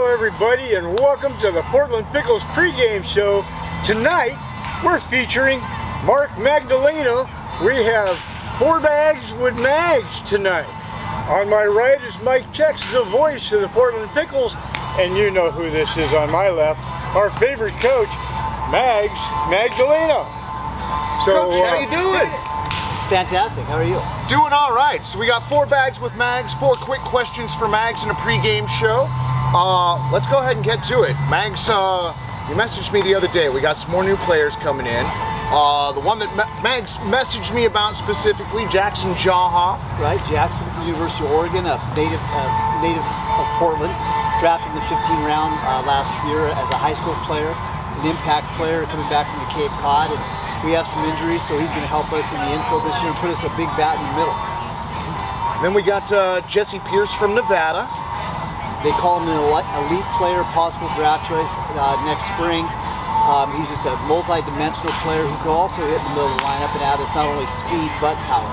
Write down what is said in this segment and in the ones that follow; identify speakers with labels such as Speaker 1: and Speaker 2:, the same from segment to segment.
Speaker 1: everybody, and welcome to the Portland Pickles pregame show. Tonight, we're featuring Mark Magdalena. We have 4 bags with Mags tonight. On my right is Mike Chex, the voice of the Portland Pickles, and you know who this is on my left, our favorite coach, Mags Magdalena. So,
Speaker 2: Coach, how you doing?
Speaker 3: Fantastic. How are you?
Speaker 2: Doing all right. So we got 4 bags with Mags, 4 quick questions for Mags in a pregame show. Let's go ahead and get to it. Mags, you messaged me the other day. We got some more new players coming in. The one that Mags messaged me about specifically, Jackson Jaha.
Speaker 3: Right, Jackson from the University of Oregon, a native of Portland, drafted in the 15th round last year as a high school player, an impact player coming back from the Cape Cod. And we have some injuries, so he's going to help us in the infield this year and put us a big bat in the middle.
Speaker 2: Then we got Jesse Pierce from Nevada.
Speaker 3: They call him an elite player, possible draft choice next spring. He's just a multi-dimensional player who could also hit in the middle of the lineup and add us not only speed but power.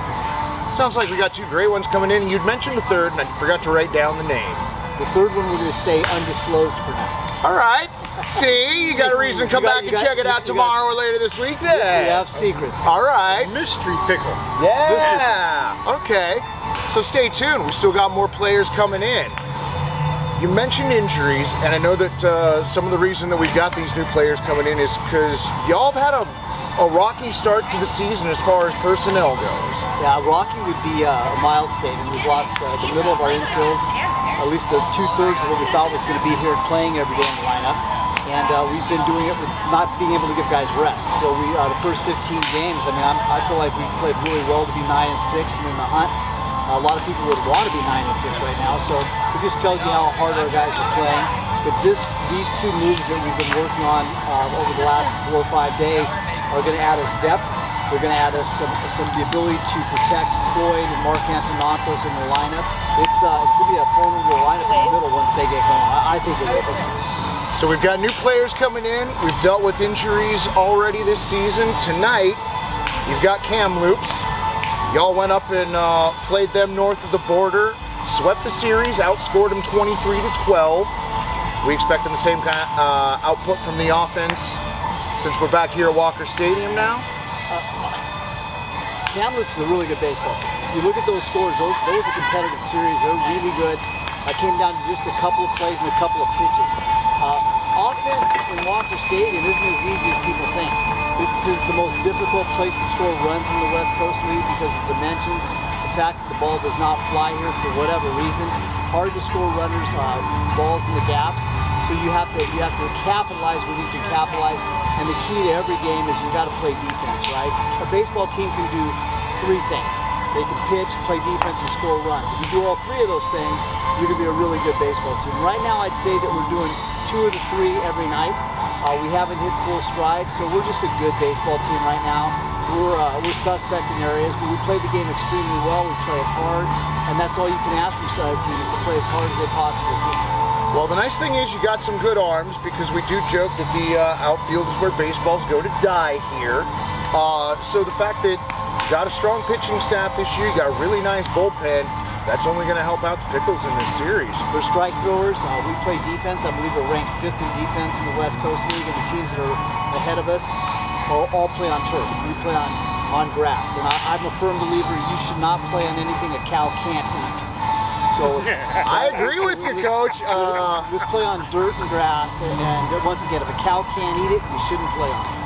Speaker 2: Sounds like we got 2 great ones coming in. You'd mentioned the third, and I forgot to write down the name.
Speaker 3: The third one we're going to stay undisclosed for now.
Speaker 2: All right. See, you got a reason to come back and check it out tomorrow or later this week then.
Speaker 3: We have secrets.
Speaker 2: All right.
Speaker 1: Mystery Pickle.
Speaker 2: Yeah. Okay. So stay tuned. We still got more players coming in. You mentioned injuries, and I know that some of the reason that we've got these new players coming in is because y'all have had a rocky start to the season as far as personnel goes.
Speaker 3: Yeah, rocky would be a mild statement. We've lost the middle of our infield, at least the 2/3 of what we thought was going to be here playing every day in the lineup. And we've been doing it with not being able to give guys rest. So we the first 15 games, I feel like we played really well to be 9-6 and in the hunt. A lot of people would want to be 9-6 right now, so it just tells you how hard our guys are playing. But these 2 moves that we've been working on over the last 4 or 5 days are going to add us depth. They're going to add us some the ability to protect Floyd and Mark Antonopoulos in the lineup. It's going to be a formidable lineup in the middle once they get going. I think it will be.
Speaker 2: So we've got new players coming in. We've dealt with injuries already this season. Tonight, you've got Kamloops. Y'all went up and played them north of the border, swept the series, outscored them 23-12. We expecting the same kind of output from the offense since we're back here at Walker Stadium now?
Speaker 3: Kamloops is a really good baseball team. If you look at those scores, those are competitive series. They're really good. I came down to just a couple of plays and a couple of pitches. Offense in Walker Stadium isn't as easy as people think. This is the most difficult place to score runs in the West Coast League because of dimensions, the fact that the ball does not fly here for whatever reason. Hard to score runners, balls in the gaps. So you have to capitalize when you can capitalize. And the key to every game is you got to play defense, right? A baseball team can do 3 things. They can pitch, play defense, and score runs. If you do all 3 of those things, you're going to be a really good baseball team. Right now, I'd say that we're doing 2 of the 3 every night. We haven't hit full stride, so we're just a good baseball team right now. We're suspect in areas, but we play the game extremely well. We play it hard, and that's all you can ask from a team is to play as hard as they possibly can.
Speaker 2: Well, the nice thing is you got some good arms because we do joke that the outfield is where baseballs go to die here. So the fact that you got a strong pitching staff this year, you got a really nice bullpen, that's only going to help out the Pickles in this series.
Speaker 3: We're strike throwers. We play defense. I believe we're ranked 5th in defense in the West Coast League, and the teams that are ahead of us all play on turf. We play on grass, and I'm a firm believer you should not play on anything a cow can't eat. So
Speaker 2: I agree with you, Coach.
Speaker 3: Let's play on dirt and grass, and once again, if a cow can't eat it, you shouldn't play on it.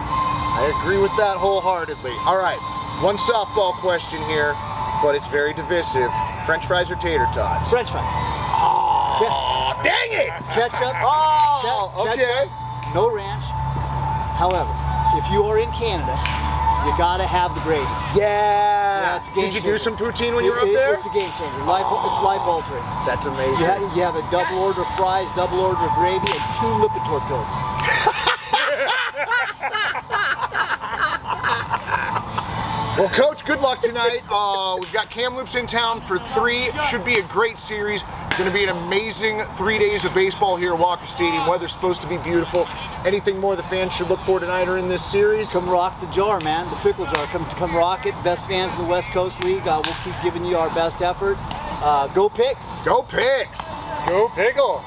Speaker 2: I agree with that wholeheartedly. All right, one softball question here, but it's very divisive. French fries or tater tots?
Speaker 3: French fries.
Speaker 2: Oh, dang it!
Speaker 3: Ketchup.
Speaker 2: Okay.
Speaker 3: Ketchup, no ranch. However, if you are in Canada, you gotta have the gravy.
Speaker 2: Yeah.
Speaker 3: It's a game
Speaker 2: Did you do
Speaker 3: changer.
Speaker 2: some poutine when you were up there?
Speaker 3: It's a game changer. It's life altering.
Speaker 2: That's amazing.
Speaker 3: You have a double order of fries, double order of gravy, and 2 Lipitor pills.
Speaker 2: Well, Coach, good luck tonight. We've got Kamloops in town for 3. Should be a great series. It's going to be an amazing 3 days of baseball here at Walker Stadium. Weather's supposed to be beautiful. Anything more the fans should look for tonight or in this series?
Speaker 3: Come rock the jar, man. The pickle jar. Come rock it. Best fans in the West Coast League. We'll keep giving you our best effort. Go Picks.
Speaker 2: Go Picks.
Speaker 1: Go Pickle.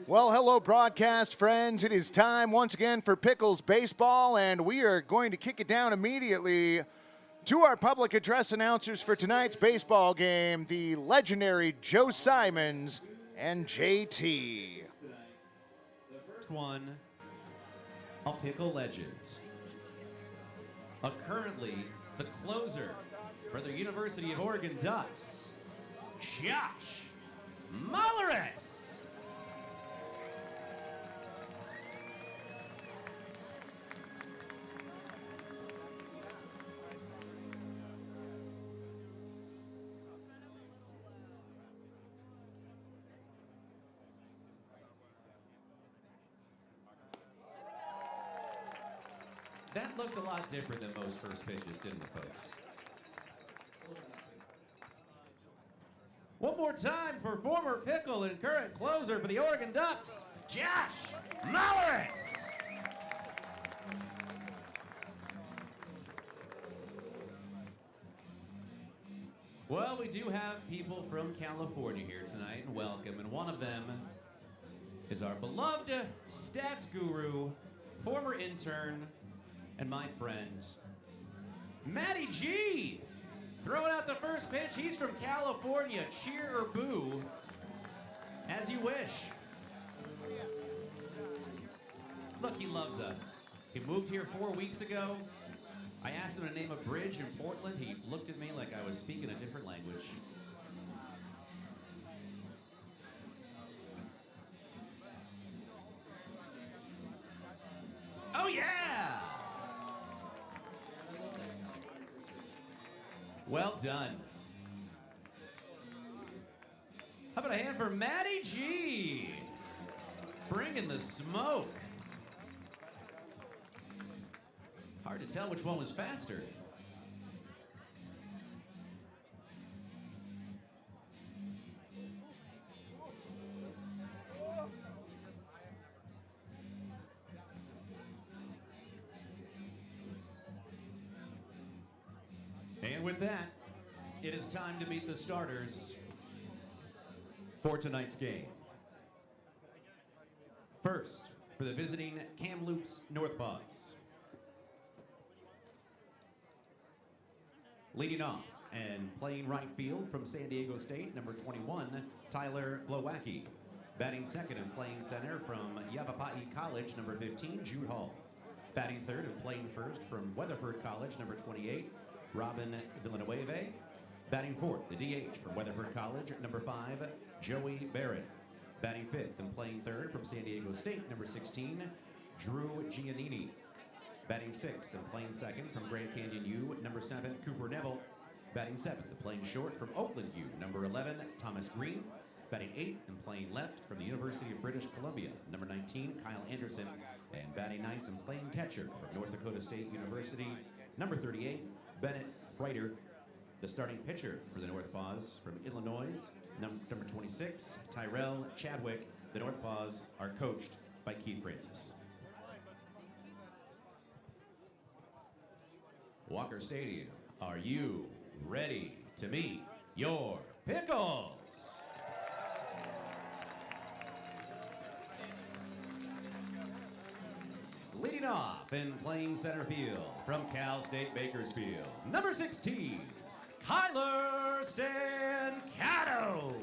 Speaker 2: Well, hello, broadcast friends. It is time once again for Pickles Baseball, and we are going to kick it down immediately to our public address announcers for tonight's baseball game, the legendary Joe Simons and JT.
Speaker 4: First one, a Pickle legend. Currently, the closer for the University of Oregon Ducks, Josh Mulleris. That looked a lot different than most first pitches, didn't it, folks? One more time for former Pickle and current closer for the Oregon Ducks, Josh Mulleris. Well, we do have people from California here tonight, and welcome. And one of them is our beloved stats guru, former intern, and my friend, Matty G. Throwing out the first pitch. He's from California. Cheer or boo, as you wish. Look, he loves us. He moved here 4 weeks ago. I asked him to name a bridge in Portland. He looked at me like I was speaking a different language. Oh, yeah! Well done. How about a hand for Matty G? Bringing the smoke. Hard to tell which one was faster. And with that, it is time to meet the starters for tonight's game. First, for the visiting Kamloops NorthPaws. Leading off and playing right field from San Diego State, number 21, Tyler Glowacki. Batting second and playing center from Yavapai College, number 15, Jude Hall. Batting third and playing first from Weatherford College, number 28, Robin Villanueva. Batting fourth, the DH from Weatherford College, number 5, Joey Barrett. Batting fifth and playing third from San Diego State, number 16, Drew Giannini. Batting sixth and playing second from Grand Canyon U, number 7, Cooper Neville. Batting seventh and playing short from Oakland U, number 11, Thomas Green. Batting eighth and playing left from the University of British Columbia, number 19, Kyle Anderson. And batting ninth and playing catcher from North Dakota State University, number 38, Bennett Freiter. The starting pitcher for the NorthPaws from Illinois, number 26, Tyrell Chadwick. The NorthPaws are coached by Keith Francis. Walker Stadium, are you ready to meet your Pickles? Leading off and playing center field from Cal State Bakersfield, number 16, Kyler Stancato.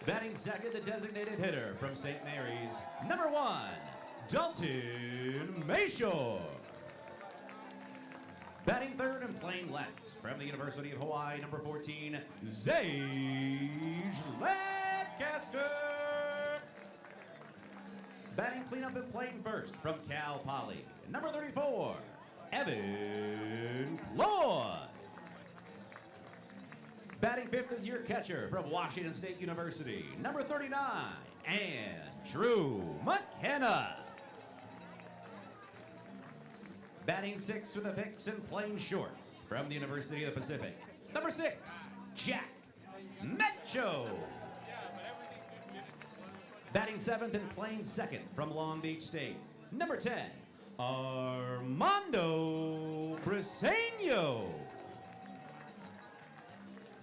Speaker 4: Batting second, the designated hitter from St. Mary's, number 1, Dalton Mayshore. Batting third and playing left from the University of Hawaii, number 14, Zage Lancaster. Batting cleanup and playing first from Cal Poly, number 34, Evan Cloyd. Batting fifth is your catcher from Washington State University, number 39, Andrew McKenna. Batting sixth with the picks and playing short from the University of the Pacific, number 6, Jack Mecho. Batting seventh and playing second from Long Beach State, number 10, Armando Briseño.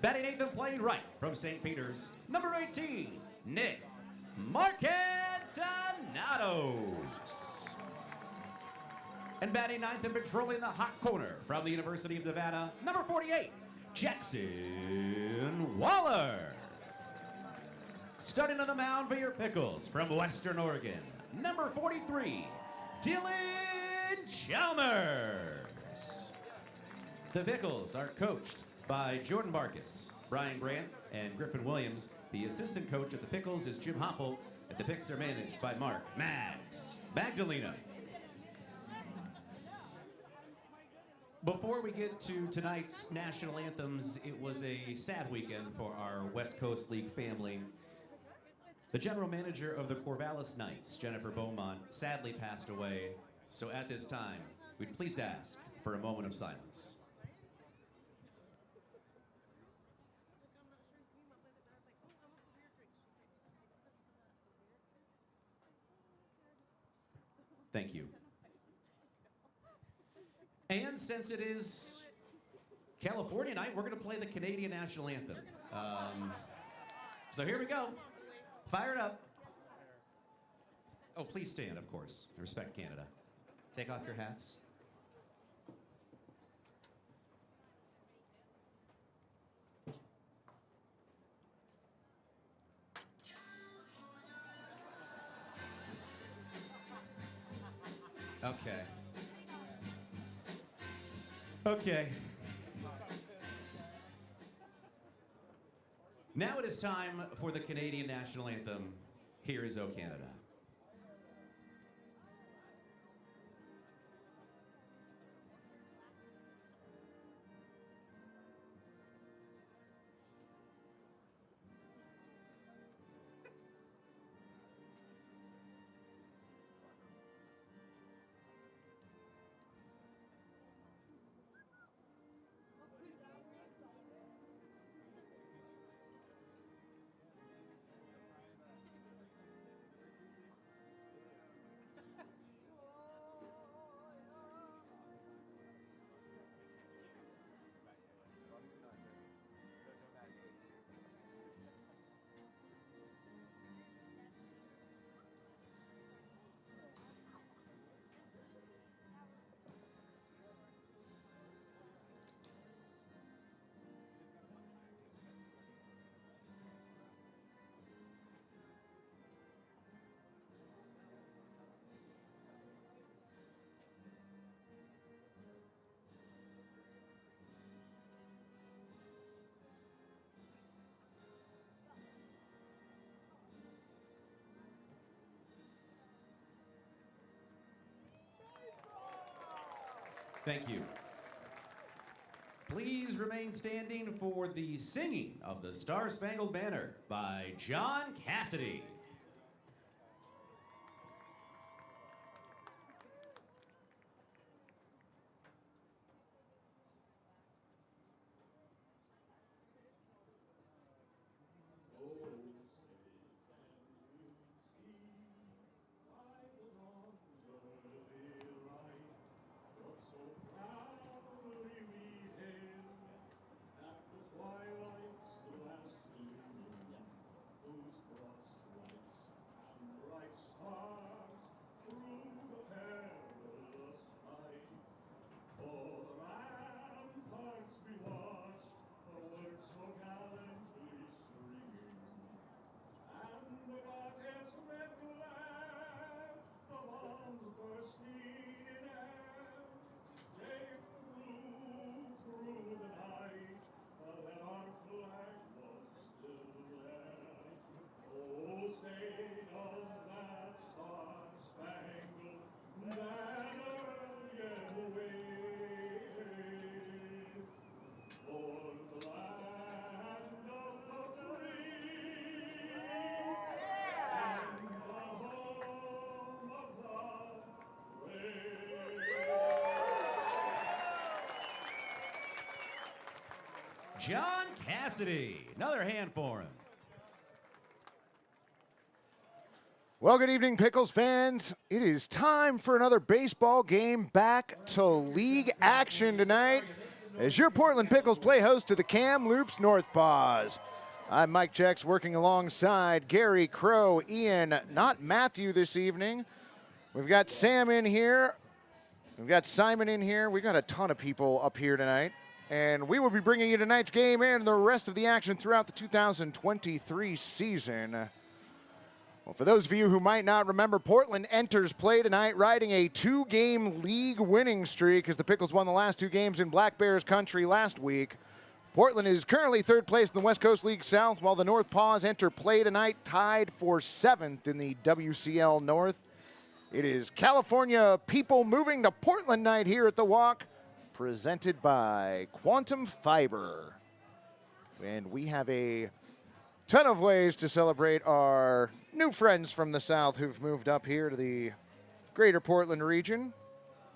Speaker 4: Batting eighth and playing right from St. Peter's, number 18, Nick Marcantonados. And batting ninth and patrolling the hot corner from the University of Nevada, number 48, Jackson Waller. Starting on the mound for your Pickles from Western Oregon, number 43, Dylan Chalmers. The Pickles are coached by Jordan Barkus, Brian Brandt, and Griffin Williams. The assistant coach at the Pickles is Jim Hopple, and the Picks are managed by Mark Magdalena. Before we get to tonight's national anthems, it was a sad weekend for our West Coast League family. The general manager of the Corvallis Knights, Jennifer Beaumont, sadly passed away. So at this time, we'd please ask for a moment of silence. Thank you. And since it is California night, we're going to play the Canadian national anthem. So here we go. Fire it up. Oh, please stand, of course. I respect Canada. Take off your hats. Okay. Okay. Now it is time for the Canadian national anthem. Here is O Canada. Thank you. Please remain standing for the singing of the Star-Spangled Banner by John Cassidy. John Cassidy. Another hand for him.
Speaker 2: Well, good evening, Pickles fans. It is time for another baseball game back to league action tonight as your Portland Pickles play host to the Kamloops NorthPaws. I'm Mike Jex, working alongside Gary, Crow, Ian, not Matthew this evening. We've got Sam in here. We've got Simon in here. We've got a ton of people up here tonight. And we will be bringing you tonight's game and the rest of the action throughout the 2023 season. Well, for those of you who might not remember, Portland enters play tonight riding a 2-game league winning streak as the Pickles won the last 2 games in Black Bears country last week. Portland is currently 3rd place in the West Coast League South, while the NorthPaws enter play tonight tied for 7th in the WCL North. It is California people moving to Portland night here at the Walk, presented by Quantum Fiber. And we have a ton of ways to celebrate our new friends from the South who've moved up here to the greater Portland region.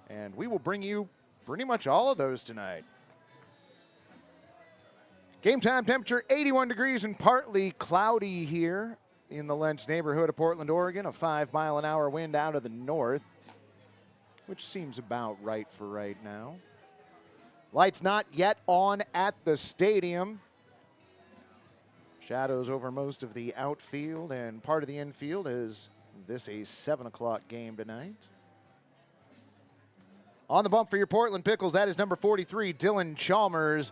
Speaker 2: And we will bring you pretty much all of those tonight. Game time temperature 81 degrees and partly cloudy here in the Lents neighborhood of Portland, Oregon. A 5-mile-an-hour wind out of the north, which seems about right for right now. Lights not yet on at the stadium. Shadows over most of the outfield and part of the infield. Is this a 7 o'clock game tonight? On the bump for your Portland Pickles, that is number 43, Dylan Chalmers.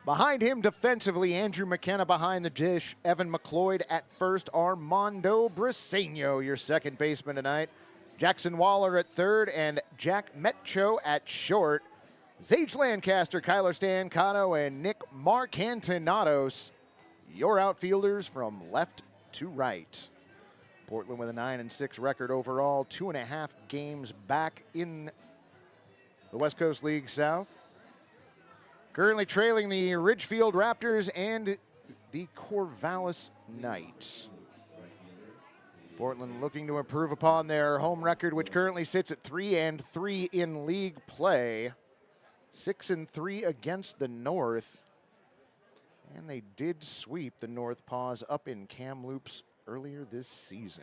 Speaker 2: Behind him defensively, Andrew McKenna behind the dish. Evan McLeod at first. Armando Briseño, your second baseman tonight. Jackson Waller at third and Jack Metcho at short. Zage Lancaster, Kyler Stancato, and Nick Marcantinados, your outfielders from left to right. Portland with a 9-6 record overall, 2.5 games back in the West Coast League South. Currently trailing the Ridgefield Raptors and the Corvallis Knights. Portland looking to improve upon their home record, which currently sits at 3-3 in league play. 6-3 against the North. And they did sweep the NorthPaws up in Kamloops earlier this season.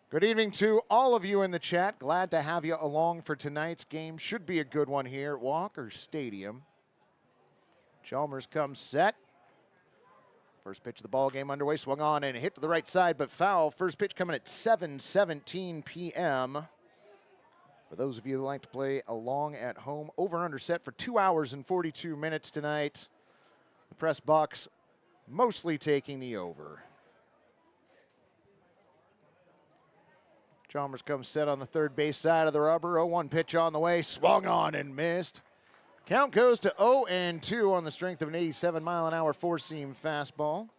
Speaker 2: Good evening to all of you in the chat. Glad to have you along for tonight's game. Should be a good one here at Walker Stadium. Chalmers comes set. First pitch of the ball game underway. Swung on and hit to the right side, but foul. First pitch coming at 7:17 p.m. For those of you who like to play along at home, over/under set for 2 hours and 42 minutes tonight. The press box mostly taking the over. Chalmers comes set on the third base side of the rubber. 0-1 pitch on the way. Swung on and missed. Count goes to 0-2 on the strength of an 87-mile-an-hour four-seam fastball.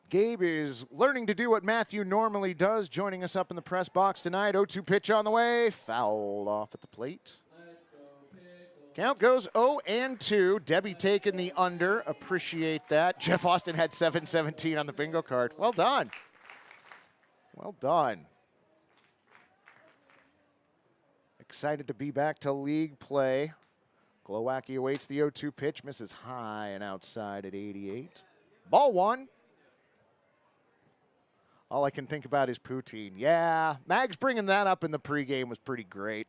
Speaker 2: Gabe is learning to do what Matthew normally does, joining us up in the press box tonight. 0-2 pitch on the way. Fouled off at the plate. Count goes 0-2. Debbie taking the under. Appreciate that. Jeff Austin had 7-17 on the bingo card. Well done. Well done. Excited to be back to league play. Glowacki awaits the 0-2 pitch. Misses high and outside at 88. Ball one. All I can think about is poutine. Yeah, Mags bringing that up in the pregame was pretty great.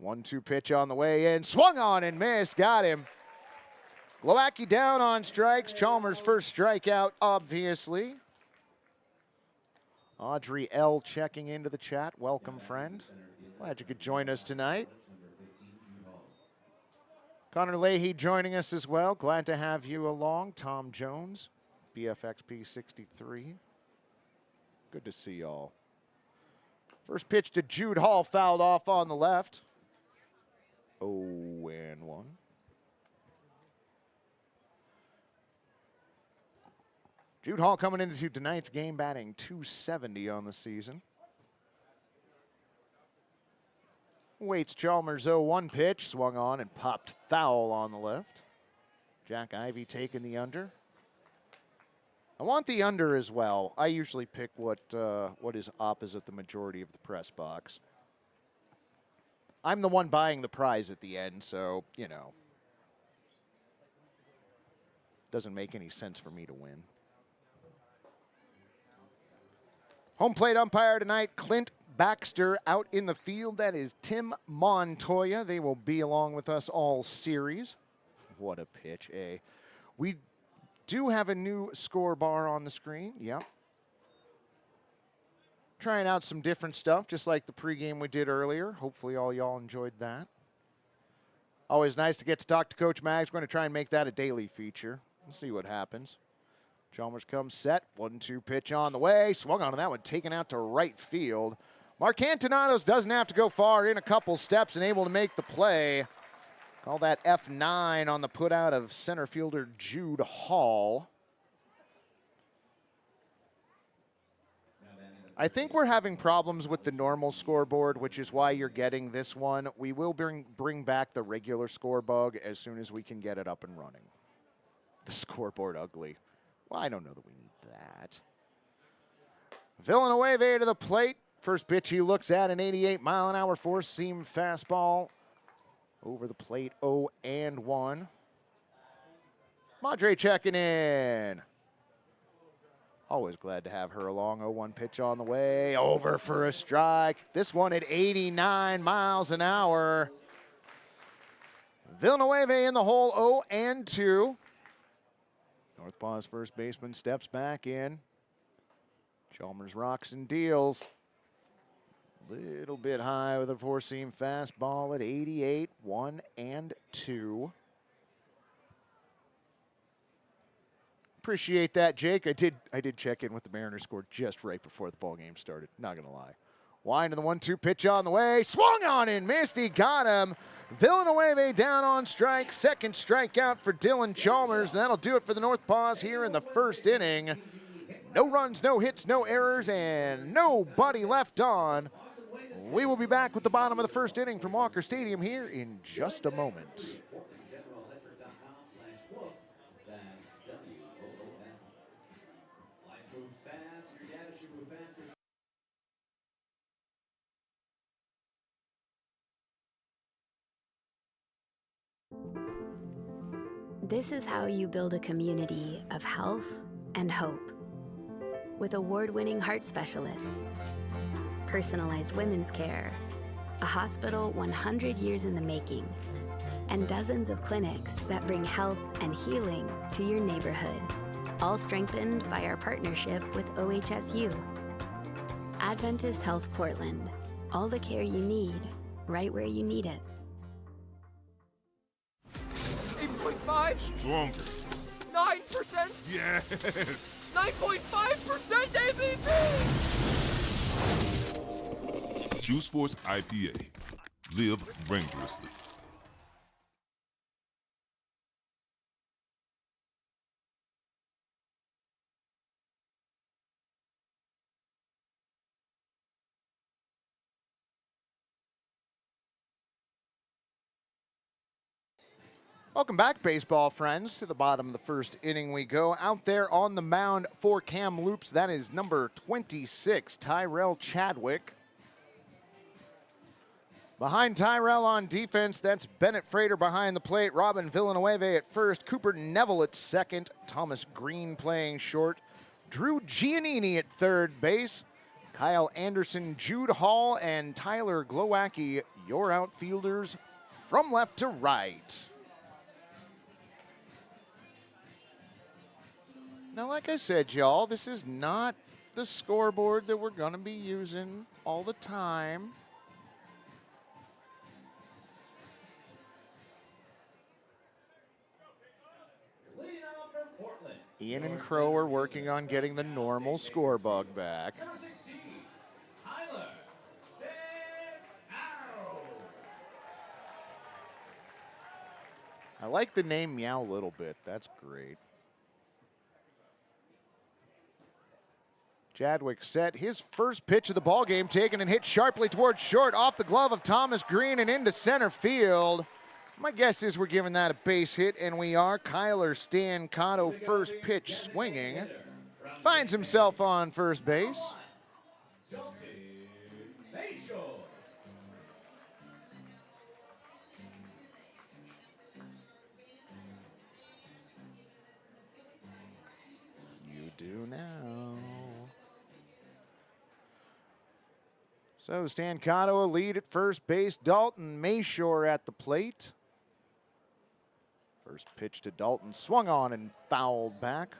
Speaker 2: 1-2 pitch on the way in. Swung on and missed. Got him. Glowacki down on strikes. Chalmers' first strikeout, obviously. Audrey L. checking into the chat. Welcome, friend. Glad you could join us tonight. Connor Leahy joining us as well. Glad to have you along. Tom Jones, BFXP63. Good to see y'all. First pitch to Jude Hall, fouled off on the left. 0-1. Jude Hall coming into tonight's game batting .270 on the season. Waits Chalmers' 0-1 pitch, swung on and popped foul on the left. Jack Ivey taking the under. I want the under as well. I usually pick what is opposite the majority of the press box. I'm the one buying the prize at the end, so, you know. Doesn't make any sense for me to win. Home plate umpire tonight, Clint Baxter out in the field. That is Tim Montoya. They will be along with us all series. What a pitch, eh? We do have a new score bar on the screen. Yep. Trying out some different stuff, just like the pregame we did earlier. Hopefully all y'all enjoyed that. Always nice to get to talk to Coach Mags. We're going to try and make that a daily feature. We'll see what happens. Chalmers comes set. 1-2 pitch on the way. Swung on that one, taken out to right field. Mark Antonados doesn't have to go far, in a couple steps and able to make the play. Call that F9 on the put out of center fielder Jude Hall. I think we're having problems with the normal scoreboard, which is why you're getting this one. We will bring back the regular score bug as soon as we can get it up and running. The scoreboard ugly. Well, I don't know that we need that. Villanueva to the plate. First pitch he looks at, an 88-mile-an-hour four-seam fastball. Over the plate, 0-1. Madre checking in. Always glad to have her along. 0-1 pitch on the way. Over for a strike. This one at 89 miles an hour. Villanueva in the hole, 0-2. NorthPaws first baseman steps back in. Chalmers rocks and deals. Little bit high with a four-seam fastball at 88, 1-2. Appreciate that, Jake. I did check in with the Mariners score just right before the ball game started. Not gonna lie. Wind to the 1-2 pitch on the way. Swung on and missed. He got him. Villanueva down on strike. Second strikeout for Dylan Chalmers. And that'll do it for the NorthPaws here in the first inning. No runs, no hits, no errors, and nobody left on. We will be back with the bottom of the first inning from Walker Stadium here in just a moment.
Speaker 5: This is how you build a community of health and hope. With award-winning heart specialists, personalized women's care, a hospital 100 years in the making, and dozens of clinics that bring health and healing to your neighborhood, all strengthened by our partnership with OHSU. Adventist Health Portland, all the care you need, right where you need it.
Speaker 6: 8.5?
Speaker 7: Stronger.
Speaker 6: 9%?
Speaker 7: Yes.
Speaker 6: 9.5% ABV!
Speaker 7: Juice Force IPA. Live dangerously.
Speaker 2: Welcome back, baseball friends. To the bottom of the first inning we go. Out there on the mound for Kamloops, that is number 26, Tyrell Chadwick. Behind Tyrell on defense, that's Bennett Frater behind the plate, Robin Villanueva at first, Cooper Neville at second, Thomas Green playing short, Drew Giannini at third base, Kyle Anderson, Jude Hall, and Tyler Glowacki, your outfielders from left to right. Now, like I said, y'all, this is not the scoreboard that we're going to be using all the time. Ian and Crow are working on getting the normal score bug back. I like the name Meow Little Bit. That's great. Chadwick set his first pitch of the ball game, taken and hit sharply towards short, off the glove of Thomas Green and into center field. My guess is we're giving that a base hit, and we are. Kyler Stancato, first pitch swinging, finds himself on first base. You do now. So Stancato a lead at first base. Dalton Mayshore at the plate. First pitch to Dalton, swung on and fouled back.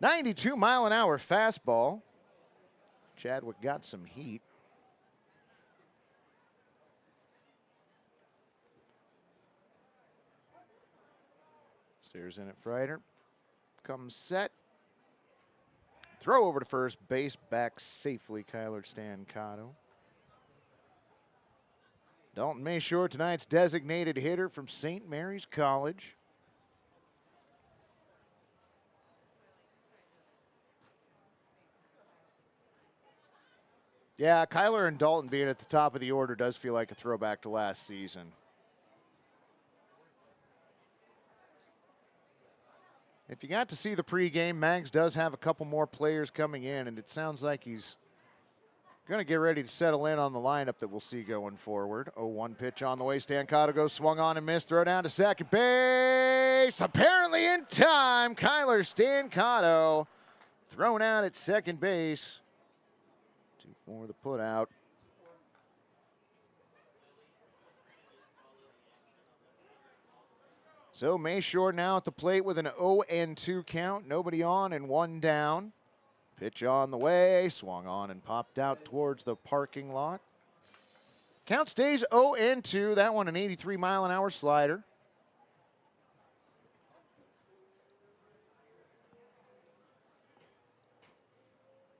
Speaker 2: 92-mile-an-hour fastball. Chadwick got some heat. Stares in at Freider. Comes set. Throw over to first base, back safely, Kyler Stancato. Dalton Mayshore, tonight's designated hitter from St. Mary's College. Yeah, Kyler and Dalton being at the top of the order does feel like a throwback to last season. If you got to see the pregame, Mags does have a couple more players coming in, and it sounds like he's going to get ready to settle in on the lineup that we'll see going forward. 0-1 pitch on the way. Stancato goes swung on and missed. Throw down to second base. Apparently in time. Kyler Stancato thrown out at second base. 2-4 the put out. So Mayshore now at the plate with an 0-2 count. Nobody on and one down. Pitch on the way, swung on and popped out towards the parking lot. Count stays 0-2. That one an 83-mile-an-hour slider.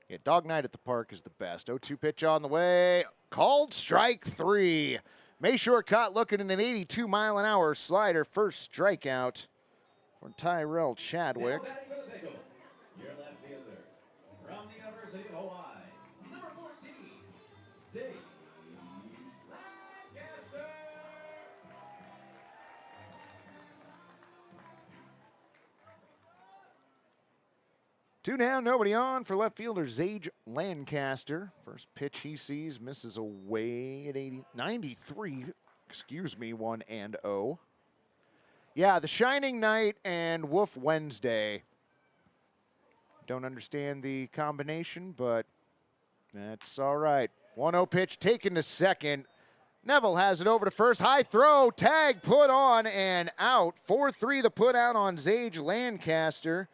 Speaker 2: Yeah, Dog Night at the Park is the best. 0-2 pitch on the way. Called strike 3. Mayshore caught looking at an 82-mile-an-hour slider. First strikeout for Tyrell Chadwick.
Speaker 4: Now batting for the Pickles, your left fielder, from the University of Hawaii, number 14, Sage Lancaster.
Speaker 2: Two down, nobody on for left fielder Sage Lancaster. First pitch he sees misses away at 93, 1-0. Yeah, the Shining Night and Wolf Wednesday. Don't understand the combination, but that's all right. 1-0 pitch taken to second. Neville has it over to first. High throw, tag put on and out. 4-3 the put out on Sage Lancaster.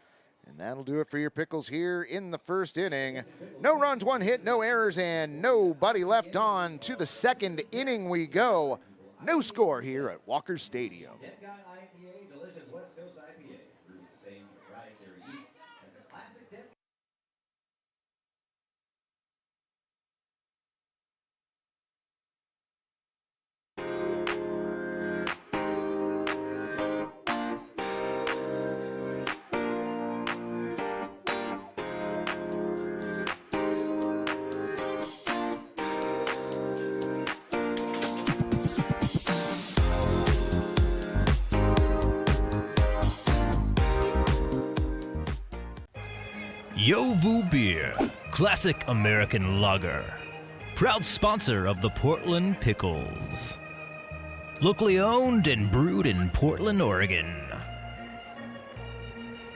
Speaker 2: And that'll do it for your Pickles here in the first inning. No runs, one hit, no errors, and nobody left on. To the second inning we go. No score here at Walker Stadium.
Speaker 4: Dead Guy IPA, delicious West Coast IPA. Brewed the same proprietary yeast as the classic Dead.
Speaker 8: Yovu Beer, classic American lager. Proud sponsor of the Portland Pickles. Locally owned and brewed in Portland, Oregon.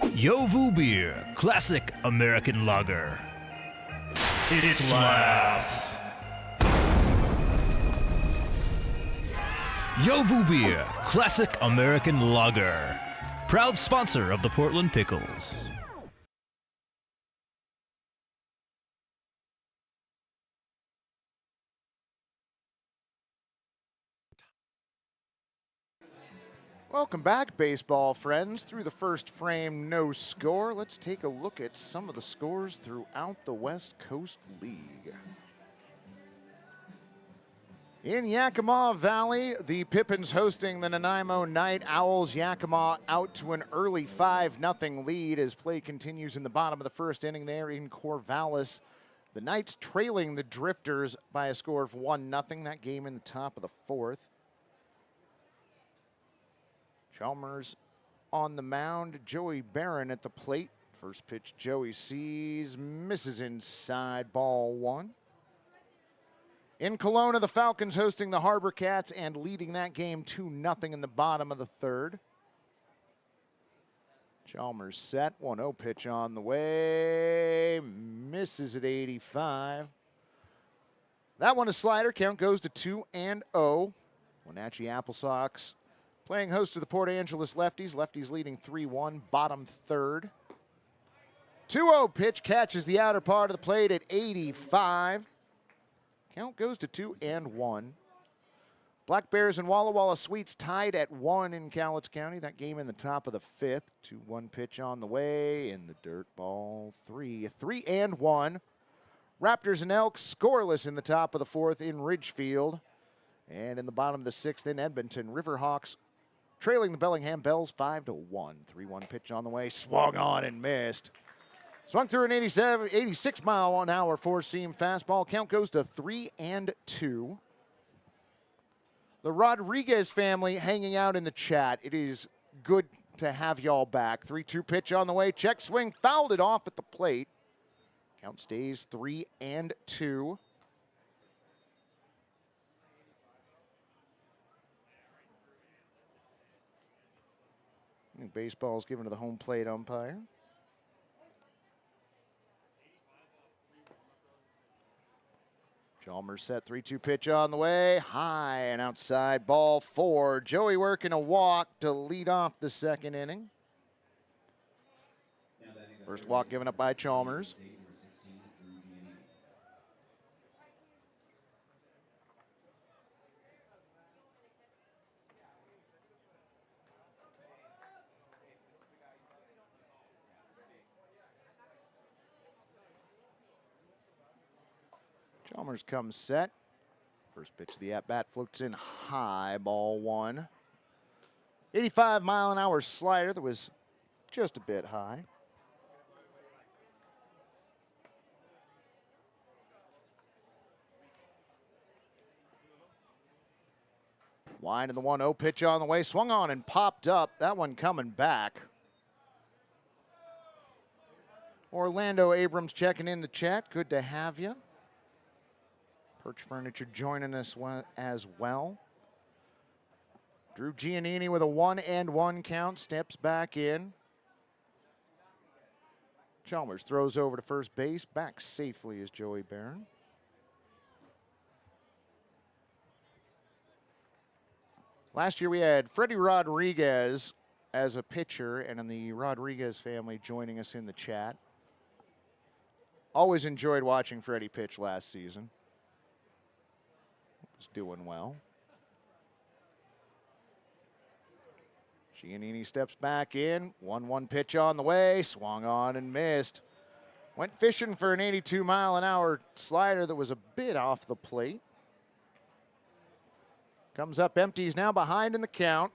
Speaker 8: Yovu Beer, classic American lager. It slaps. Yovu Beer, classic American lager. Proud sponsor of the Portland Pickles.
Speaker 2: Welcome back, baseball friends. Through the first frame, no score. Let's take a look at some of the scores throughout the West Coast League. In Yakima Valley, the Pippins hosting the Nanaimo Night Owls. Yakima out to an early 5-0 lead as play continues in the bottom of the first inning there in Corvallis. The Knights trailing the Drifters by a score of 1-0. That game in the top of the fourth. Chalmers on the mound. Joey Barron at the plate. First pitch Joey sees, misses inside, ball one. In Kelowna, the Falcons hosting the Harbor Cats and leading that game 2-0 in the bottom of the third. Chalmers set, 1-0 pitch on the way, misses at 85. That one a slider. Count goes to 2-0. Wenatchee Apple Sox playing host to the Port Angeles Lefties. Lefties leading 3-1, bottom third. 2-0 pitch catches the outer part of the plate at 85. Count goes to 2-1. Black Bears and Walla Walla Sweets tied at 1 in Cowlitz County. That game in the top of the 5th. 2-1 pitch on the way in the dirt, ball 3. 3-1. Raptors and Elks scoreless in the top of the 4th in Ridgefield. And in the bottom of the 6th in Edmonton, Riverhawks trailing the Bellingham Bells 5-1. 3-1 pitch on the way, swung on and missed. Swung through an 86 mile an hour four-seam fastball. Count goes to 3-2. The Rodriguez family hanging out in the chat. It is good to have y'all back. 3-2 pitch on the way. Check swing, fouled it off at the plate. Count stays 3-2. Baseball is given to the home plate umpire. Chalmers set, 3-2 pitch on the way. High and outside, ball 4. Joey working a walk to lead off the second inning. First walk given up by Chalmers. Chalmers comes set. First pitch of the at-bat floats in high, ball 1. 85 mile an hour slider that was just a bit high. Line in the 1-0 pitch on the way, swung on and popped up. That one coming back. Orlando Abrams checking in the chat. Good to have you. Perch Furniture joining us as well. Drew Giannini with a 1-1 count, steps back in. Chalmers throws over to first base, back safely is Joey Barron. Last year we had Freddie Rodriguez as a pitcher, and in the Rodriguez family joining us in the chat. Always enjoyed watching Freddie pitch last season. Was doing well. Giannini steps back in. 1-1 pitch on the way. Swung on and missed. Went fishing for an 82 mile an hour slider that was a bit off the plate. Comes up empty. He's now behind in the count.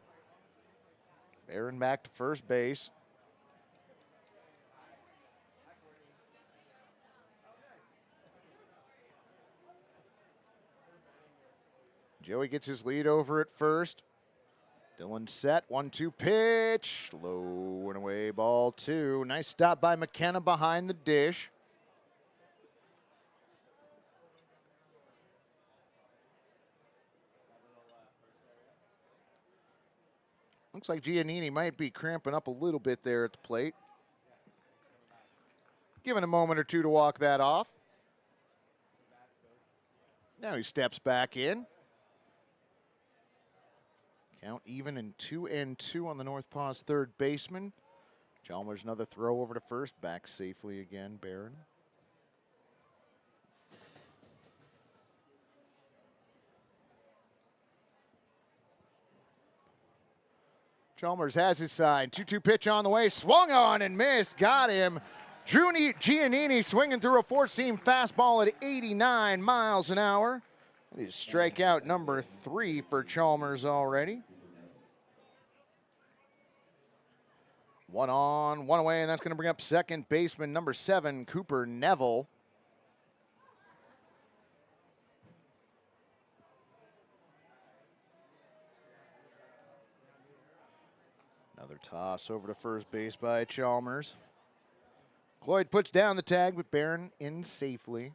Speaker 2: Barron back to first base. Joey gets his lead over at first. Dylan set, 1-2 pitch. Low and away, ball 2. Nice stop by McKenna behind the dish. Looks like Giannini might be cramping up a little bit there at the plate. Given a moment or two to walk that off. Now he steps back in. Count even in 2-2 on the NorthPaws third baseman. Chalmers another throw over to first, back safely again, Barron. Chalmers has his sign. 2-2 pitch on the way, swung on and missed, got him. Drew Giannini swinging through a four-seam fastball at 89 miles an hour. That is strikeout number 3 for Chalmers already. 1 on, 1 away, and that's going to bring up second baseman number 7, Cooper Neville. Another toss over to first base by Chalmers. Cloyd puts down the tag, but Barron in safely.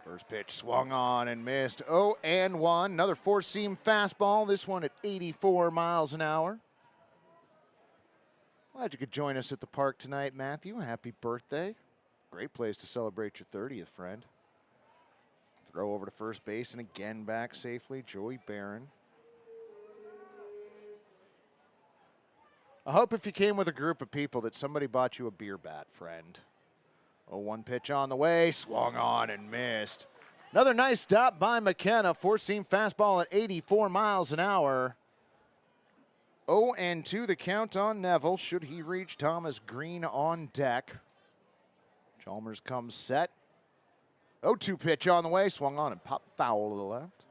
Speaker 2: First pitch swung on and missed. 0-1. Another four-seam fastball. This one at 84 miles an hour. Glad you could join us at the park tonight, Matthew. Happy birthday. Great place to celebrate your 30th, friend. Throw over to first base and again back safely, Joey Barron. I hope if you came with a group of people that somebody bought you a beer bat, friend. 0-1 pitch on the way, swung on and missed. Another nice stop by McKenna, four-seam fastball at 84 miles an hour. 0-2 the count on Neville, should he reach Thomas Green on deck. Chalmers comes set. 0-2 pitch on the way, swung on and popped foul to the left.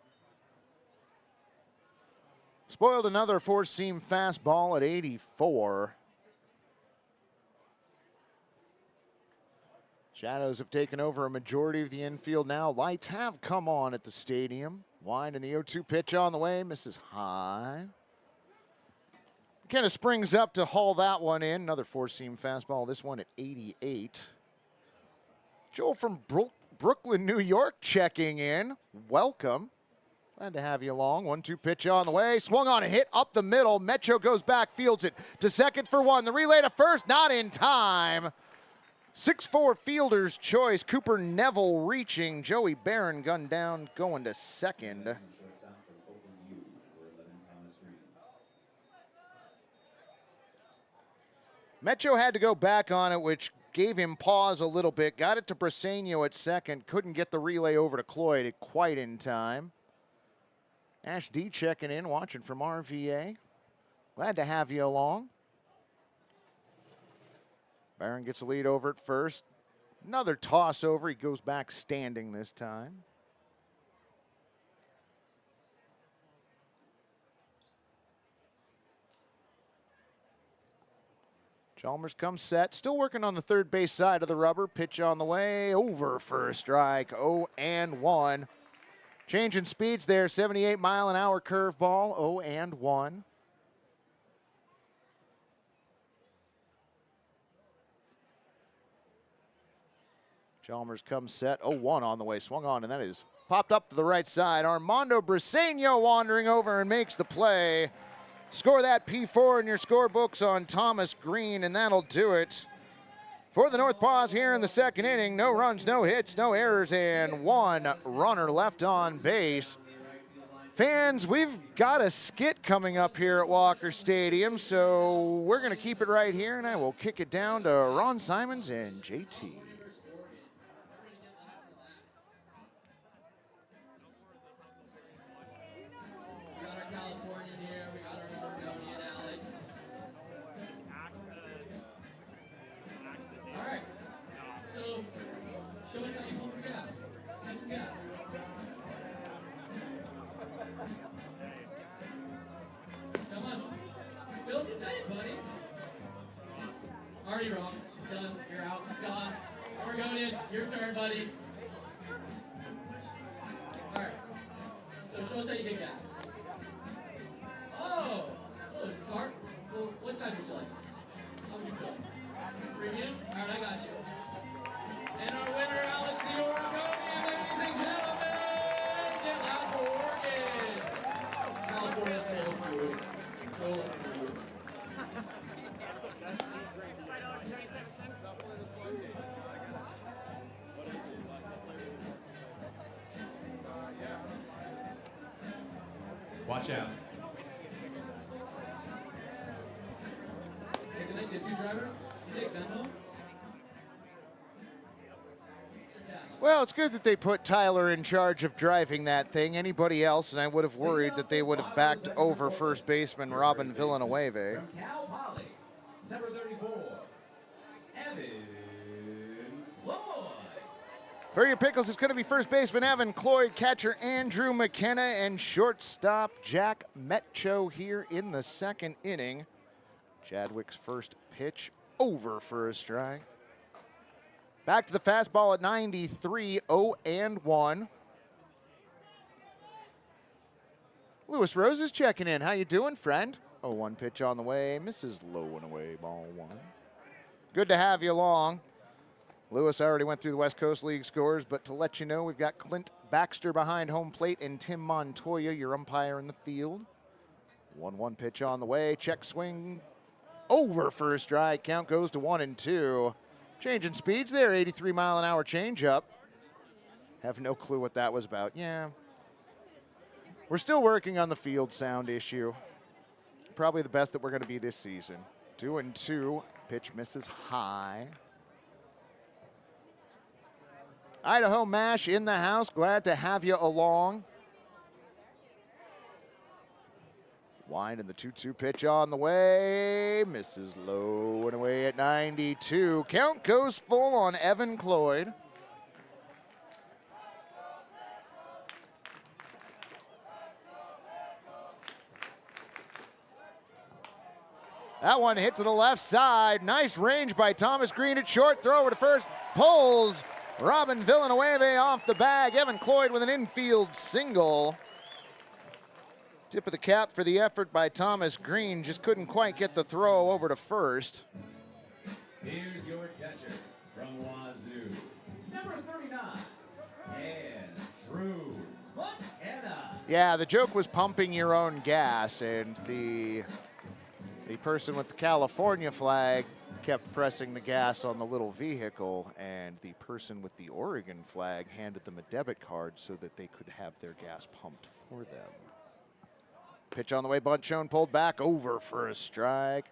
Speaker 2: Spoiled another four-seam fastball at 84. Shadows have taken over a majority of the infield now. Lights have come on at the stadium. Wide and the 0-2 pitch on the way, misses high. McKenna springs up to haul that one in. Another four-seam fastball, this one at 88. Joel from Brooklyn, New York checking in. Welcome. Glad to have you along. 1-2 pitch on the way. Swung on a hit up the middle. Metcho goes back, fields it to second for one. The relay to first, not in time. 6'4 fielder's choice. Cooper Neville reaching. Joey Barron gunned down, going to second. Metcho had to go back on it, which gave him pause a little bit. Got it to Briseño at second. Couldn't get the relay over to Cloyd quite in time. Ash D checking in, watching from RVA. Glad to have you along. Barron gets the lead over at first. Another toss over. He goes back standing this time. Chalmers comes set. Still working on the third base side of the rubber. Pitch on the way. Over for a strike. 0-1. Change in speeds there. 78-mile-an-hour curveball. 0-1. Chalmers comes set. 0-1 on the way. Swung on, and that is popped up to the right side. Armando Briseño wandering over and makes the play. Score that P4 in your scorebooks on Thomas Green, and that'll do it for the NorthPaws here in the second inning. No runs, no hits, no errors, and one runner left on base. Fans, we've got a skit coming up here at Walker Stadium, so we're going to keep it right here, and I will kick it down to Ron Simons and JT.
Speaker 9: Already wrong. Done. You're out. Gone. Oregonian, your turn, buddy. All right. So show us how you get gas. Oh, it's car. Well, what time would you like? How would you feel? Pregame? All right, I got you. And our winner, Alex the Oregonian, ladies and gentlemen. Get loud for Oregon. California Soul Cruise. Soul Cruise.
Speaker 4: Watch out.
Speaker 9: Hey, can I tip you, driver? You take Venmo?
Speaker 2: Well, it's good that they put Tyler in charge of driving that thing. Anybody else, and I would have worried that they would have backed over first baseman Robin Villanueva.
Speaker 4: Cal Poly, number 34, Evan Lloyd.
Speaker 2: For your Pickles, it's going to be first baseman Evan Cloyd, catcher Andrew McKenna, and shortstop Jack Metcho here in the second inning. Chadwick's first pitch over for a strike. Back to the fastball at 93, 0-1. Lewis Rose is checking in. How you doing, friend? 0-1 pitch on the way, misses low and away, ball one. Good to have you along. Lewis already went through the West Coast League scores, but to let you know, we've got Clint Baxter behind home plate and Tim Montoya, your umpire in the field. 1-1 pitch on the way, check swing, over for a strike. Count goes to 1-2. Changing speeds there, 83-mile-an-hour changeup. Have no clue what that was about. Yeah. We're still working on the field sound issue. Probably the best that we're going to be this season. 2-2. Pitch misses high. Idaho Mash in the house. Glad to have you along. Wind and the 2-2 pitch on the way. Misses low and away at 92. Count goes full on Evan Cloyd. That one hit to the left side. Nice range by Thomas Green at short. Throw over to first. Pulls Robin Villanueva off the bag. Evan Cloyd with an infield single. Tip of the cap for the effort by Thomas Green. Just couldn't quite get the throw over to first.
Speaker 4: Here's your catcher from Wazoo, number 39, Andrew McKenna.
Speaker 2: Yeah, the joke was pumping your own gas, and the person with the California flag kept pressing the gas on the little vehicle, and the person with the Oregon flag handed them a debit card so that they could have their gas pumped for them. Pitch on the way, bunt shown, pulled back, over for a strike.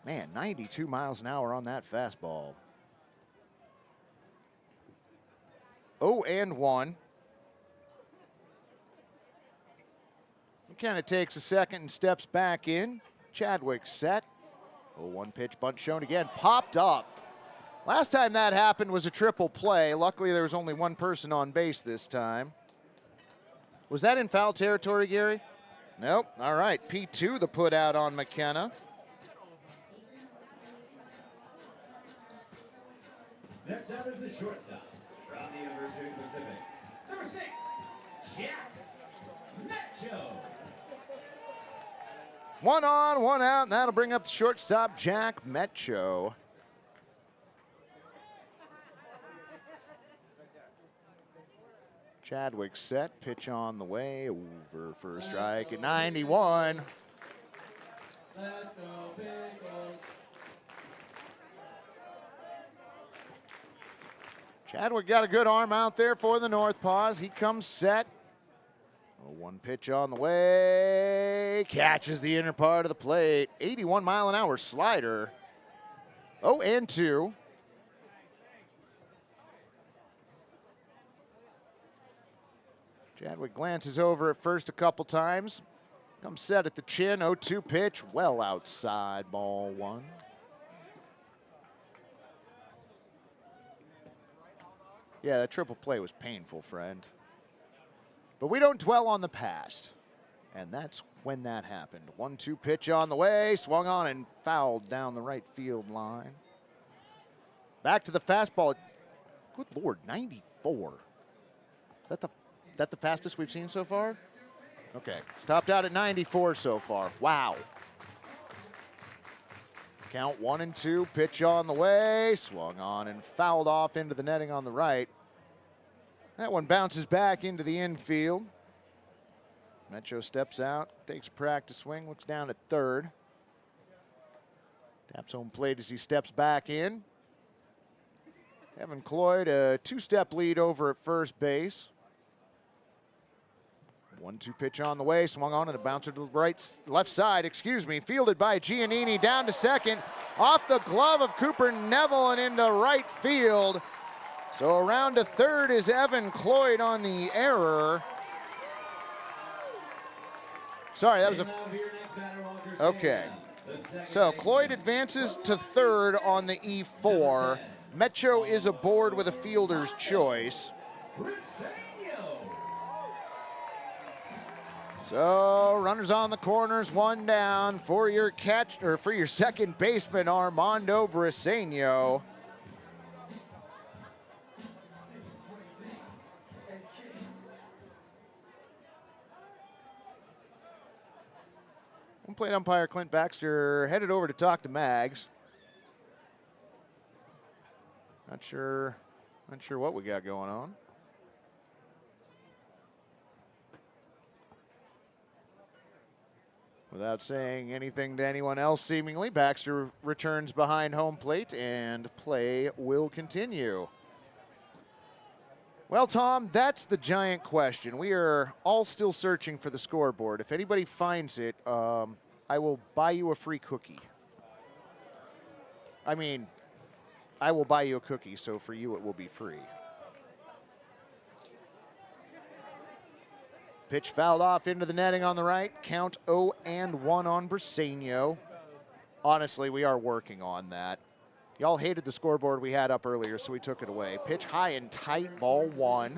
Speaker 2: Man, 92 miles an hour on that fastball. 0-1. McKenna takes a second and steps back in. Chadwick set. 0-1 pitch, bunt shown again, popped up. Last time that happened was a triple play. Luckily, there was only one person on base this time. Was that in foul territory, Gary? Nope. All right, P2 the put out on McKenna.
Speaker 4: Next up is the shortstop from the University of the Pacific, number 6, Jack Metcho.
Speaker 2: 1 on, 1 out, and that'll bring up the shortstop, Jack Metcho. Chadwick set, pitch on the way, over for a strike at 91.
Speaker 9: Let's go Pickles.
Speaker 2: Chadwick got a good arm out there for the NorthPaws. He comes set. 0-1 pitch on the way. Catches the inner part of the plate. 81-mile-an-hour slider. 0-2. Chadwick glances over at first a couple times. Comes set at the chin. 0-2 pitch. Well outside. Ball 1. Yeah, that triple play was painful, friend. But we don't dwell on the past. And that's when that happened. 1-2 pitch on the way. Swung on and fouled down the right field line. Back to the fastball. Good Lord, 94. Is that the fastest we've seen so far? Okay, it's topped out at 94 so far. Wow. Count 1-2, pitch on the way, swung on and fouled off into the netting on the right. That one bounces back into the infield. Metro steps out, takes a practice swing, looks down at third. Taps home plate as he steps back in. Evan Cloyd, a 2-step lead over at first base. 1-2 pitch on the way, swung on and a bouncer to the left side, fielded by Giannini down to second, off the glove of Cooper Neville and into right field. So around to third is Evan Cloyd on the error. Sorry, that was okay. So Cloyd advances to third on the E4. Metro is aboard with a fielder's choice. So runners on the corners, one down for your for your second baseman, Armando Briseño. Home plate umpire Clint Baxter headed over to talk to Mags. Not sure what we got going on. Without saying anything to anyone else, seemingly, Baxter returns behind home plate, and play will continue. Well, Tom, that's the giant question. We are all still searching for the scoreboard. If anybody finds it, I will buy you a free cookie. I mean, I will buy you a cookie, so for you it will be free. Pitch fouled off into the netting on the right. Count 0-1 on Briseño. Honestly, we are working on that. Y'all hated the scoreboard we had up earlier, so we took it away. Pitch high and tight, ball one.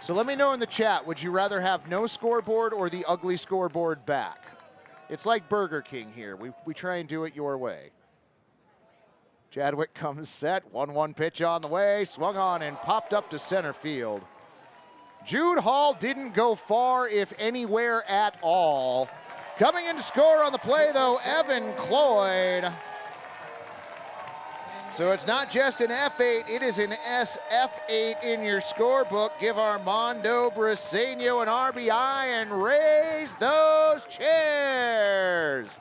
Speaker 2: So let me know in the chat, would you rather have no scoreboard or the ugly scoreboard back? It's like Burger King here. We try and do it your way. Chadwick comes set, 1-1 pitch on the way, swung on and popped up to center field. Jude Hall didn't go far, if anywhere at all. Coming in to score on the play, though, Evan Cloyd. So it's not just an F8, it is an SF8 in your scorebook. Give Armando Briseño an RBI and raise those chairs.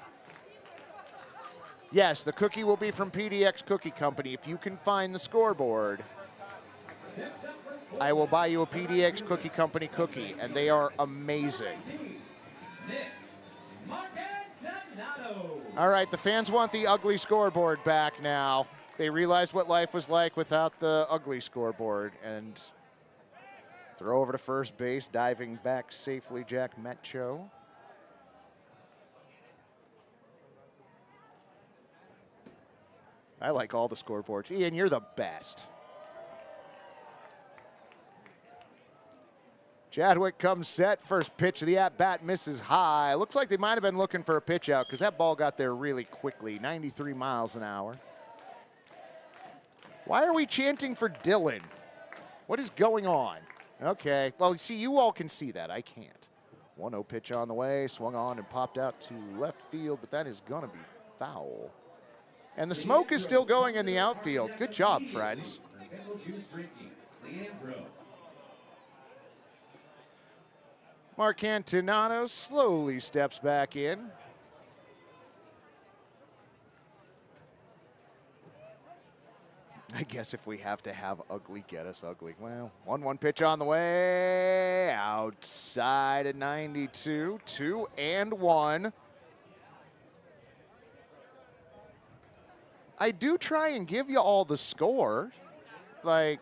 Speaker 2: Yes, the cookie will be from PDX Cookie Company. If you can find the scoreboard, I will buy you a PDX Cookie Company cookie, and they are amazing. All right, the fans want the ugly scoreboard back now. They realized what life was like without the ugly scoreboard. And throw over to first base, diving back safely, Jack Metcho. I like all the scoreboards. Ian, you're the best. Chadwick comes set. First pitch of the at-bat misses high. Looks like they might have been looking for a pitch out because that ball got there really quickly, 93 miles an hour. Why are we chanting for Dylan? What is going on? Okay, well, see, you all can see that. I can't. 1-0 pitch on the way, swung on and popped out to left field, but that is going to be foul. And the smoke is still going in the outfield. Good job, friends. Mark Antonano slowly steps back in. I guess if we have to have ugly, get us ugly. Well, 1-1 pitch on the way. Outside at 92. 2-1. I do try and give you all the score. Like,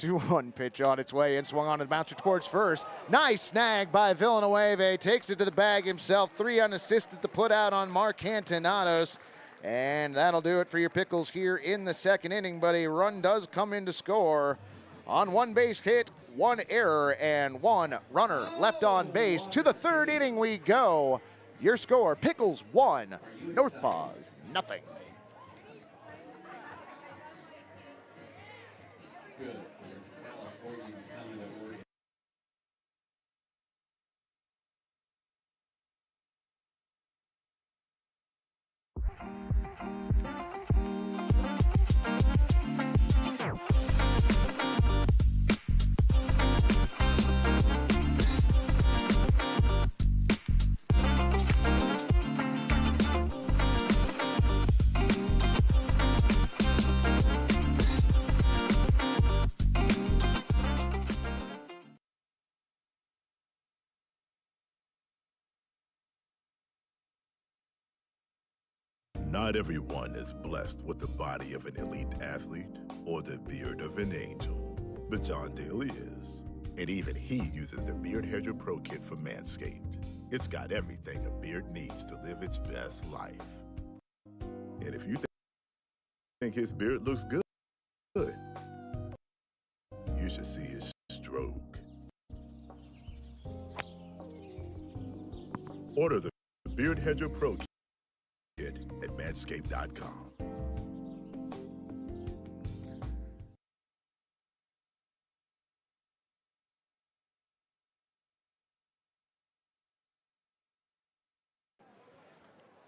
Speaker 2: 2-1 pitch on its way in, swung on and bouncer towards first. Nice snag by Villanueva. Takes it to the bag himself. 3 unassisted to put out on Mark Antonanos. And that'll do it for your Pickles here in the second inning. But a run does come in to score on 1 base hit, 1 error, and 1 runner left on base. To the third inning we go. Your score, Pickles 1, NorthPaws nothing.
Speaker 9: Good.
Speaker 10: Not everyone is blessed with the body of an elite athlete or the beard of an angel, but John Daly is. And even he uses the Beard Hedger Pro Kit from Manscaped. It's got everything a beard needs to live its best life. And if you think his beard looks good, you should see his stroke. Order the Beard Hedger Pro Kit at manscaped.com.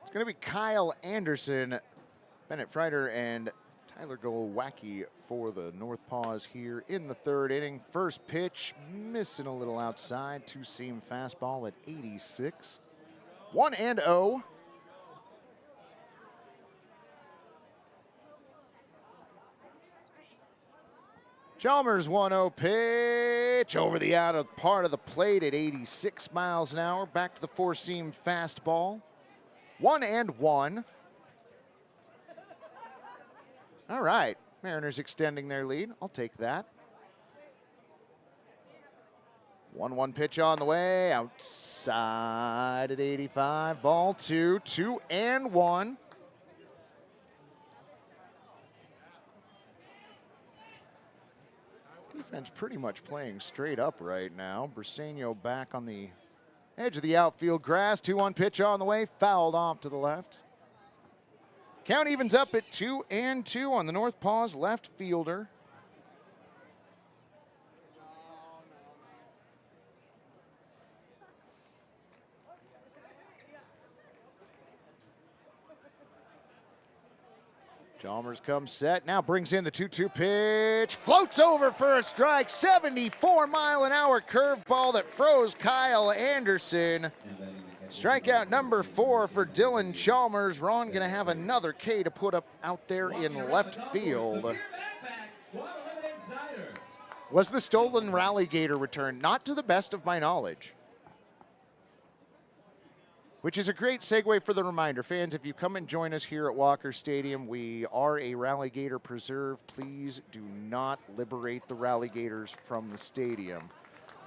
Speaker 2: It's going to be Kyle Anderson Bennett Freiter and Tyler Glowacki for the NorthPaws here in the third inning. First pitch, missing a little outside. Two-seam fastball at 86. 1-0. Chalmers 1-0 pitch over the out of part of the plate at 86 miles an hour. Back to the four-seam fastball. 1-1. All right, Mariners extending their lead. I'll take that. 1-1 pitch on the way, outside at 85. Ball 2, 2-1. Defense pretty much playing straight up right now. Briseño back on the edge of the outfield grass. 2-1 pitch on the way, fouled off to the left. Count evens up at 2-2 on the NorthPaws left fielder. Chalmers comes set, now brings in the 2-2 pitch, floats over for a strike, 74-mile-an-hour curveball that froze Kyle Anderson. Strikeout number 4 for Dylan Chalmers. Ron gonna have another K to put up out there in left field. Was the stolen Rallygator returned? Not to the best of my knowledge. Which is a great segue for the reminder. Fans, if you come and join us here at Walker Stadium, we are a Rallygator preserve. Please do not liberate the Rallygators from the stadium.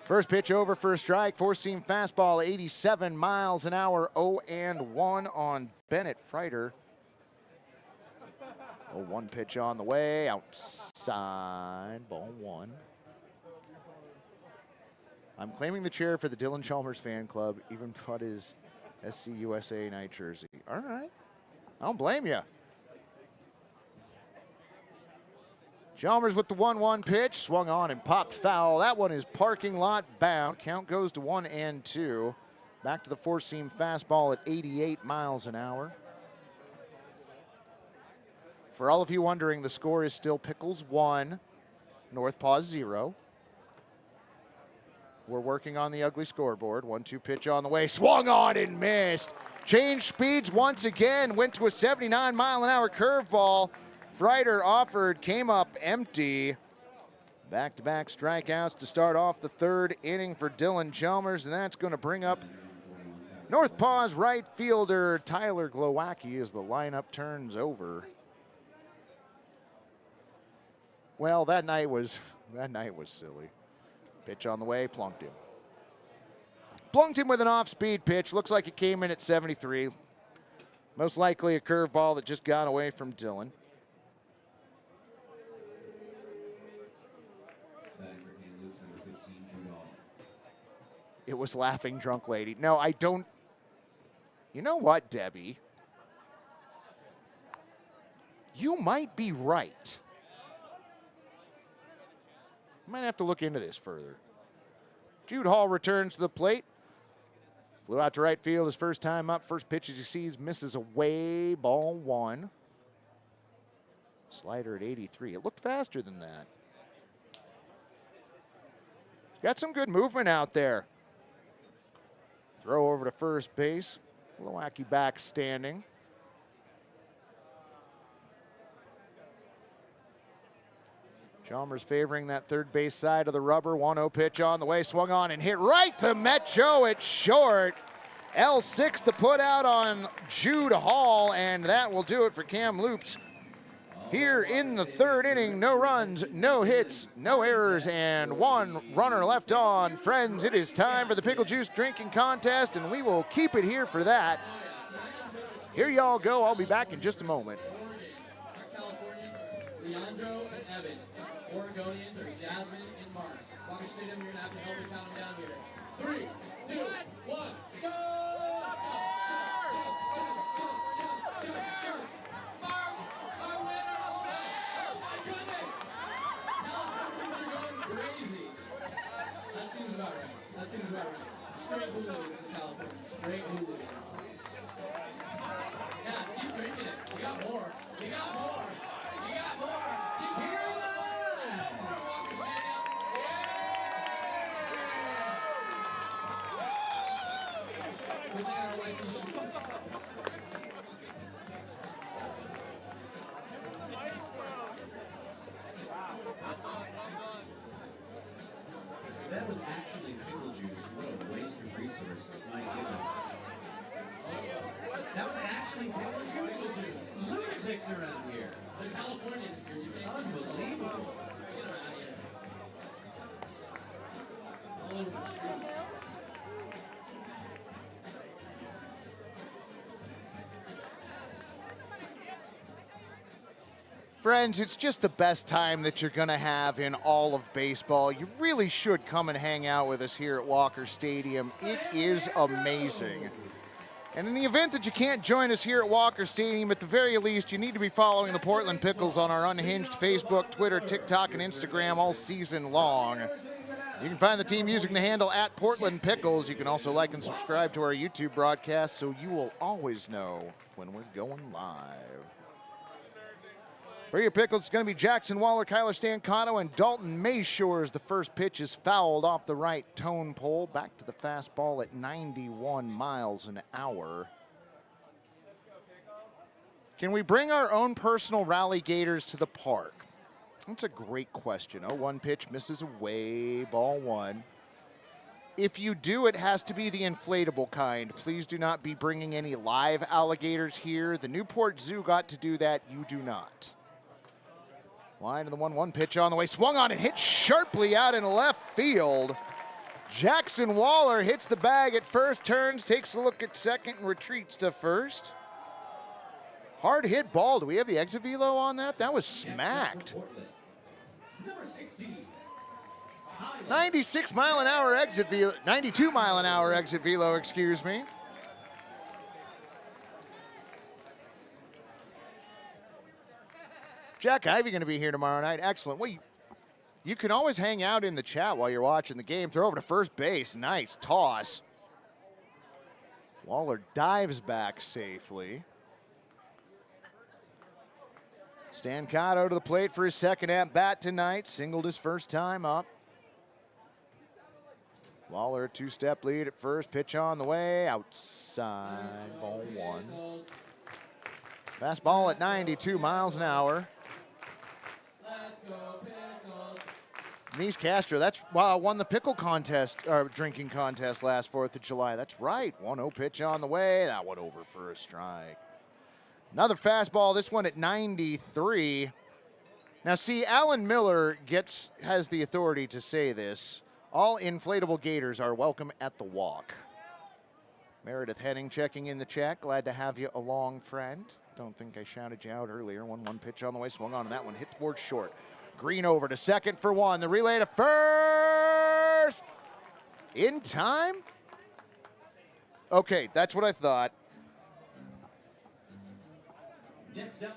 Speaker 2: First pitch over for a strike, four-seam fastball, 87 miles an hour, 0-1 on Bennett Freiter. 0-1 pitch on the way, outside, ball 1. I'm claiming the chair for the Dylan Chalmers fan club, even put his SCUSA night jersey. All right, I don't blame you. Chalmers with the 1-1 pitch, swung on and popped foul. That one is parking lot bound. Count goes to 1-2. Back to the four-seam fastball at 88 miles an hour. For all of you wondering, the score is still Pickles 1, NorthPaws 0. We're working on the ugly scoreboard. 1-2 pitch on the way, swung on and missed. Changed speeds once again, went to a 79-mile-an-hour curveball. Freiter offered, came up empty. Back-to-back strikeouts to start off the third inning for Dylan Chalmers, and that's going to bring up NorthPaws right fielder Tyler Glowacki as the lineup turns over. Well, that night was silly. Pitch on the way, plunked him. Plunked him with an off-speed pitch. Looks like it came in at 73. Most likely a curveball that just got away from Dylan. It was Laughing Drunk Lady. No, I don't. You know what, Debbie? You might be right. Might have to look into this further. Jude Hall returns to the plate. Flew out to right field his first time up. First pitch as he sees, misses away, ball 1. Slider at 83. It looked faster than that. Got some good movement out there. Throw over to first base. Glowacki back standing. Chalmers favoring that third base side of the rubber. 1-0 pitch on the way. Swung on and hit right to Metcho at short. L6 to put out on Jude Hall, and that will do it for Kamloops. Here in the third inning, no runs, no hits, no errors, and one runner left on. Friends, it is time for the Pickle Juice drinking contest, and we will keep it here for that. Here y'all go. I'll be back in just a moment.
Speaker 9: Leandro and Evan. Oregonians are Jasmine and Mark. Walker Stadium, you're going to have to help me count them down here. 3, 2, 1, go! Mark, our winner! Oh my goodness! Californians are going crazy. That seems about right. Straight hooligans in California. Straight hooligans. Yeah, keep drinking it. We got more. You got more. You got more. Keep hearing that. Walker Stadium. Yeah. We gotta like these shoes.
Speaker 4: That was actually pickle juice. What a waste of resources. My goodness. That was actually pickle juice? Lunatics around here.
Speaker 9: The Californians here, you think?
Speaker 4: Unbelievable.
Speaker 9: Get them out of here. All over the streets.
Speaker 2: Friends, it's just the best time that you're going to have in all of baseball. You really should come and hang out with us here at Walker Stadium. It is amazing. And in the event that you can't join us here at Walker Stadium, at the very least, you need to be following the Portland Pickles on our Unhinged Facebook, Twitter, TikTok, and Instagram all season long. You can find the team using the handle @PortlandPickles. You can also like and subscribe to our YouTube broadcast so you will always know when we're going live. For your Pickles, it's going to be Jackson Waller, Kyler Stancato, and Dalton Mayshore as the first pitch is fouled off the right tone pole. Back to the fastball at 91 miles an hour. Can we bring our own personal rally gators to the park? That's a great question. 0-1 pitch misses away, ball one. If you do, it has to be the inflatable kind. Please do not be bringing any live alligators here. The Newport Zoo got to do that. You do not. Line to the 1-1 pitch on the way. Swung on and hit sharply out in left field. Jackson Waller hits the bag at first, turns, takes a look at second, and retreats to first. Hard hit ball. Do we have the exit velo on that? That was smacked. 96 mile an hour exit velo, 92 mile an hour exit velo, excuse me. Jack Ivey going to be here tomorrow night. Excellent. Well, you can always hang out in the chat while you're watching the game. Throw over to first base. Nice toss. Waller dives back safely. Stancato to the plate for his second at-bat tonight. Singled his first time up. Waller, a two-step lead at first. Pitch on the way. Outside. Ball one. Fastball at 92 miles an hour. Denise Castro, that's won the pickle contest, or drinking contest last 4th of July. That's right. 1-0 pitch on the way. That one over for a strike. Another fastball, this one at 93. Now see, Alan Miller has the authority to say this. All inflatable gators are welcome at the walk. Meredith Henning checking in the chat. Glad to have you along, friend. Don't think I shouted you out earlier. 1-1 pitch on the way. Swung on to that one. Hit towards short. Green over to second for one. The relay to first. In time? Okay, that's what I thought.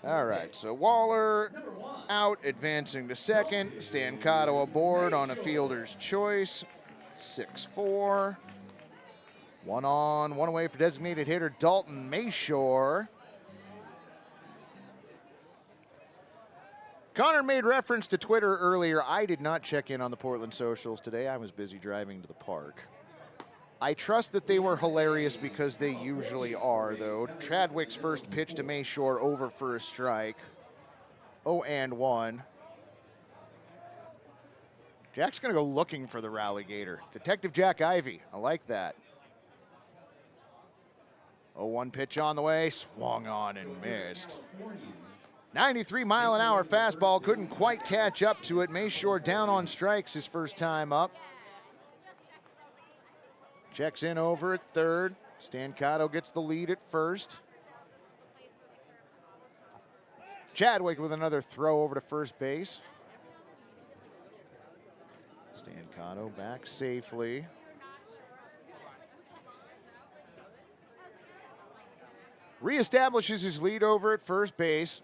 Speaker 2: All right, so Waller out, advancing to second. Stancato aboard on a fielder's choice. 6-4. One on, one away for designated hitter Dalton Mayshore. Connor made reference to Twitter earlier. I did not check in on the Portland socials today. I was busy driving to the park. I trust that they were hilarious because they usually are, though. Chadwick's first pitch to Mayshore over for a strike. 0-1. Jack's going to go looking for the rally gator. Detective Jack Ivey. I like that. 0-1 pitch on the way. Swung on and missed. 93 mile an hour fastball. Couldn't quite catch up to it. Mayshore down on strikes his first time up. Checks in over at third. Stancato gets the lead at first. Chadwick with another throw over to first base. Stancato back safely. Reestablishes his lead over at first base.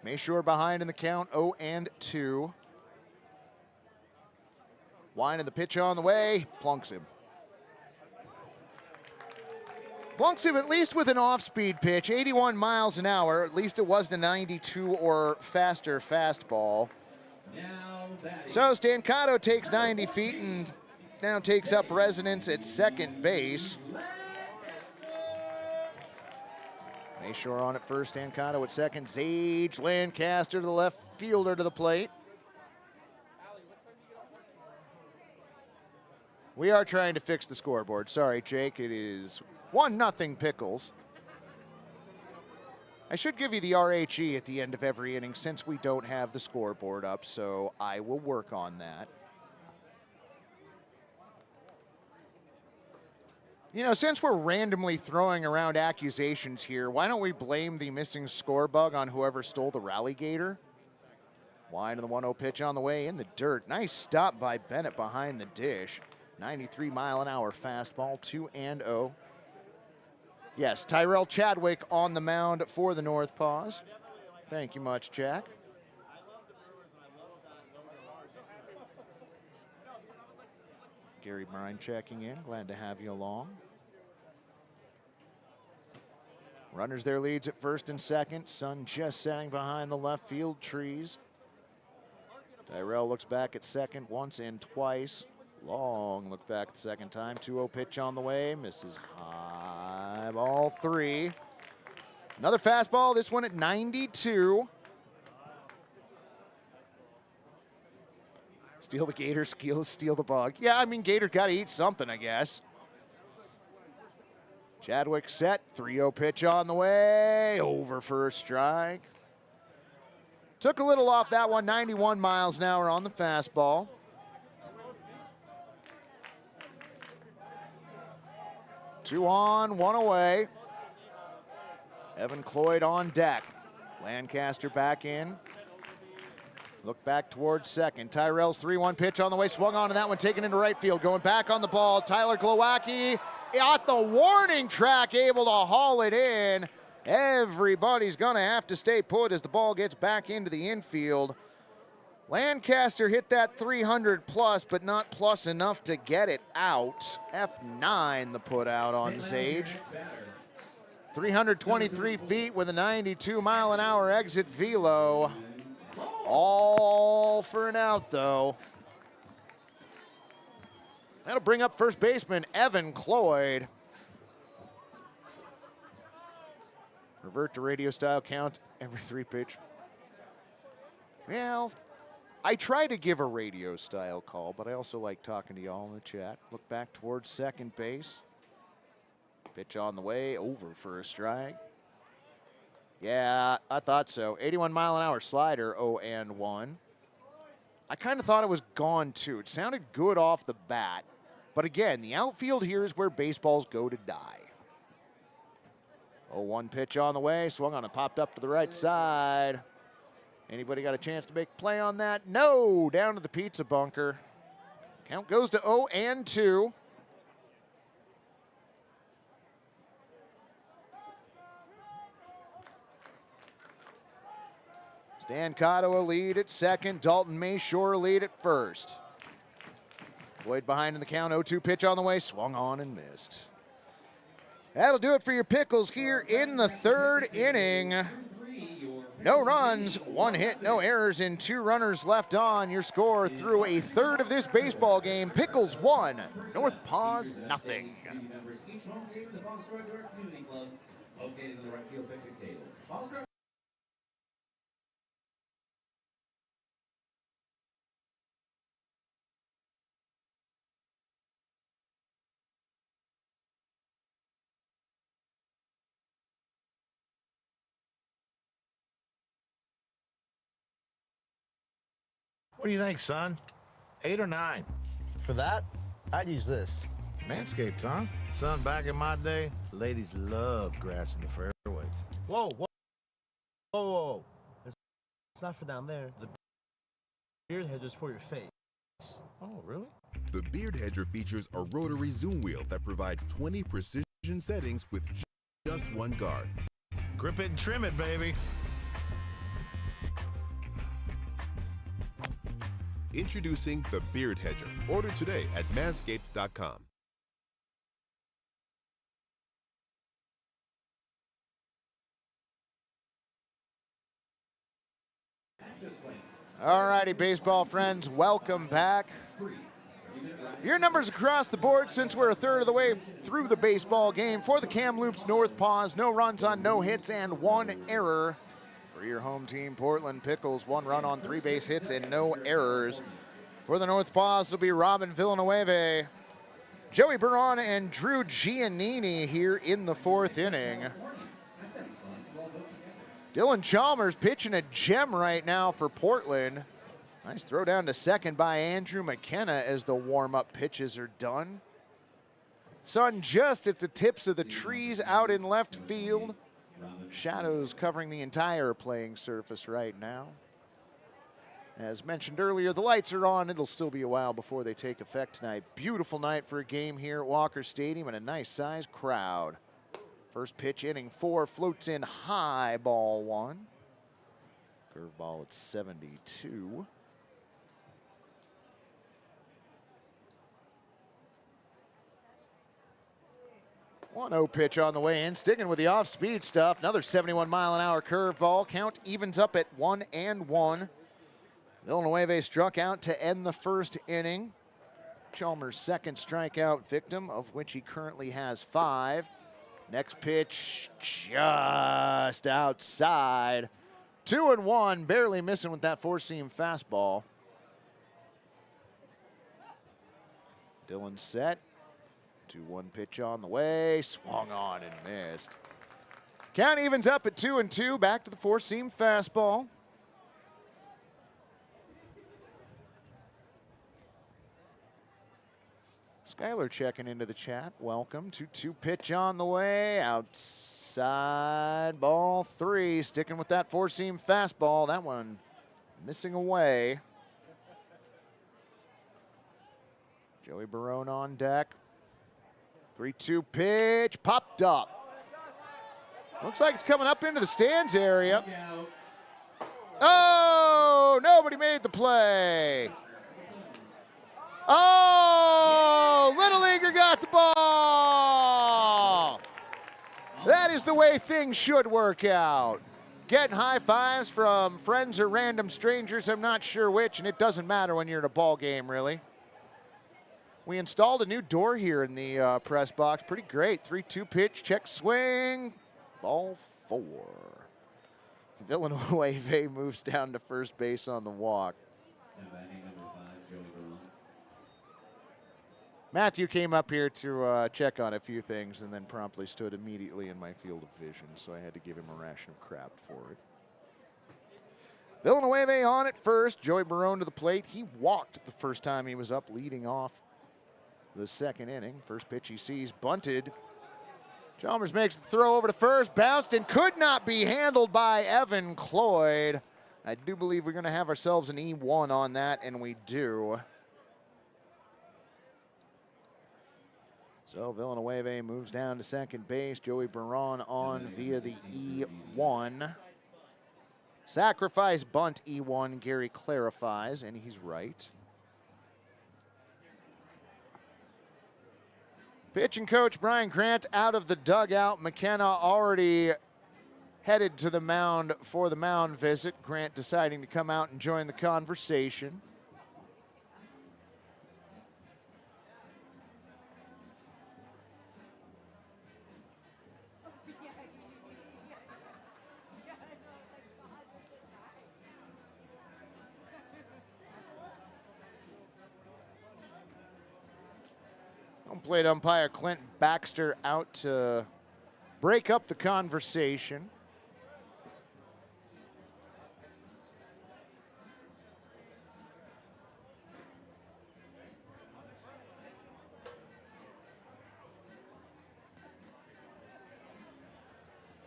Speaker 2: Mayshore behind in the count, 0-2. Wine and the pitch on the way, plunks him. Plunks him at least with an off-speed pitch, 81 miles an hour. At least it was the 92 or faster fastball. So Stancato takes 90 feet and now takes up residence at second base. Mayshore on at first, Stancato at second. Zage Lancaster to the left fielder to the plate. We are trying to fix the scoreboard. Sorry, Jake. It is 1-0 Pickles. I should give you the RHE at the end of every inning since we don't have the scoreboard up, so I will work on that. You know, since we're randomly throwing around accusations here, why don't we blame the missing score bug on whoever stole the Rallygator? Wide of the 1-0 pitch on the way in the dirt. Nice stop by Bennett behind the dish. 93-mile-an-hour fastball, 2-0. Yes, Tyrell Chadwick on the mound for the NorthPaws. Thank you much, Jack. Gary Brine checking in. Glad to have you along. Runners their leads at first and second. Sun just setting behind the left field trees. Tyrell looks back at second once and twice. Long look back the second time. 2-0 pitch on the way. Misses high. Ball 3. Another fastball. This one at 92. Steal the Gator, steal the bug. Yeah, I mean, Gator got to eat something, I guess. Chadwick set. 3-0 pitch on the way. Over for a strike. Took a little off that one. 91 miles an hour on the fastball. Two on, one away. Evan Cloyd on deck. Lancaster back in. Look back towards second. Tyrell's 3-1 pitch on the way. Swung on to that one, taken into right field. Going back on the ball. Tyler Glowacki at the warning track, able to haul it in. Everybody's going to have to stay put as the ball gets back into the infield. Lancaster hit that 300 plus, but not plus enough to get it out. F9 the put out on Zage. 323 feet with a 92-mile-an-hour exit velo. All for an out, though. That'll bring up first baseman Evan Cloyd. Revert to radio style count every 3 pitch. Well, I try to give a radio style call, but I also like talking to y'all in the chat. Look back towards second base. Pitch on the way, over for a strike. Yeah, I thought so. 81-mile-an-hour slider, 0-1. I kind of thought it was gone, too. It sounded good off the bat. But again, the outfield here is where baseballs go to die. 0-1 pitch on the way. Swung on and popped up to the right side. Anybody got a chance to make a play on that? No, down to the pizza bunker. Count goes to 0-2. Stancato a lead at second. Dalton Mayshore a lead at first. Floyd behind in the count. 0-2 pitch on the way. Swung on and missed. That'll do it for your Pickles here in the third inning. No runs, 1 hit, no errors, and 2 runners left on. Your score through a third of this baseball game. Pickles 1, NorthPaws nothing.
Speaker 11: What do you think, son? 8 or 9?
Speaker 12: For that, I'd use this.
Speaker 11: Manscaped, huh? Son, back in my day, ladies loved grass in the fairways.
Speaker 12: Whoa, whoa, whoa, whoa. It's not for down there. The beard hedge is for your face.
Speaker 11: Oh, really?
Speaker 10: The Beard Hedger features a rotary zoom wheel that provides 20 precision settings with just one guard.
Speaker 11: Grip it and trim it, baby.
Speaker 10: Introducing the Beard Hedger. Order today at manscaped.com.
Speaker 2: All righty, baseball friends, welcome back. Your numbers across the board since we're a third of the way through the baseball game for the Kamloops NorthPaws. No runs on no hits and 1 error for your home team, Portland Pickles. 1 run on 3 base hits and no errors. For the NorthPaws, it'll be Robin Villanueva, Joey Baron, and Drew Giannini here in the 4th inning. Dylan Chalmers pitching a gem right now for Portland. Nice throw down to second by Andrew McKenna as the warm-up pitches are done. Sun just at the tips of the trees out in left field. Shadows covering the entire playing surface right now. As mentioned earlier, the lights are on. It'll still be a while before they take effect tonight. Beautiful night for a game here at Walker Stadium and a nice-sized crowd. First pitch, inning 4, floats in high, ball 1. Curveball at 72. 1-0 pitch on the way in, sticking with the off-speed stuff. Another 71-mile-an-hour curveball. Count evens up at 1-1. Villanueva struck out to end the first inning. Chalmers' second strikeout victim, of which he currently has 5. Next pitch, just outside. 2-1, barely missing with that four-seam fastball. Dylan set. 2-1 pitch on the way, swung on and missed. Count evens up at 2-2, back to the four-seam fastball. Skylar checking into the chat, welcome. 2-2 pitch on the way, outside, ball 3, sticking with that four-seam fastball. That one missing away. Joey Barone on deck. 3-2 pitch, popped up. Looks like it's coming up into the stands area. Oh, nobody made the play. Oh, Little Leaguer got the ball. That is the way things should work out. Getting high fives from friends or random strangers, I'm not sure which, and it doesn't matter when you're in a ball game, really. We installed a new door here in the press box. Pretty great. 3-2 pitch, check swing, ball 4. Villanueva moves down to first base on the walk. Matthew came up here to check on a few things and then promptly stood immediately in my field of vision, so I had to give him a ration of crap for it. Villanueva on at first. Joey Barone to the plate. He walked the first time he was up leading off the second inning. First pitch he sees, bunted. Chalmers makes the throw over to first, bounced and could not be handled by Evan Cloyd. I do believe we're going to have ourselves an E1 on that, and we do. So Villanueva moves down to second base. Joey Baron on via the E1. Sacrifice bunt E1, Gary clarifies, and he's right. Pitching coach Brian Grant out of the dugout. McKenna already headed to the mound for the mound visit. Grant deciding to come out and join the conversation. Plate umpire Clint Baxter out to break up the conversation.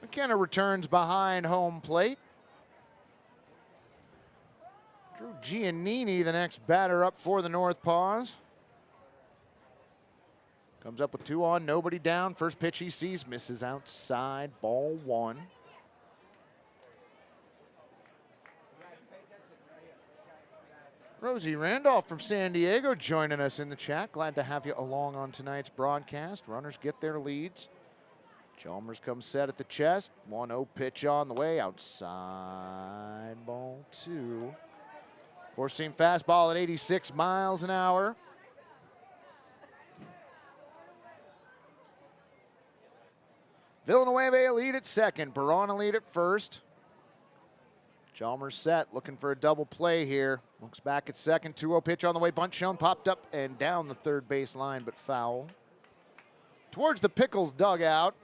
Speaker 2: McKenna returns behind home plate. Drew Giannini, the next batter up for the NorthPaws. Comes up with 2 on, nobody down. First pitch he sees, misses outside, ball 1. Rosie Randolph from San Diego joining us in the chat. Glad to have you along on tonight's broadcast. Runners get their leads. Chalmers comes set at the chest. 1-0 pitch on the way, outside, ball 2. Four-seam fastball at 86 miles an hour. Villanueva lead at second. Barona lead at first. Chalmers set, looking for a double play here. Looks back at second. 2-0 pitch on the way. Bunt shown, popped up and down the third base line, but foul. Towards the Pickles dugout.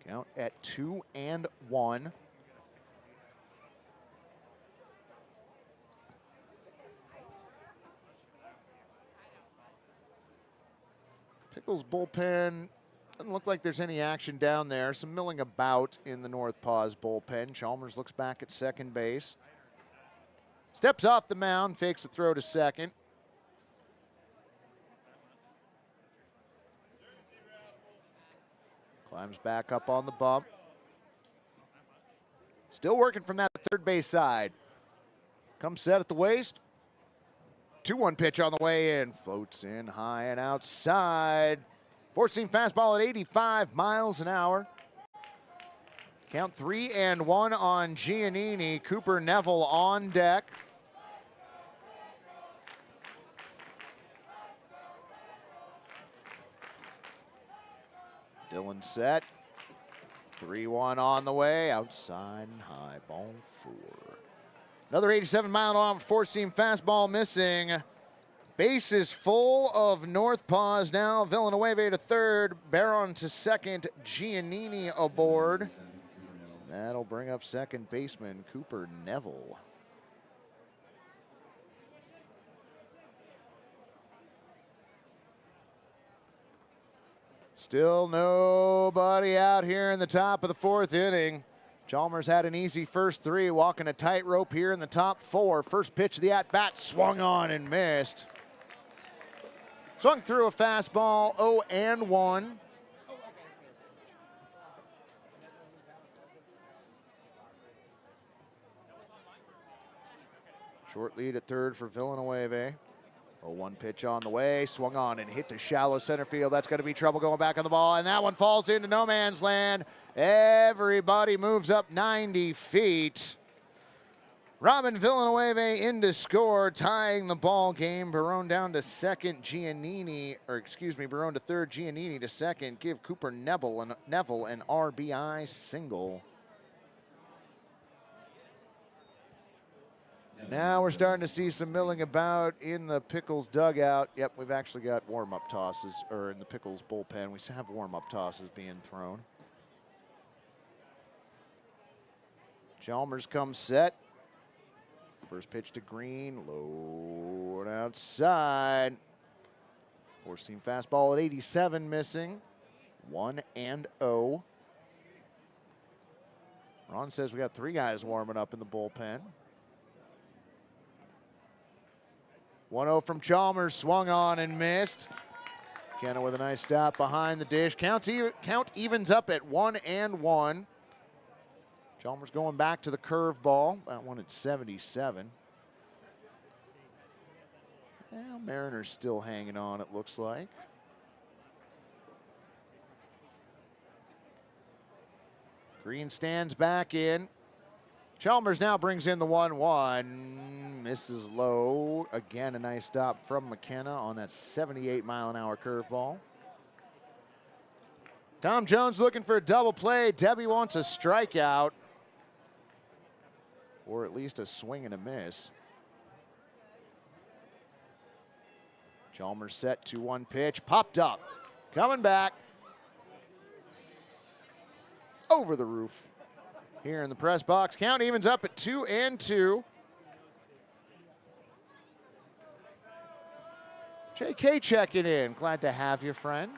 Speaker 2: Count at 2-1. Pickles bullpen, doesn't look like there's any action down there. Some milling about in the NorthPaws bullpen. Chalmers looks back at second base. Steps off the mound, fakes a throw to second. Climbs back up on the bump. Still working from that third base side. Comes set at the waist. 2-1 pitch on the way in. Floats in high and outside. Four-seam fastball at 85 miles an hour. Count 3-1 on Giannini. Cooper Neville on deck. Dylan set. 3-1 on the way. Outside and high. Ball 4. Another 87-mile-an-hour four-seam fastball missing. Base is full of NorthPaws now. Villanueva to third. Barron to second. Giannini aboard. That'll bring up second baseman Cooper Neville. Still nobody out here in the top of the fourth inning. Chalmers had an easy first three, walking a tightrope here in the top four. First pitch of the at-bat, swung on and missed. Swung through a fastball, 0-1. Short lead at third for Villanueva. 0-1 pitch on the way, swung on and hit to shallow center field. That's going to be trouble going back on the ball, and that one falls into no man's land. Everybody moves up 90 feet. Robin Villanueva in to score, tying the ball game. Barone down to second, Barone to third, Giannini to second. Give Cooper Neville an RBI single. Now we're starting to see some milling about in the Pickles dugout. Yep, we've actually got warm-up tosses, or in the Pickles bullpen, we have warm-up tosses being thrown. Chalmers comes set. First pitch to Green, low and outside. Four-seam fastball at 87 missing. 1-0. Ron says we got three guys warming up in the bullpen. 1-0 from Chalmers, swung on and missed. Kenna with a nice stop behind the dish. Count evens up at 1-1. Chalmers going back to the curveball. That one at 77. Well, Mariners still hanging on, it looks like. Green stands back in. Chalmers now brings in the 1-1. Misses low. Again, a nice stop from McKenna on that 78-mile-an-hour curveball. Tom Jones looking for a double play. Debbie wants a strikeout. Or at least a swing and a miss. Chalmers set 2-1 pitch. Popped up. Coming back. Over the roof. Here in the press box. Count evens up at 2-2. JK checking in. Glad to have you, friend.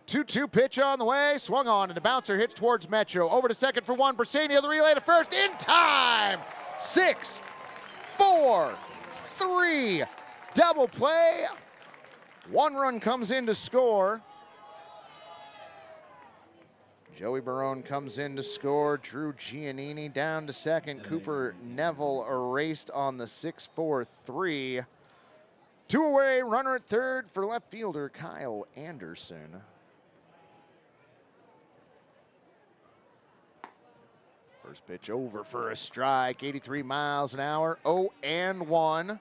Speaker 2: 2-2 pitch on the way. Swung on, and the bouncer hits towards Metro. Over to second for one. Bersania, the relay to first. In time. 6, 4, 3. Double play. One run comes in to score. Joey Barone comes in to score. Drew Giannini down to second. Cooper Neville erased on the 6-4-3. Two away, runner at third for left fielder Kyle Anderson. First pitch over for a strike, 83 miles an hour, 0-1.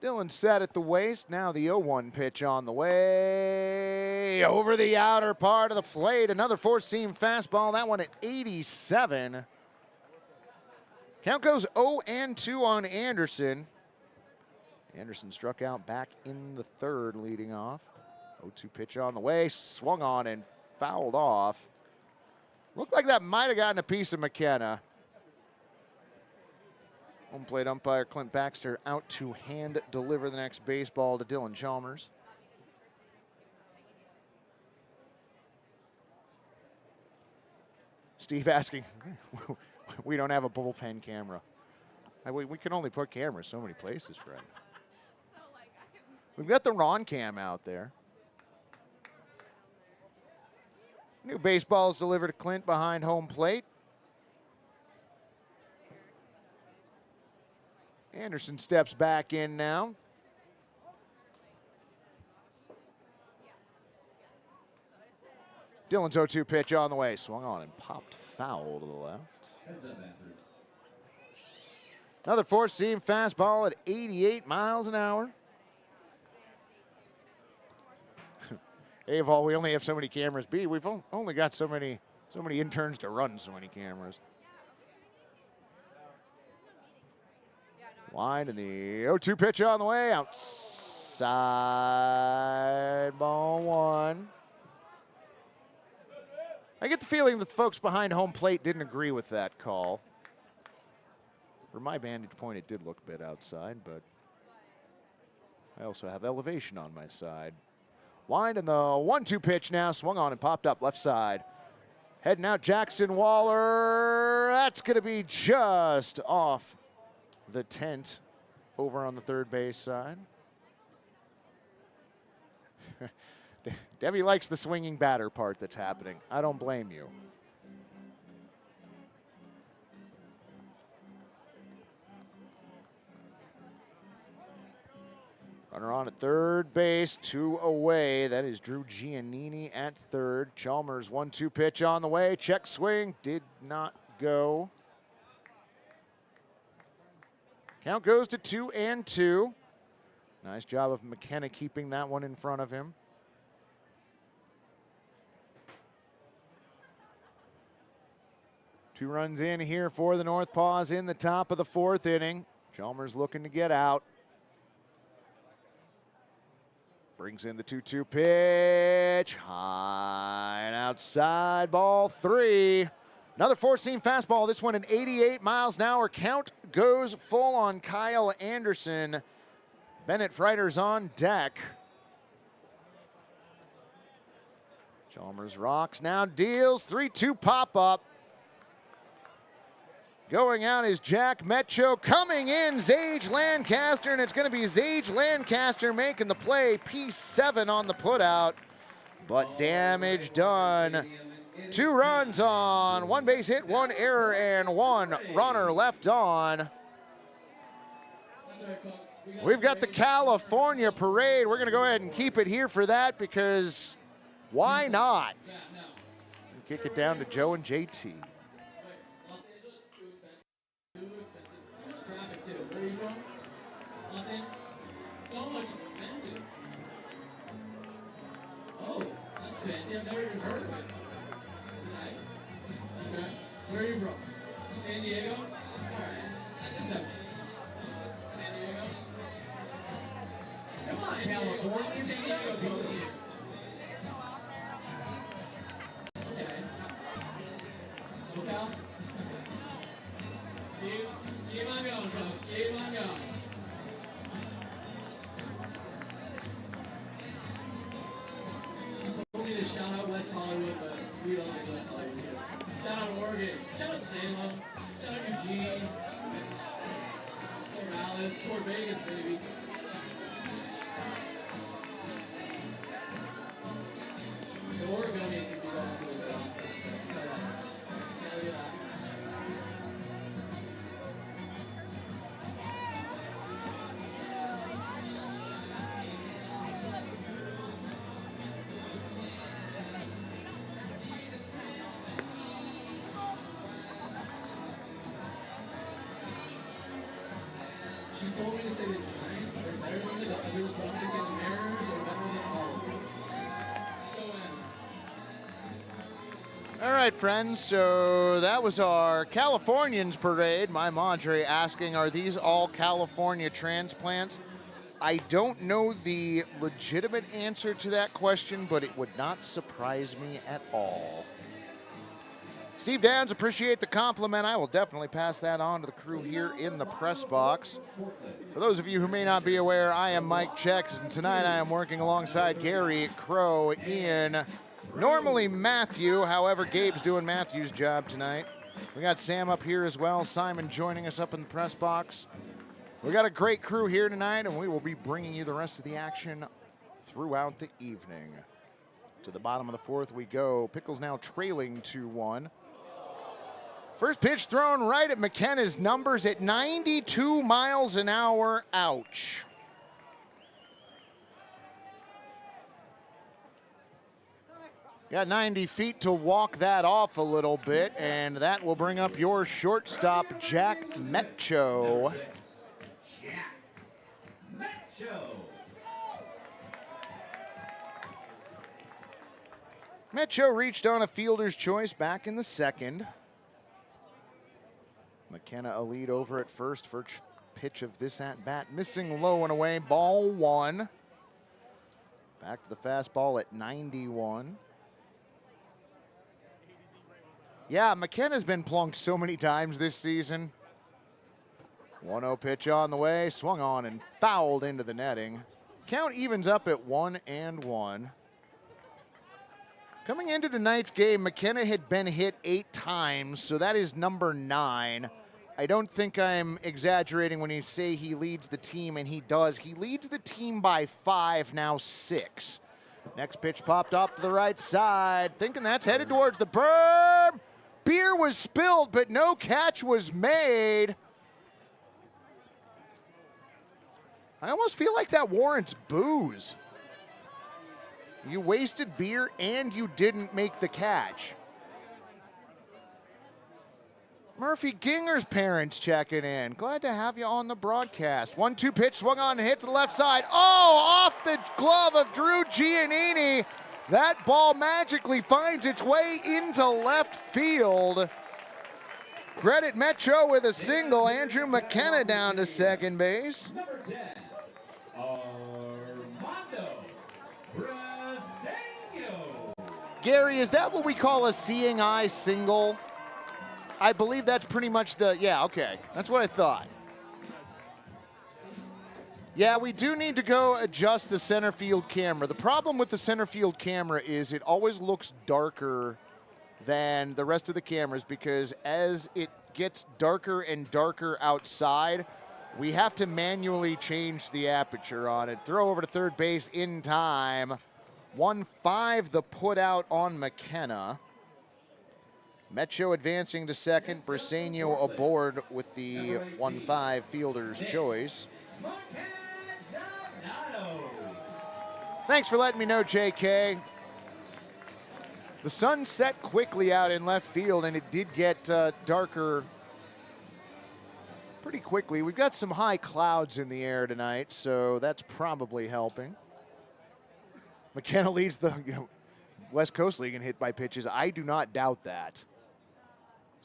Speaker 2: Dylan set at the waist. Now the 0-1 pitch on the way. Over the outer part of the plate. Another four-seam fastball. That one at 87. Count goes 0-2 on Anderson. Anderson struck out back in the third leading off. 0-2 pitch on the way. Swung on and fouled off. Looked like that might have gotten a piece of McKenna. Home plate umpire Clint Baxter out to hand deliver the next baseball to Dylan Chalmers. Steve asking, we don't have a bullpen camera. We can only put cameras so many places, Fred. We've got the Ron cam out there. New baseball is delivered to Clint behind home plate. Anderson steps back in now. Dylan's 0-2 pitch on the way. Swung on and popped foul to the left. Another four-seam fastball at 88 miles an hour. A of all, we only have so many cameras. B, we've only got so many interns to run so many cameras. Line and the 0-2 pitch on the way. Outside, ball one. I get the feeling that the folks behind home plate didn't agree with that call. From my vantage point, it did look a bit outside, but I also have elevation on my side. Line and the 1-2 pitch now. Swung on and popped up left side. Heading out Jackson Waller. That's going to be just off the tent over on the third base side. Debbie likes the swinging batter part that's happening. I don't blame you. Runner on at third base, 2 away. That is Drew Giannini at third. Chalmers 1-2 pitch on the way. Check swing, did not go. Count goes to 2-2. Nice job of McKenna keeping that one in front of him. Two runs in here for the NorthPaws in the top of the fourth inning. Chalmers looking to get out. Brings in the 2-2 pitch. High and outside, ball three. Another four-seam fastball. This one at 88 miles an hour. Count goes full on Kyle Anderson. Bennett Freiter's on deck. Chalmers rocks, now deals. 3-2 pop-up. Going out is Jack Metcho. Coming in, Zage Lancaster, and it's going to be Zage Lancaster making the play. P7 on the putout, but damage done. 2 runs on, 1 base hit, 1 error, and 1 runner left on. We've got the California Parade. We're going to go ahead and keep it here for that why not? Kick it down to Joe and JT.
Speaker 9: So much expensive. Oh, that's fancy. I've never even heard of it. Tonight. Okay. Where are you from? San Diego? Alright. That's acceptable. San Diego? Come on, California. San Diego goes here. Okay. SoCal? Keep on going, Coach. Keep on going. To shout out West Hollywood, but we don't like West Hollywood here. Shout out Oregon, shout out Salem, shout out Eugene, Corvallis, Fort Vegas, baby. The Oregonians would be going to this conference. Tell you that. She told me to say the Giants are better than the Dodgers, but I'm going to say the Mariners are better than all of them. So ends.
Speaker 2: All right, friends, so that was our Californians parade. My Madre asking, are these all California transplants? I don't know the legitimate answer to that question, but it would not surprise me at all. Steve Downs, appreciate the compliment. I will definitely pass that on to the crew here in the press box. For those of you who may not be aware, I am Mike Checks, and tonight I am working alongside Gary, Crow, Ian, normally Matthew. However, Gabe's doing Matthew's job tonight. We got Sam up here as well, Simon joining us up in the press box. We got a great crew here tonight, and we will be bringing you the rest of the action throughout the evening. To the bottom of the fourth we go. Pickles now trailing 2-1. First pitch thrown right at McKenna's numbers at 92 miles an hour. Ouch. Got 90 feet to walk that off a little bit, and that will bring up your shortstop, Jack Metcho.
Speaker 4: Jack Metcho.
Speaker 2: Metcho reached on a fielder's choice back in the second. McKenna a lead over at first. First pitch of this at-bat, missing low and away, ball one. Back to the fastball at 91. Yeah, McKenna's been plunked so many times this season. 1-0 pitch on the way, swung on and fouled into the netting. Count evens up at 1-1. Coming into tonight's game, McKenna had been hit 8 times, so that is number 9. I don't think I'm exaggerating when you say he leads the team, and he does. He leads the team by 5, now 6. Next pitch popped off to the right side, thinking that's headed towards the berm. Beer was spilled, but no catch was made. I almost feel like that warrants boos. You wasted beer and you didn't make the catch. Murphy Ginger's parents checking in. Glad to have you on the broadcast. 1-2 pitch swung on and hit to the left side. Oh, off the glove of Drew Giannini. That ball magically finds its way into left field. Credit Metro with a single. Andrew McKenna down to second base.
Speaker 9: Number 10, Armando Brasenio.
Speaker 2: Gary, is that what we call a seeing eye single? I believe that's pretty much the, yeah, okay. That's what I thought. Yeah, we do need to go adjust the center field camera. The problem with the center field camera is it always looks darker than the rest of the cameras because as it gets darker and darker outside, we have to manually change the aperture on it. Throw over to third base in time. 1-5 the put out on McKenna. Metcho advancing to second. Brasenio aboard with the 1-5 fielder's choice. Thanks for letting me know, JK. The sun set quickly out in left field, and it did get darker pretty quickly. We've got some high clouds in the air tonight, so that's probably helping. McKenna leads the West Coast League in hit by pitches. I do not doubt that.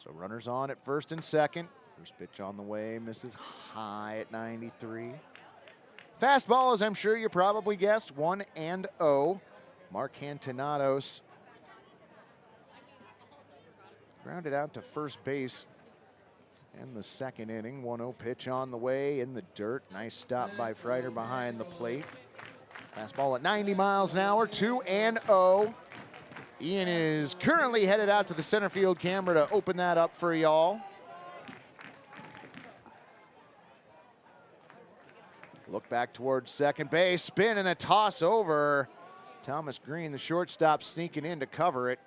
Speaker 2: So runners on at first and second. First pitch on the way, misses high at 93. Fastball, as I'm sure you probably guessed, 1-0. Mark Cantanados grounded out to first base in the second inning. 1-0 pitch on the way in the dirt. Nice stop by Freider behind the plate. Fastball at 90 miles an hour, 2-0. Ian is currently headed out to the center field camera to open that up for y'all. Look back towards second base, spin and a toss over. Thomas Green, the shortstop, sneaking in to cover it.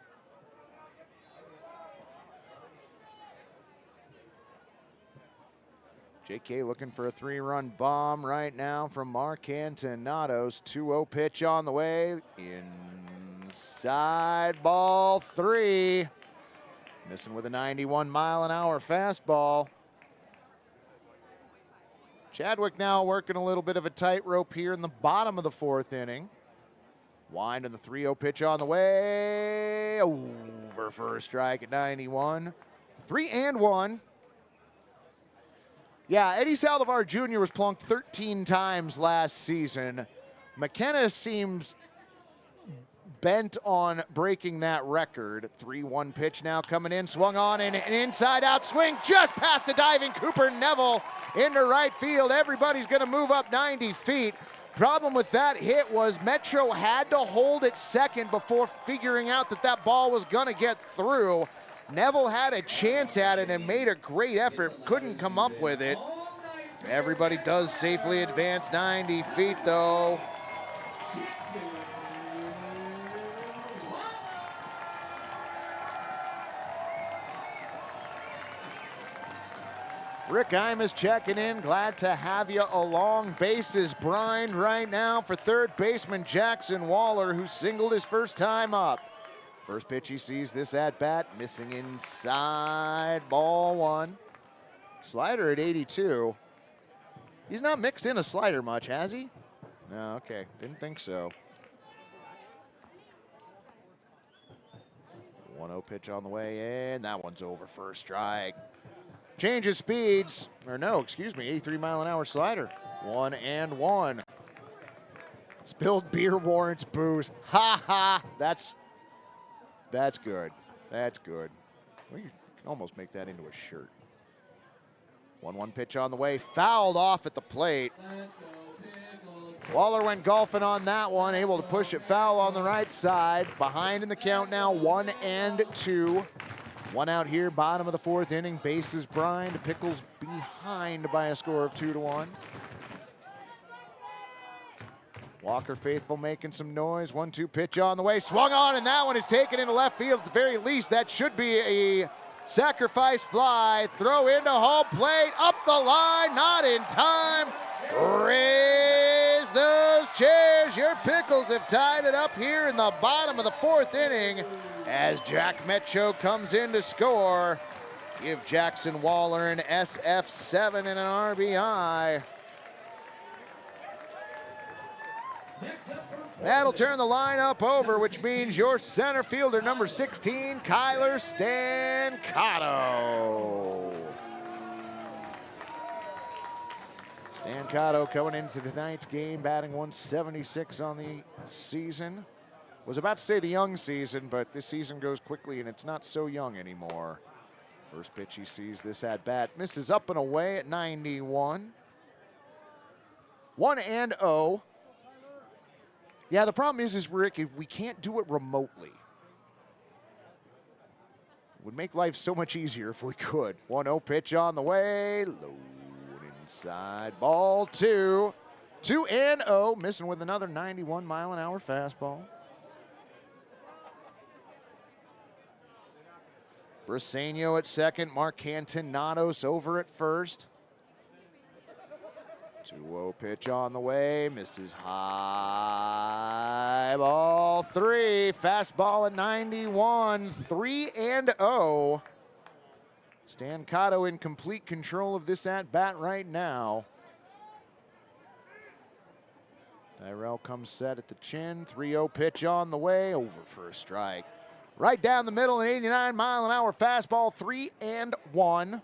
Speaker 2: JK looking for a 3-run bomb right now from Mark Cantanados. 2-0 pitch on the way. Inside ball 3. Missing with a 91-mile-an-hour fastball. Chadwick now working a little bit of a tightrope here in the bottom of the 4th inning. Wind and the 3-0 pitch on the way. Over for a strike at 91. 3-1. Yeah, Eddie Saldivar Jr. was plunked 13 times last season. McKenna seems bent on breaking that record. 3-1 pitch now coming in, swung on, and an inside-out swing just past the diving Cooper Neville into right field. Everybody's going to move up 90 feet. Problem with that hit was Metro had to hold it second before figuring out that that ball was going to get through. Neville had a chance at it and made a great effort, couldn't come up with it. Everybody does safely advance 90 feet though. Rick Imus checking in, glad to have you along. Bases brined right now for third baseman Jackson Waller, who singled his first time up. First pitch he sees this at-bat, missing inside, ball 1. Slider at 82. He's not mixed in a slider much, has he? No, okay, didn't think so. 1-0 pitch on the way in, that one's over for a strike. Change of speeds, or no, excuse me, 83-mile-an-hour slider. 1-1. Spilled beer warrants booze. Ha ha, that's good. That's good. We can almost make that into a shirt. 1-1 pitch on the way, fouled off at the plate. Waller went golfing on that one, able to push it foul on the right side. Behind in the count now, 1-2. One out here, bottom of the 4th inning, bases brined. Pickles behind by a score of 2-1. Walker Faithful making some noise. 1-2 pitch on the way, swung on, and that one is taken into left field at the very least. That should be a sacrifice fly. Throw into home plate, up the line, not in time. Raise those chairs. Your Pickles have tied it up here in the bottom of the 4th inning as Jack Metcho comes in to score. Give Jackson Waller an SF7 and an RBI. That'll turn the lineup over, which means your center fielder, number 16, Kyler Stancato. Stancato coming into tonight's game, batting 176 on the season. Was about to say the young season, but this season goes quickly and it's not so young anymore. First pitch he sees this at bat, misses up and away at 91. 1-0. Yeah, the problem is Rick, we can't do it remotely. It would make life so much easier if we could. 1-0 pitch on the way, low and inside, ball 2. 2-0, missing with another 91-mile-an-hour fastball. Briseño at second, Mark Cantinados over at first. 2-0 pitch on the way, misses high, ball 3, fastball at 91, 3-0. Stancato in complete control of this at-bat right now. Tyrell comes set at the chin, 3-0 pitch on the way, over for a strike. Right down the middle, an 89-mile-an-hour fastball, 3-1.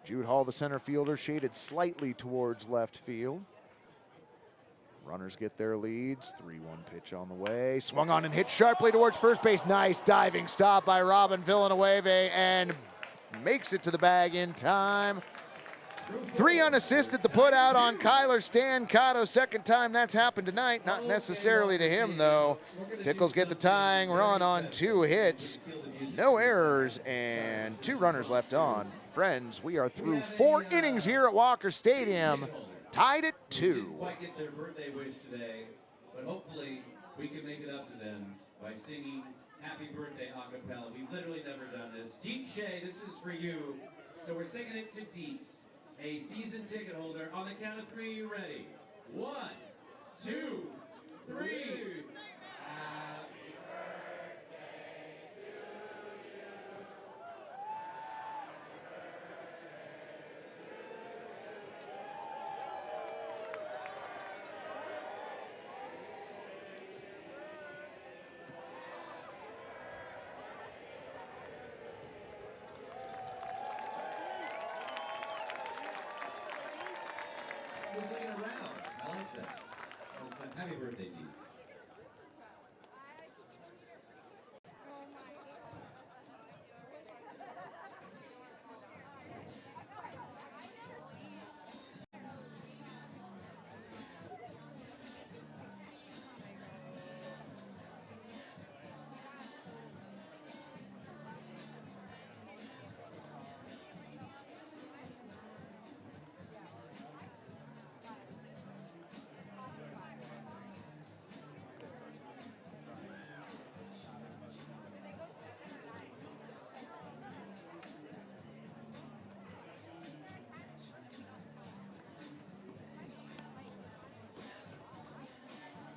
Speaker 2: Jude Hall, the center fielder, shaded slightly towards left field. Runners get their leads. 3-1 pitch on the way. Swung on and hit sharply towards first base. Nice diving stop by Robin Villanueva and makes it to the bag in time. 3 unassisted to put out on Kyler Stancato. Second time that's happened tonight. Not necessarily to him, though. Pickles get the tying run on 2 hits. No errors and 2 runners left on. Friends, we are through 4 innings here at Walker Stadium. Tied at 2.
Speaker 4: Quite get their birthday wish today, but hopefully we can make it up to them by singing Happy Birthday a cappella. We've literally never done this. Deet Shea, this is for you. So we're singing it to Deets, a season ticket holder. On the count of 3, you ready? 1, 2, 3. whistling around. I like that. Happy birthday, Dees.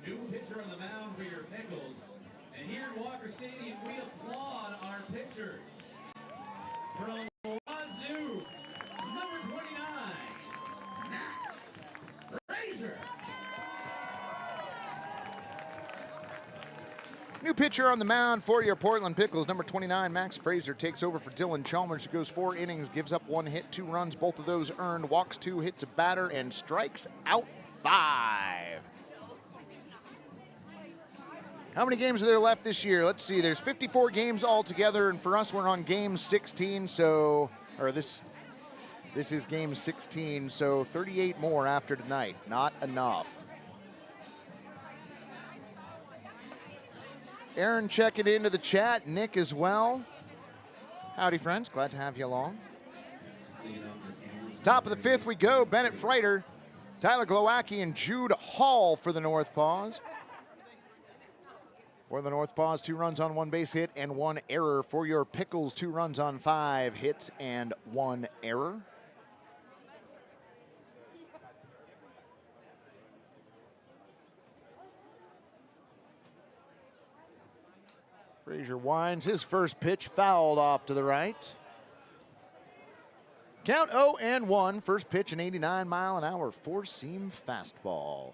Speaker 4: New pitcher on the mound for your Pickles. And here in Walker Stadium, we applaud our pitchers. From Wazoo, number 29, Max Frazier.
Speaker 2: New pitcher on the mound for your Portland Pickles. Number 29, Max Frazier, takes over for Dylan Chalmers, who goes 4 innings, gives up 1 hit, 2 runs, both of those earned, walks 2, hits a batter, and strikes out 5. How many games are there left this year? Let's see, there's 54 games altogether, and for us, we're on game 16, so, or this is game 16, so 38 more after tonight. Not enough. Aaron checking into the chat, Nick as well. Howdy, friends, glad to have you along. Top of the 5th we go, Bennett Freiter, Tyler Glowacki, and Jude Hall for the NorthPaws. For the NorthPaws, 2 runs on 1 base hit and 1 error. For your Pickles, 2 runs on 5 hits and 1 error. Frazier winds his first pitch, fouled off to the right. Count 0-1, first pitch, an 89-mile-an-hour 4-seam fastball.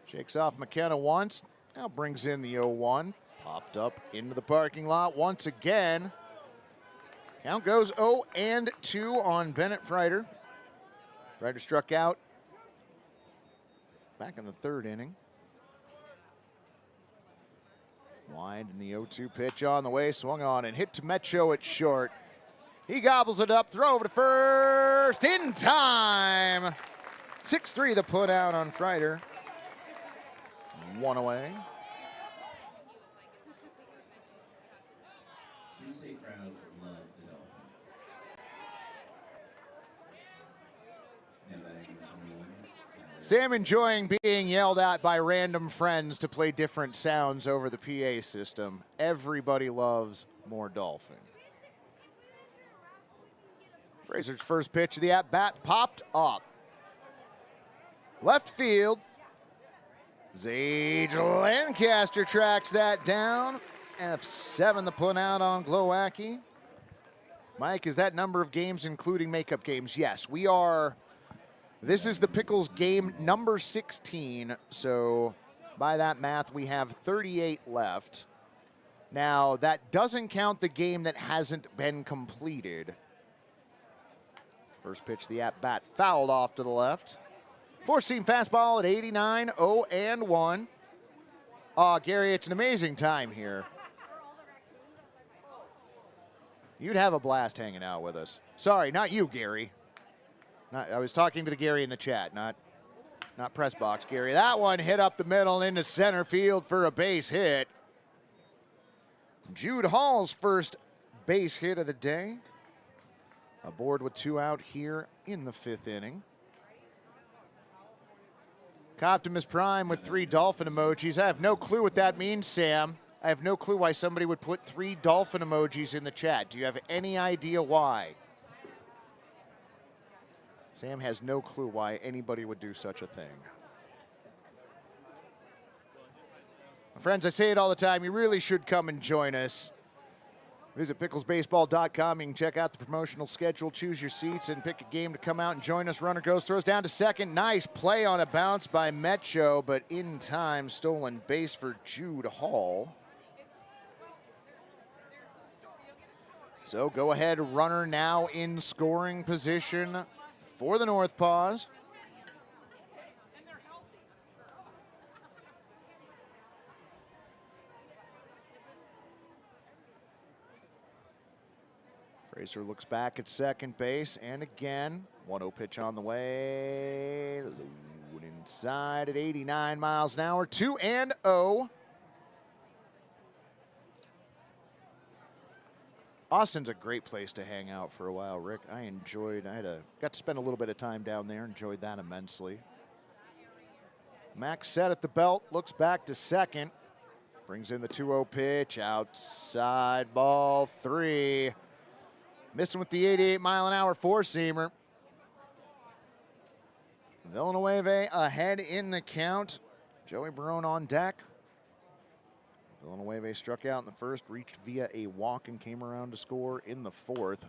Speaker 2: Shakes off McKenna once, now brings in the 0-1. Popped up into the parking lot once again. Count goes 0-2 on Bennett Freiter. Freiter struck out back in the 3rd inning. Wide in the 0-2 pitch on the way, swung on and hit to Mecho at short. He gobbles it up, throw over to first, in time. 6-3 the put out on Freiter. 1 away.
Speaker 4: Tuesday crowds love the Dolphins.
Speaker 2: Sam enjoying being yelled at by random friends to play different sounds over the PA system. Everybody loves more Dolphin. Frazier's first pitch of the at-bat popped up. Left field. Zage Lancaster tracks that down. F7 the put out on Glowacki. Mike, is that number of games including makeup games? Yes, we are. This is the Pickles game number 16. So by that math, we have 38 left. Now, that doesn't count the game that hasn't been completed. First pitch, the at-bat fouled off to the left. 4-seam fastball at 89, 0-1. Gary, it's an amazing time here. You'd have a blast hanging out with us. Sorry, not you, Gary. I was talking to the Gary in the chat, not press box Gary. That one hit up the middle and into center field for a base hit. Jude Hall's first base hit of the day. Aboard with 2 out here in the 5th inning. Optimus Prime with 3 dolphin emojis. I have no clue what that means, Sam. I have no clue why somebody would put 3 dolphin emojis in the chat. Do you have any idea why? Sam has no clue why anybody would do such a thing. Friends, I say it all the time. You really should come and join us. Visit picklesbaseball.com. You can check out the promotional schedule, choose your seats, and pick a game to come out and join us. Runner goes, throws down to second. Nice play on a bounce by Mecho, but in time, stolen base for Jude Hall. So go ahead runner now in scoring position for the NorthPaws. Fraser looks back at second base, and again, 1-0 pitch on the way. Load inside at 89 miles an hour, 2-0. Austin's a great place to hang out for a while, Rick. I got to spend a little bit of time down there, enjoyed that immensely. Max set at the belt, looks back to second, brings in the 2-0 pitch, outside ball 3. Missing with the 88-mile-an-hour four-seamer. Villanueva ahead in the count. Joey Barone on deck. Villanueva struck out in the first, reached via a walk and came around to score in the fourth.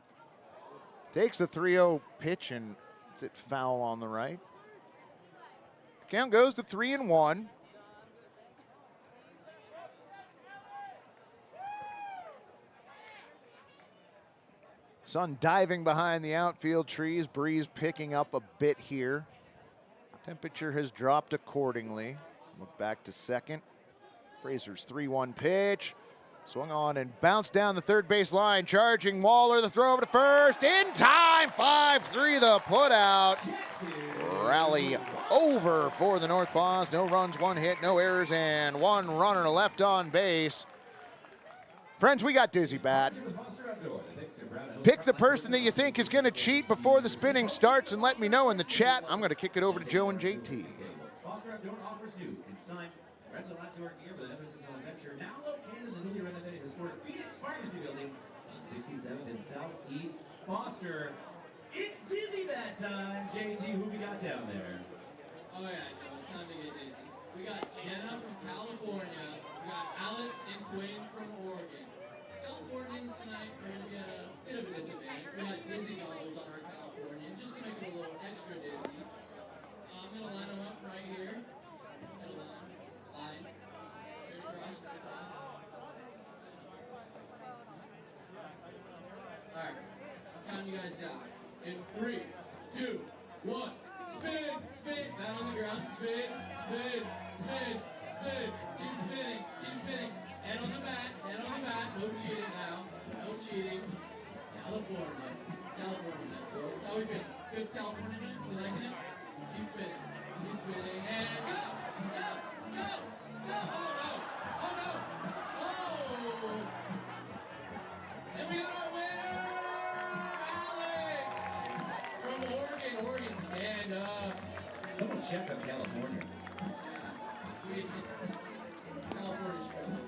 Speaker 2: Takes the 3-0 pitch and it's it foul on the right. Count goes to 3-1. Sun diving behind the outfield trees. Breeze picking up a bit here. Temperature has dropped accordingly. Look back to second. Fraser's 3-1 pitch. Swung on and bounced down the third base line. Charging Waller, the throw over to first. In time, 5-3 the putout. Rally over for the NorthPaws. No runs, 1 hit, no errors, and 1 runner left on base. Friends, we got Dizzy Bat. Pick the person that you think is going to cheat before the spinning starts and let me know in the chat. I'm going to kick it over to Joe and JT.
Speaker 4: Now located in the newly renovated historic Phoenix Pharmacy Building on 67th and Southeast Foster. It's Dizzy Bat time. JT, who we got down there?
Speaker 9: Oh yeah, Joe, it's time to get dizzy. We got Jenna from California. We got Alex and Quinn from Oregon. Californians tonight are going to get a bit of a disadvantage. We got dizzy goggles on our Californian just to make it a little extra dizzy. I'm going to line them up right here. Middle line. Line. Straight across, straight across. Alright, I'll count you guys down. In 3, 2, 1. Spin, spin. Bat on the ground. Spin, spin, spin, spin. Keep spinning, keep spinning. Head on the bat, head on the bat. No cheating now. No cheating. California. It's California now, boys. How we feeling? It's good California man? We liking it? Keep spinning. Keep spinning. And go! Go! Go! Go! Oh no! Oh no! Oh! And we got our winner! Alex! From Oregon. Oregon, stand up.
Speaker 4: Someone check on California.
Speaker 9: California's frozen.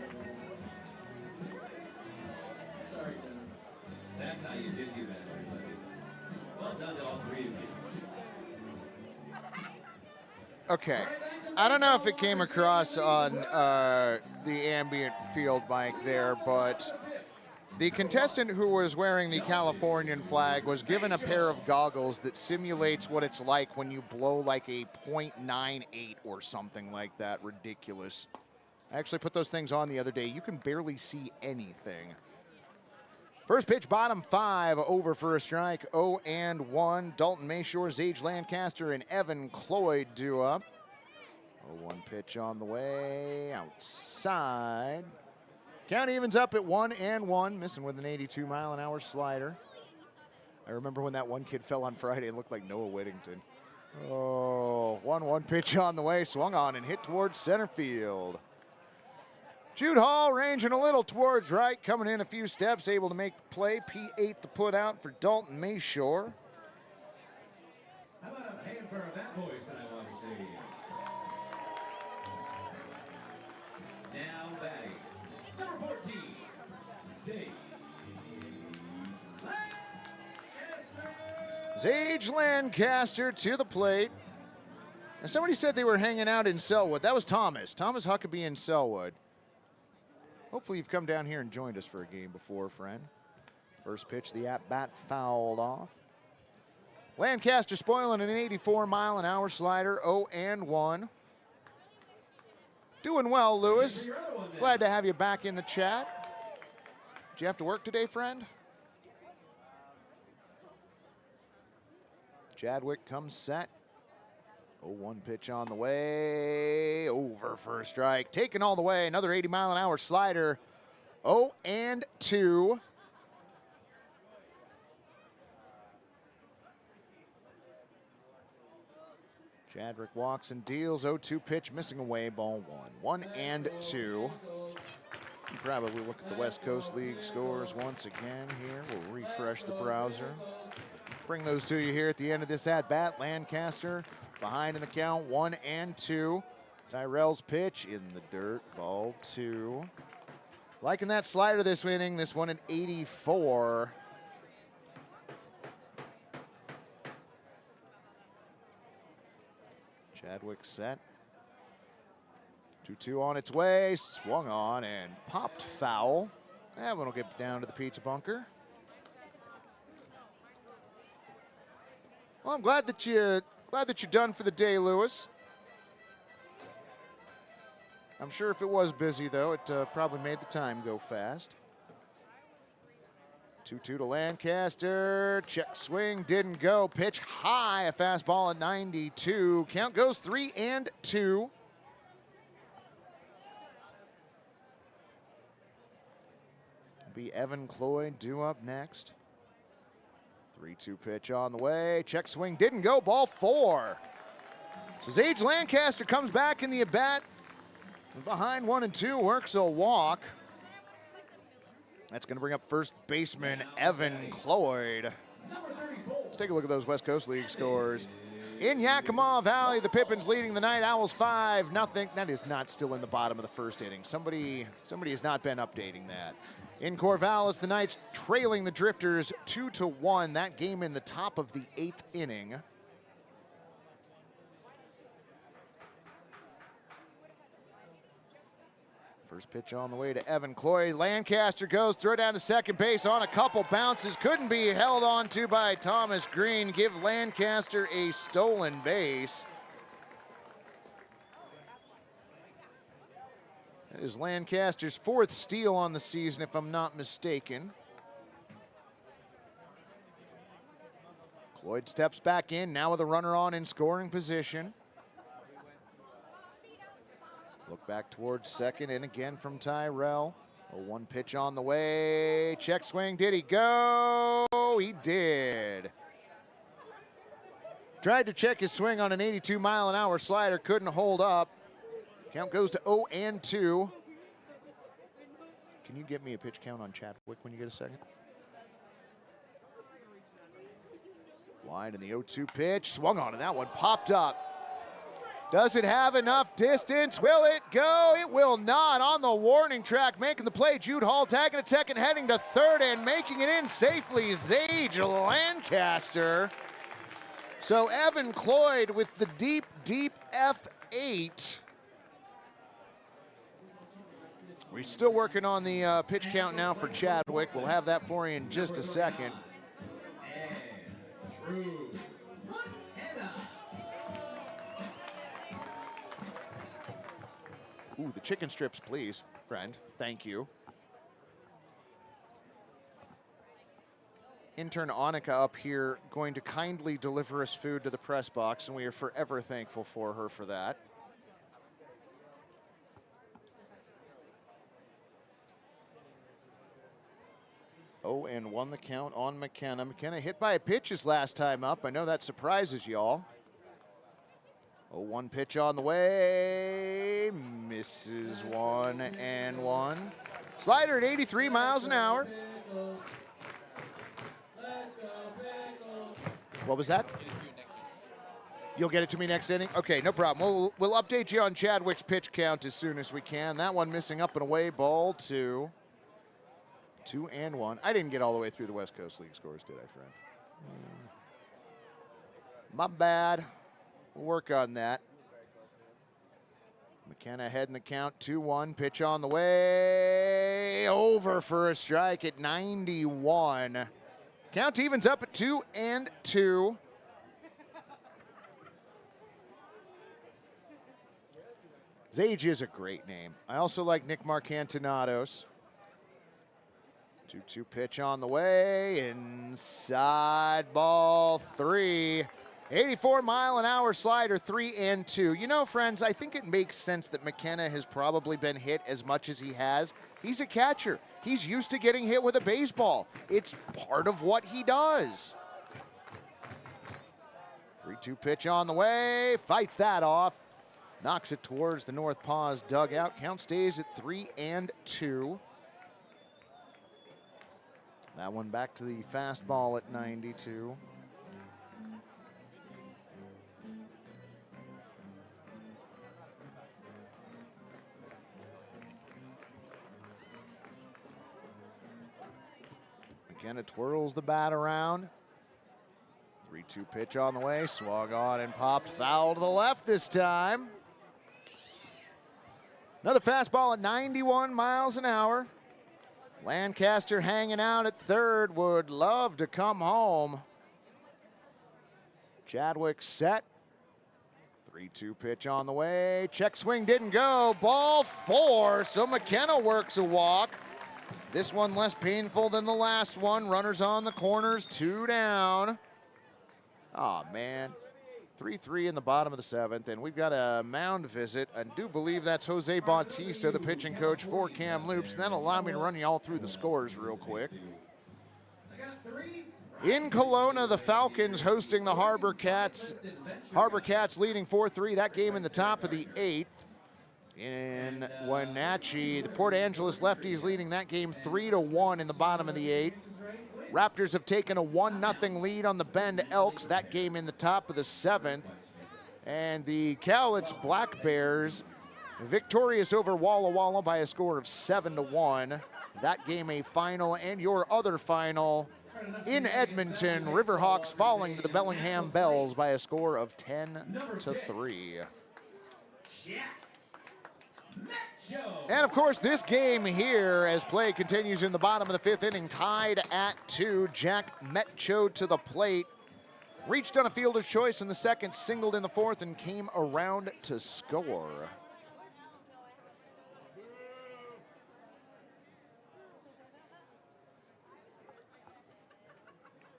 Speaker 9: Sorry, Denver.
Speaker 4: That's how you Dizzy Bat, everybody. Well done to all 3 of you.
Speaker 2: Okay. I don't know if it came across on the ambient field mic there, but the contestant who was wearing the Californian flag was given a pair of goggles that simulates what it's like when you blow like a .98 or something like that. Ridiculous. I actually put those things on the other day. You can barely see anything. First pitch, bottom 5, over for a strike, 0-1. Dalton Mayshore, Zage Lancaster, and Evan Cloyd do up. 0-1 pitch on the way, outside. Count evens up at 1-1, missing with an 82-mile-an-hour slider. I remember when that one kid fell on Friday and looked like Noah Whittington. Oh, 1-1 pitch on the way, swung on and hit towards center field. Jude Hall ranging a little towards right, coming in a few steps, able to make the play. P8 the put out for Dalton Mayshore.
Speaker 4: How about a hand for that voice that I want to see? Now batting, number 14, Zage Lancaster.
Speaker 2: Zage Lancaster to the plate. Now somebody said they were hanging out in Selwood. That was Thomas. Thomas Huckabee in Selwood. Hopefully you've come down here and joined us for a game before, friend. First pitch, the at-bat fouled off. Lancaster spoiling an 84-mile-an-hour slider, 0-1. Doing well, Lewis. Glad to have you back in the chat. Did you have to work today, friend? Chadwick comes set. 0-1 pitch on the way. Over for a strike. Taken all the way. Another 80-mile-an-hour slider. 0-2. Chadwick walks and deals. 0-2 pitch, missing away, ball 1. 1-2. You probably look at the West Coast League scores once again here. We'll refresh the browser. Bring those to you here at the end of this at-bat. Lancaster behind in the count, 1-2. Tyrell's pitch in the dirt, ball 2. Liking that slider this inning, this one an 84. Chadwick set. 2-2 on its way, swung on and popped foul. That one will get down to the pizza bunker. Well, I'm glad that you're done for the day, Lewis. I'm sure if it was busy, though, it probably made the time go fast. 2-2 to Lancaster. Check swing, didn't go. Pitch high, a fastball at 92. Count goes 3-2. Be Evan Cloyd due up next. 3-2 pitch on the way. Check swing, didn't go. Ball 4. So Zage Lancaster comes back in the at-bat. Behind 1-2, works a walk. That's going to bring up first baseman Evan Cloyd. Let's take a look at those West Coast League scores. In Yakima Valley, the Pippins leading the Night Owls 5-0. That is not still in the bottom of the first inning. Somebody has not been updating that. In Corvallis, the Knights trailing the Drifters 2-1. That game in the top of the 8th inning. First pitch on the way to Evan Cloyd. Lancaster goes, throw down to second base on a couple bounces. Couldn't be held on to by Thomas Green. Give Lancaster a stolen base. That is Lancaster's 4th steal on the season, if I'm not mistaken. Cloyd steps back in, now with a runner on in scoring position. Look back towards second, and again from Tyrell. A 1 pitch on the way. Check swing, did he go? He did. Tried to check his swing on an 82-mile-an-hour slider, couldn't hold up. Count goes to 0-2. Can you get me a pitch count on Chadwick when you get a second? Wide in the 0-2 pitch, swung on, and that one popped up. Does it have enough distance? Will it go? It will not. On the warning track, making the play. Jude Hall tagging at second, heading to third, and making it in safely. Zage Lancaster. So Evan Cloyd with the deep, deep F8. We're still working on the pitch count now for Chadwick. We'll have that for you in just a second. Ooh, the chicken strips, please, friend. Thank you. Intern Annika up here going to kindly deliver us food to the press box, and we are forever thankful for her for that. Oh, and 1 the count on McKenna. McKenna hit by a pitch his last time up. I know that surprises y'all. 0-1 pitch on the way, misses 1-1. Slider at 83 miles an hour. What was that? You'll get it to me next inning? Okay, no problem. We'll update you on Chadwick's pitch count as soon as we can. That one missing up and away, ball 2. 2-1. I didn't get all the way through the West Coast League scores, did I, friend? My bad. We'll work on that. McKenna ahead in the count, 2-1. Pitch on the way. Over for a strike at 91. Count evens up at 2-2. Zage is a great name. I also like Nick Marcantinados. 2-2 pitch on the way. Inside, ball 3. 84-mile-an-hour slider, 3-2. You know, friends, I think it makes sense that McKenna has probably been hit as much as he has. He's a catcher. He's used to getting hit with a baseball. It's part of what he does. 3-2 pitch on the way. Fights that off. Knocks it towards the NorthPaws dugout. Count stays at 3-2. That one back to the fastball at 92. McKenna twirls the bat around. 3-2 pitch on the way. Swung on and popped foul to the left this time. Another fastball at 91 miles an hour. Lancaster hanging out at third, would love to come home. Chadwick set. 3-2 pitch on the way. Check swing didn't go. Ball 4, so McKenna works a walk. This one less painful than the last one. Runners on the corners, 2 down. Oh man, 3-3 in the bottom of the 7th, and we've got a mound visit. I do believe that's Jose Bautista, the pitching coach for Kamloops. And that'll allow me to run you all through the scores real quick. In Kelowna, the Falcons hosting the Harbor Cats. Harbor Cats leading 4-3, that game in the top of the 8th. In Wenatchee, the Port Angeles Lefties leading that game 3-1 in the bottom of the 8th. Raptors have taken a 1-0 lead on the Bend Elks, that game in the top of the 7th. And the Cowlitz Black Bears victorious over Walla Walla by a score of 7-1. That game a final, and your other final in Edmonton, Riverhawks falling to the Bellingham Bells by a score of 10-3. And of course, this game here, as play continues in the bottom of the 5th inning, tied at 2. Jack Metcho to the plate. Reached on a fielder's choice in the 2nd, singled in the 4th, and came around to score.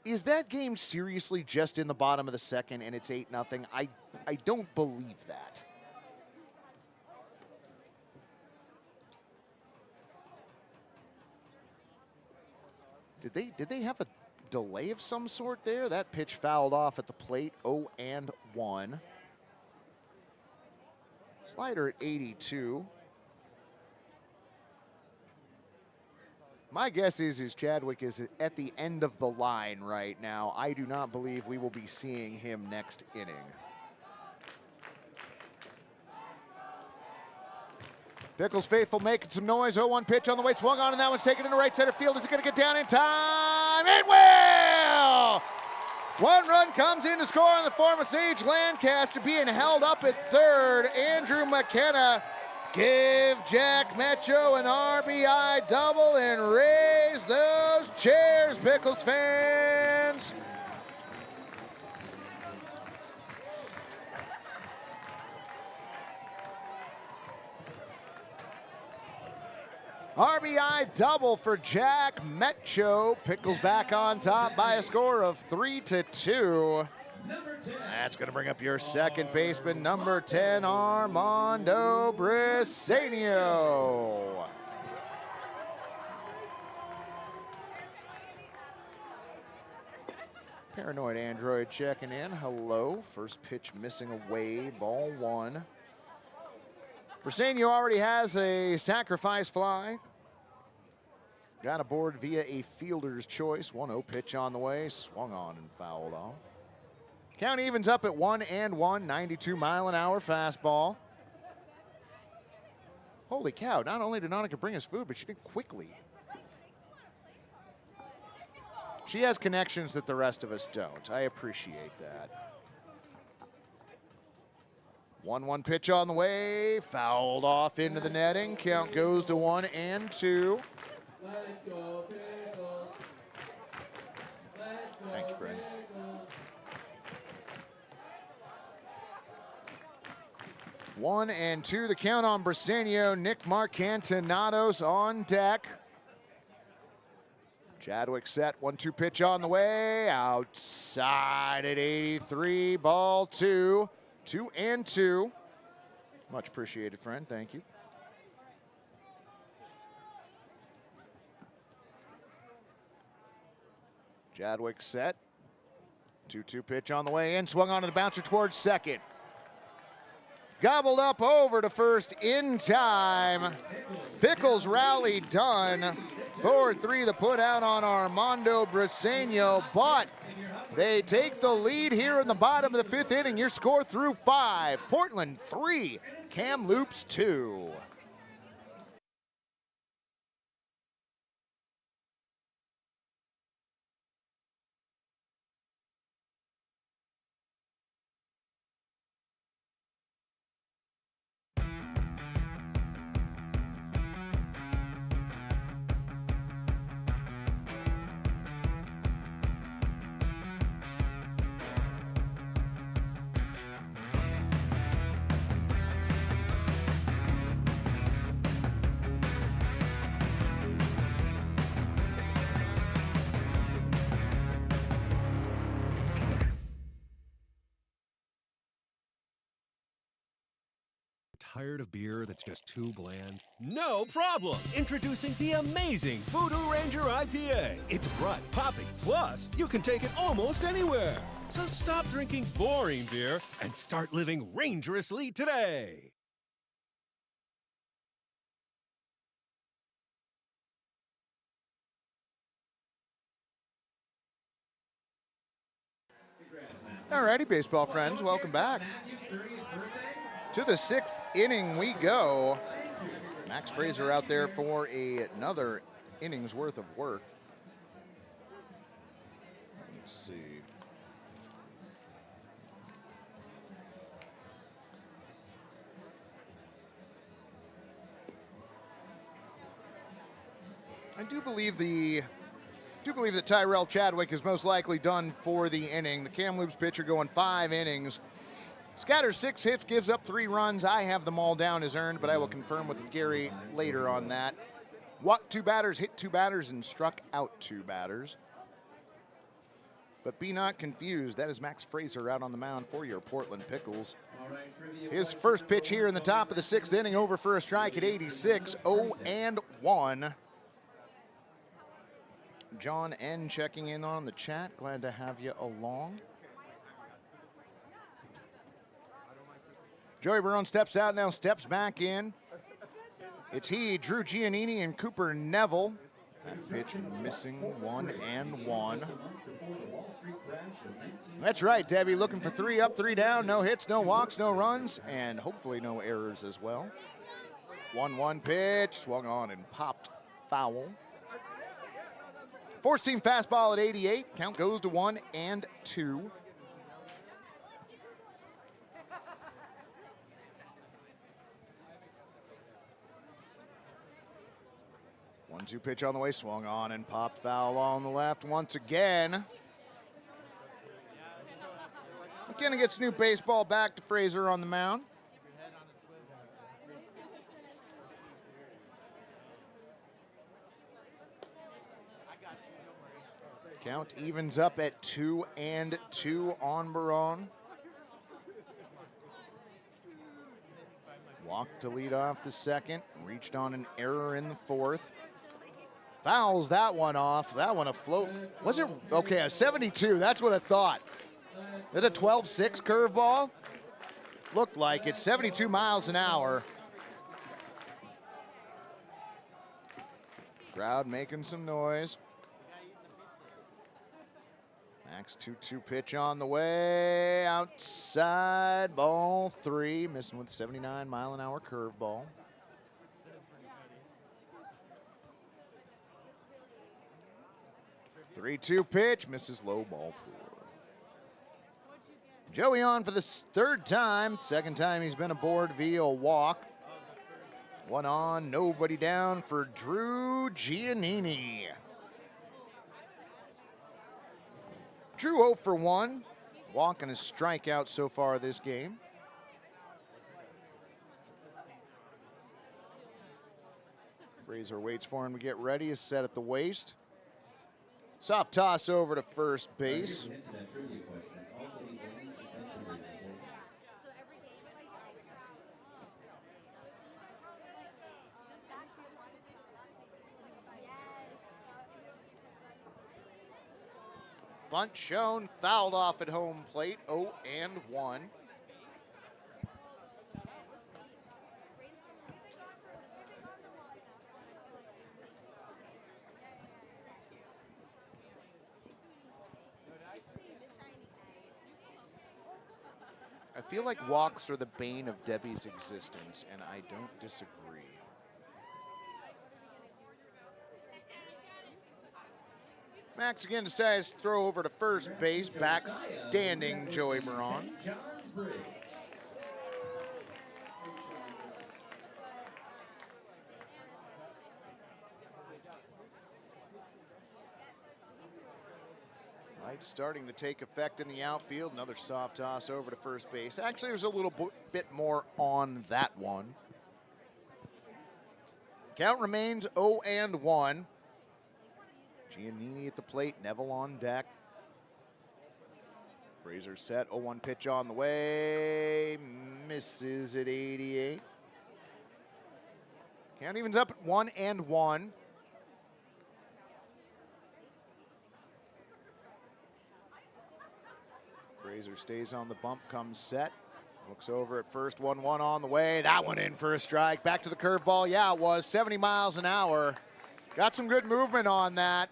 Speaker 2: Is that game seriously just in the bottom of the 2nd and it's 8-0? I don't believe that. Did they have a delay of some sort there? That pitch fouled off at the plate, 0-1. Slider at 82. My guess is Chadwick is at the end of the line right now. I do not believe we will be seeing him next inning. Pickles faithful making some noise. 0-1 pitch on the way. Swung on, and that one's taken into right center field. Is it going to get down in time? It will! 1 run comes in to score in the form of Sage Lancaster, being held up at 3rd. Andrew McKenna give Jack Metcho an RBI double and raise those chairs, Pickles fans. RBI double for Jack Metcho. Pickles back on top by a score of 3-2. That's going to bring up your second baseman, number 10, Armando Briseño. Paranoid Android checking in. Hello. First pitch missing away. Ball 1. Briseño already has a sacrifice fly. Got aboard via a fielder's choice. 1-0 pitch on the way. Swung on and fouled off. Count evens up at 1-1, 92-mile-an-hour fastball. Holy cow, not only did Annika bring us food, but she did quickly. She has connections that the rest of us don't. I appreciate that. 1-1 pitch on the way, fouled off into the netting. Count goes to 1-2.
Speaker 9: Let's go, Pickles. Let's go,
Speaker 2: Thank you, friend.
Speaker 9: Pickles.
Speaker 2: 1-2, the count on Briseño. Nick Marcantinados on deck. Chadwick set, 1-2 pitch on the way, outside at 83, ball 2, 2-2. Much appreciated, friend, thank you. Chadwick set, 2-2 pitch on the way in, swung onto the bouncer towards second. Gobbled up over to first in time. Pickles rally done. 4-3 the put out on Armando Briseño, but they take the lead here in the bottom of the 5th inning. Your score through 5. Portland 3, Kamloops 2.
Speaker 13: Tired of beer that's just too bland? No problem! Introducing the amazing Voodoo Ranger IPA. It's bright, popping, plus you can take it almost anywhere. So stop drinking boring beer and start living rangerously today.
Speaker 2: Alrighty, baseball friends, welcome back. To the 6th inning we go. Max Fraser out there for another inning's worth of work. Let's see. I do believe that Tyrell Chadwick is most likely done for the inning. The Kamloops pitcher going 5 innings. Scatters 6 hits, gives up 3 runs. I have them all down as earned, but I will confirm with Gary later on that. Walked 2 batters, hit 2 batters, and struck out 2 batters. But be not confused, that is Max Fraser out on the mound for your Portland Pickles. His first pitch here in the top of the 6th inning, over for a strike at 86, 0-1. John N. checking in on the chat. Glad to have you along. Joey Barone steps out now, steps back in. It's he, Drew Giannini, and Cooper Neville. That pitch missing, 1-1. That's right, Debbie, looking for 3 up, 3 down. No hits, no walks, no runs, and hopefully no errors as well. 1-1 pitch, swung on and popped foul. 4-seam fastball at 88. Count goes to 1-2. 1-2 pitch on the way, swung on and popped foul on the left once again. McKenna gets new baseball back to Fraser on the mound. Count evens up at 2-2 on Barone. Walked to lead off the second, reached on an error in the 4th. Fouls that one off. That one afloat. Was it? Okay, a 72. That's what I thought. Is it a 12-6 curveball? Looked like it. 72 miles an hour. Crowd making some noise. Max 2-2 pitch on the way. Outside, ball 3. Missing with 79-mile-an-hour curveball. 3-2 pitch, misses low, ball 4. Joey on for the 3rd time. 2nd time he's been aboard via walk. 1 on, nobody down for Drew Giannini. Drew 0 for 1. Walk and a strikeout so far this game. Fraser waits for him to get ready. Is set at the waist. Soft toss over to first base. Bunt shown, fouled off at home plate, 0-1. I feel like walks are the bane of Debbie's existence, and I don't disagree. Max again decides to throw over to first base, back standing Joey Moran. Light starting to take effect in the outfield. Another soft toss over to first base. Actually, there's a little bit more on that one. Count remains 0-1. Giannini at the plate, Neville on deck. Fraser set, 0-1 pitch on the way. Misses at 88. Count evens up at 1-1. Fraser stays on the bump, comes set. Looks over at first, 1-1 on the way. That one in for a strike. Back to the curveball. Yeah, it was 70 miles an hour. Got some good movement on that.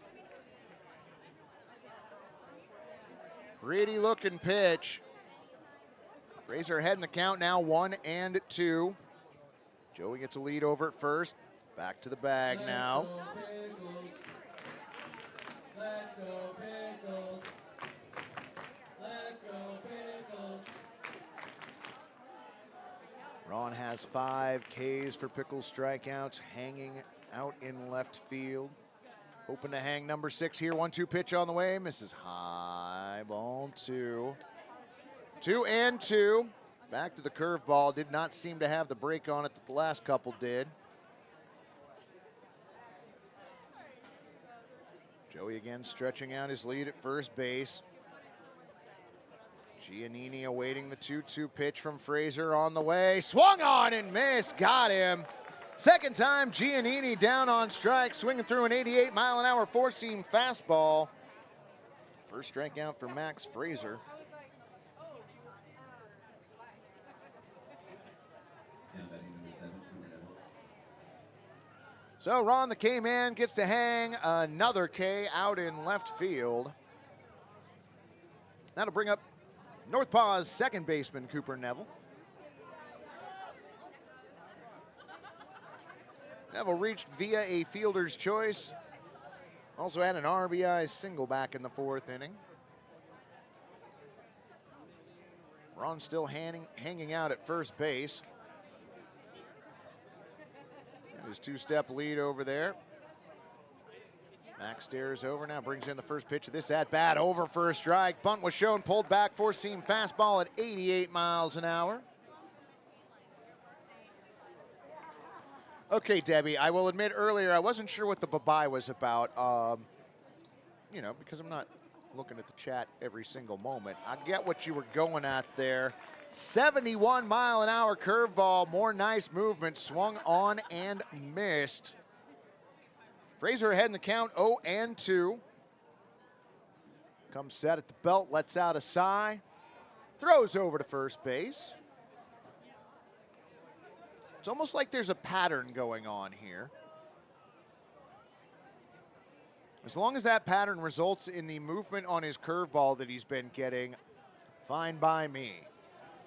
Speaker 2: Pretty looking pitch. Fraser ahead in the count now, 1-2. Joey gets a lead over at first. Back to the bag now.
Speaker 9: Let's go Pickles. Let's go Pickles.
Speaker 2: Ron has 5 Ks for Pickles strikeouts, hanging out in left field. Hoping to hang number 6 here. 1-2 pitch on the way. Misses high. Ball 2. 2-2. Back to the curveball. Did not seem to have the break on it that the last couple did. Joey again stretching out his lead at first base. Giannini awaiting the 2-2 pitch from Fraser on the way. Swung on and missed. Got him. Second time, Giannini down on strike, swinging through an 88-mile-an-hour four-seam fastball. First strikeout for Max Fraser. So Ron, the K-man, gets to hang another K out in left field. That'll bring up NorthPaws second baseman Cooper Neville. Neville reached via a fielder's choice. Also had an RBI single back in the 4th inning. Ron still hanging out at first base. His 2-step lead over there. Max stares over now, brings in the first pitch of this at-bat, over for a strike. Bunt was shown, pulled back, four-seam fastball at 88 miles an hour. Okay, Debbie, I will admit earlier I wasn't sure what the bye-bye was about, you know, because I'm not looking at the chat every single moment. I get what you were going at there. 71-mile-an-hour curveball, more nice movement, swung on and missed. Fraser ahead in the count, 0-2. Comes set at the belt, lets out a sigh. Throws over to first base. It's almost like there's a pattern going on here. As long as that pattern results in the movement on his curveball that he's been getting, fine by me.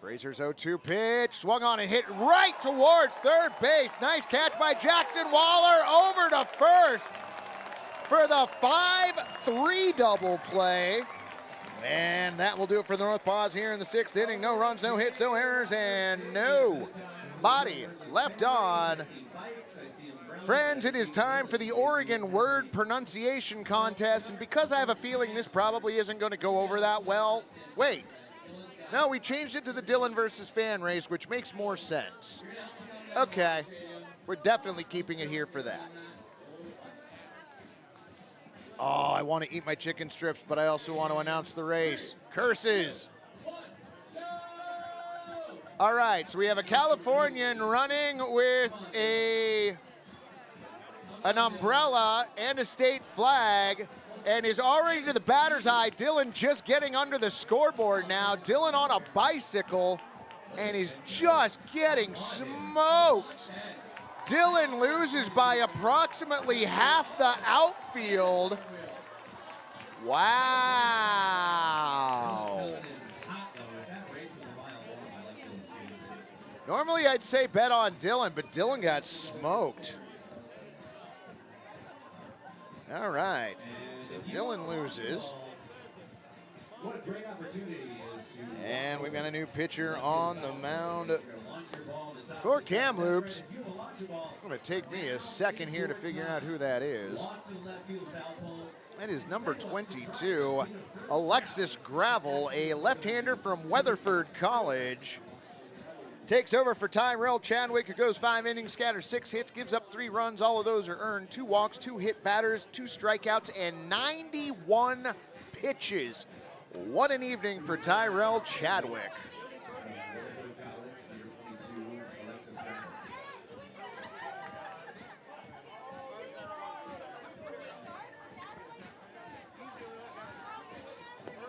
Speaker 2: Fraser's 0-2 pitch, swung on and hit right towards third base. Nice catch by Jackson Waller, over to first for the 5-3 double play. And that will do it for the NorthPaws here in the 6th inning. No runs, no hits, no errors, and no body left on. Friends, it is time for the Oregon word pronunciation contest, and because I have a feeling this probably isn't going to go over that well, wait. No, we changed it to the Dylan versus fan race, which makes more sense. Okay, we're definitely keeping it here for that. Oh, I want to eat my chicken strips, but I also want to announce the race. Curses. All right, so we have a Californian running with an umbrella and a state flag, and is already to the batter's eye. Dylan just getting under the scoreboard now. Dylan on a bicycle and is just getting smoked. Dylan loses by approximately half the outfield. Wow. Normally I'd say bet on Dylan, but Dylan got smoked. All right, so Dylan loses. And we've got a new pitcher on the mound for Kamloops. It's going to take me a second here to figure out who that is. That is number 22, Alexis Gravel, a left-hander from Weatherford College. Takes over for Tyrell Chadwick, who goes 5 innings, scatters 6 hits, gives up 3 runs. All of those are earned. 2 walks, 2 hit batters, 2 strikeouts, and 91 pitches. What an evening for Tyrell Chadwick.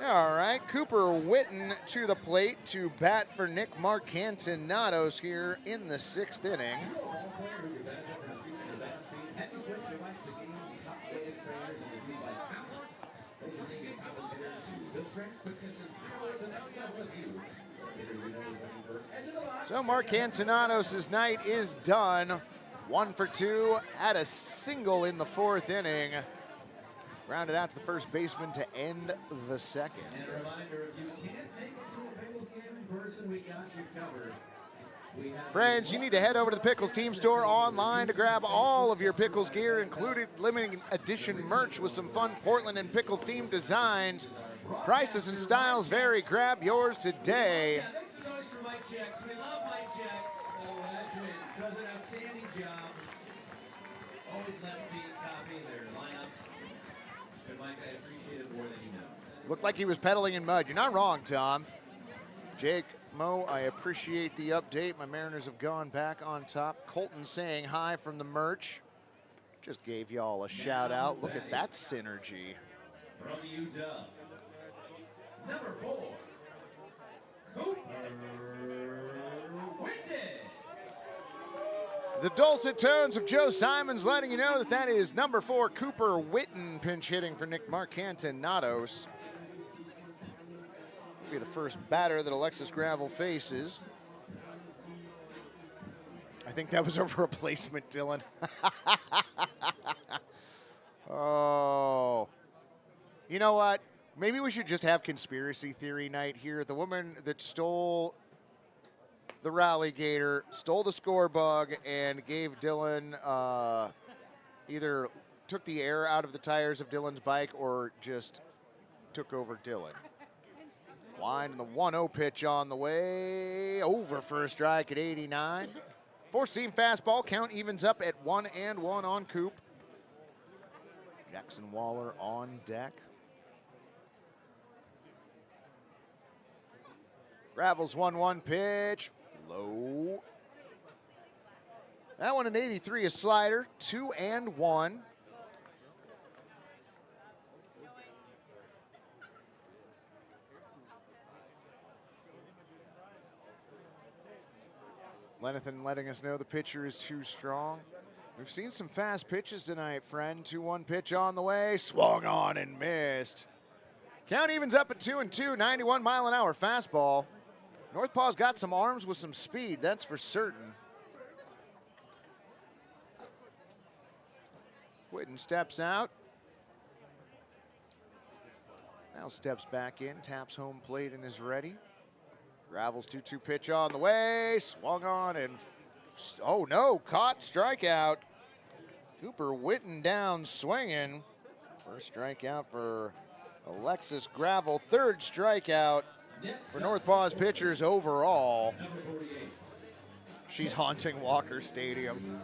Speaker 2: All right, Cooper Witten to the plate to bat for Nick Marcantinados here in the 6th inning. So Marcantinados' night is done. 1 for 2, had a single in the 4th inning. Rounded out to the first baseman to end the 2nd.
Speaker 4: And a reminder, if you can't make it to a Pickles game in person, we got you covered.
Speaker 2: Friends, you need to head over to the Pickles team store online to grab all of your Pickles gear, including limited edition merch with some fun Portland and Pickle themed designs. Prices and styles vary. Grab yours today.
Speaker 9: Yeah, make some noise for Mike Checks. We love Mike Checks. Does an outstanding job. Always lets me copy their lineups. But Mike, I appreciate it more than you know.
Speaker 2: Looked like he was pedaling in mud. You're not wrong, Tom. Jake, Mo, I appreciate the update. My Mariners have gone back on top. Colton saying hi from the merch. Just gave y'all a shout out. Look at that synergy.
Speaker 9: From UW, number 4, Cooper Witten.
Speaker 2: The dulcet tones of Joe Simons letting you know that that is number 4, Cooper Witten, pinch hitting for Nick Marcantinados. Will be the first batter that Alexis Gravel faces. I think that was a replacement, Dylan. Oh. You know what? Maybe we should just have conspiracy theory night here. The woman that stole the rally gator, stole the score bug, and gave Dylan either took the air out of the tires of Dylan's bike or just took over Dylan. Line and the 1-0 pitch on the way. Over for a strike at 89. 4-seam fastball. Count evens up at 1-1 on Coop. Jackson Waller on deck. Gravel's 1-1 pitch. Low. That one an 83, a slider. 2-1. Lenathan letting us know the pitcher is too strong. We've seen some fast pitches tonight, friend. 2-1 pitch on the way. Swung on and missed. Count evens up at 2-2. 91 mile an hour fastball. NorthPaws got some arms with some speed, that's for certain. Witten steps out. Now steps back in, taps home plate and is ready. Gravel's 2-2 pitch on the way. Swung on and, oh no, caught, strikeout. Cooper Witten down swinging. First strikeout for Alexis Gravel. 3rd strikeout for NorthPaws pitchers overall. She's haunting Walker Stadium.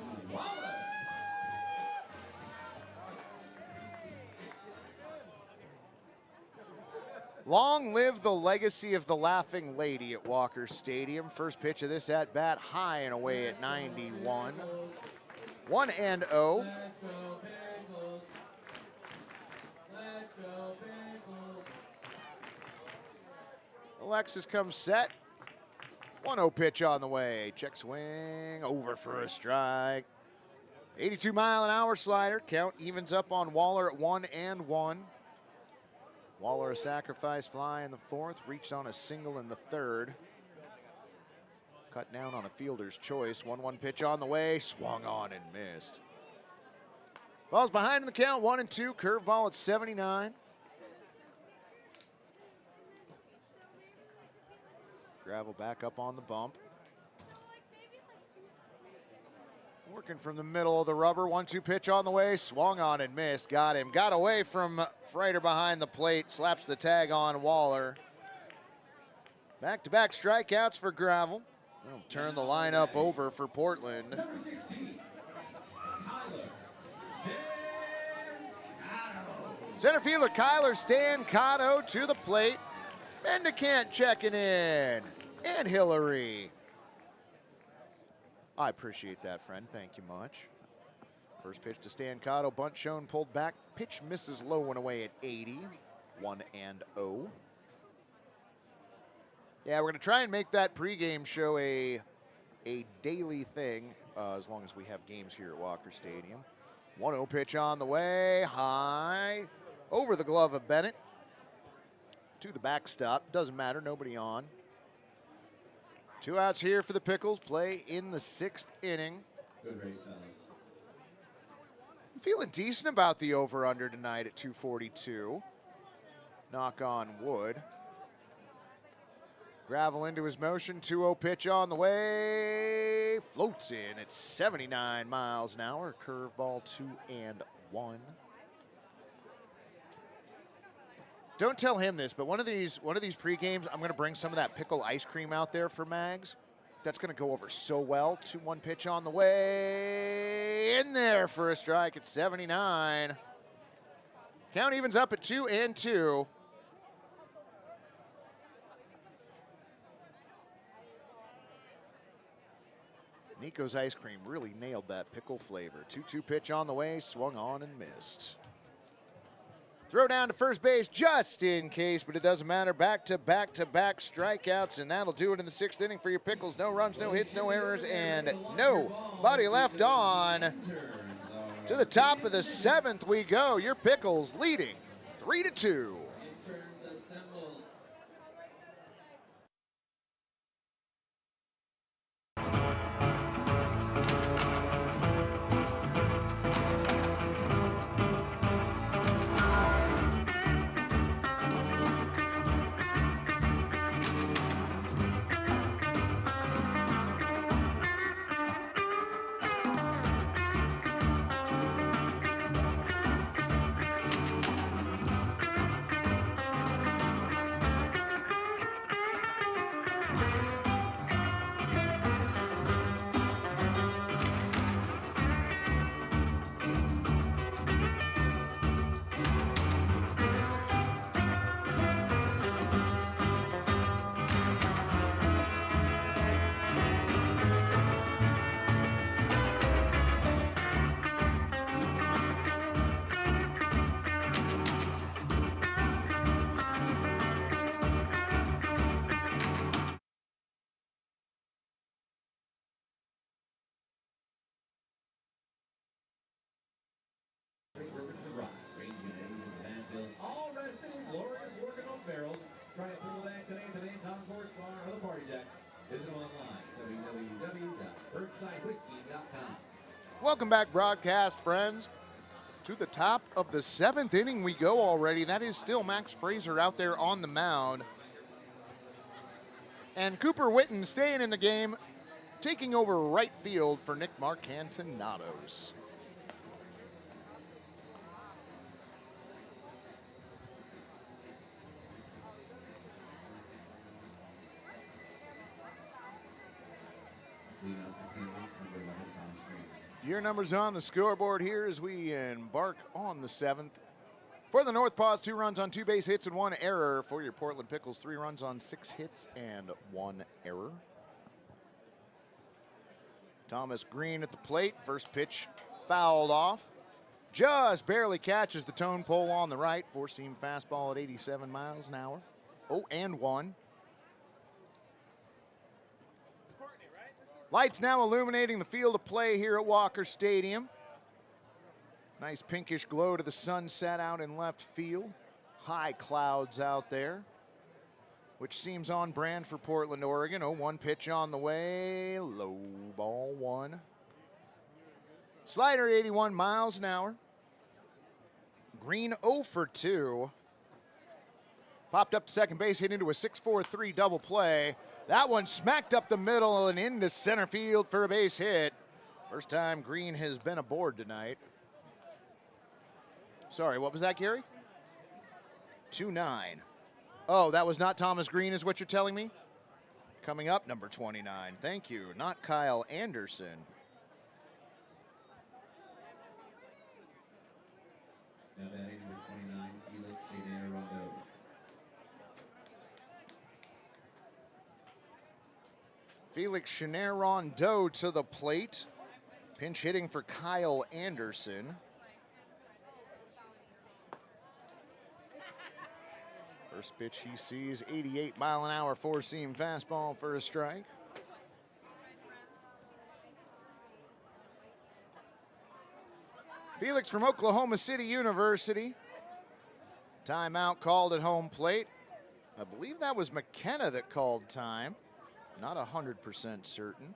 Speaker 2: Long live the legacy of the Laughing Lady at Walker Stadium. First pitch of this at bat, high and away at 91. 1-0. Alexis comes set. 1-0 pitch on the way. Check swing, over for a strike. 82-mile-an-hour slider. Count evens up on Waller at 1-1. Waller a sacrifice fly in the fourth, reached on a single in the third. Cut down on a fielder's choice. 1-1 pitch on the way, swung on and missed. Falls behind in the count, 1-2, curveball at 79. Gravel back up on the bump. Working from the middle of the rubber, 1-2 pitch on the way, swung on and missed. Got him, got away from Freiter behind the plate, slaps the tag on Waller. Back-to-back strikeouts for Gravel. They'll turn the lineup over for Portland.
Speaker 9: Number 16, Kyler
Speaker 2: Center fielder Kyler Stancato to the plate. Mendicant checking in. And Hillary. I appreciate that, friend. Thank you much. First pitch to Stancato. Bunt shown, pulled back. Pitch misses low and away at 80. 1-0. Yeah, we're going to try and make that pregame show a daily thing as long as we have games here at Walker Stadium. 1-0 pitch on the way. High. Over the glove of Bennett. To the backstop. Doesn't matter. Nobody on. 2 outs here for the Pickles. Play in the 6th inning.
Speaker 9: Good race, fellas.
Speaker 2: I'm feeling decent about the over-under tonight at 242. Knock on wood. Gravel into his motion. 2-0 pitch on the way. Floats in at 79 miles an hour. Curveball 2-1. Don't tell him this, but one of these pre-games, I'm going to bring some of that pickle ice cream out there for Mags. That's going to go over so well. 2-1 pitch on the way. In there for a strike at 79. Count evens up at 2-2. Nico's ice cream really nailed that pickle flavor. 2-2 pitch on the way, swung on and missed. Throw down to first base just in case, but it doesn't matter. Back-to-back strikeouts, and that'll do it in the 6th inning for your Pickles. No runs, no hits, no errors, and nobody left on. To the top of the 7th we go. Your Pickles leading 3-2.
Speaker 4: Try to pull back today to the main concourse bar or the party deck. Visit them online, www.birdsidewhiskey.com.
Speaker 2: Welcome back, broadcast friends. To the top of the 7th inning we go already. That is still Max Fraser out there on the mound. And Cooper Witten staying in the game, taking over right field for Nick Marcantinados. Your numbers on the scoreboard here as we embark on the 7th. For the NorthPaws, 2 runs on 2 base hits and 1 error. For your Portland Pickles, 3 runs on 6 hits and 1 error. Thomas Green at the plate. First pitch fouled off. Just barely catches the tone pole on the right. 4-seam fastball at 87 miles an hour. 0-1. Lights now illuminating the field of play here at Walker Stadium. Nice pinkish glow to the sunset out in left field. High clouds out there, which seems on brand for Portland, Oregon. 0-1 pitch on the way. Low ball 1. Slider 81 miles an hour. Green 0 for 2. Popped up to second base, hit into a 6-4-3 double play. That one smacked up the middle and into center field for a base hit. First time Green has been aboard tonight. Sorry, what was that, Gary? 2-9. Oh, that was not Thomas Green is what you're telling me? Coming up, number 29. Thank you. Not Kyle Anderson.
Speaker 4: Now batting number 29, Felix Rondo.
Speaker 2: Felix Chenair-Rondeau to the plate. Pinch hitting for Kyle Anderson. First pitch he sees, 88 mile an hour 4-seam fastball for a strike. Felix from Oklahoma City University. Timeout called at home plate. I believe that was McKenna that called time. Not 100% certain.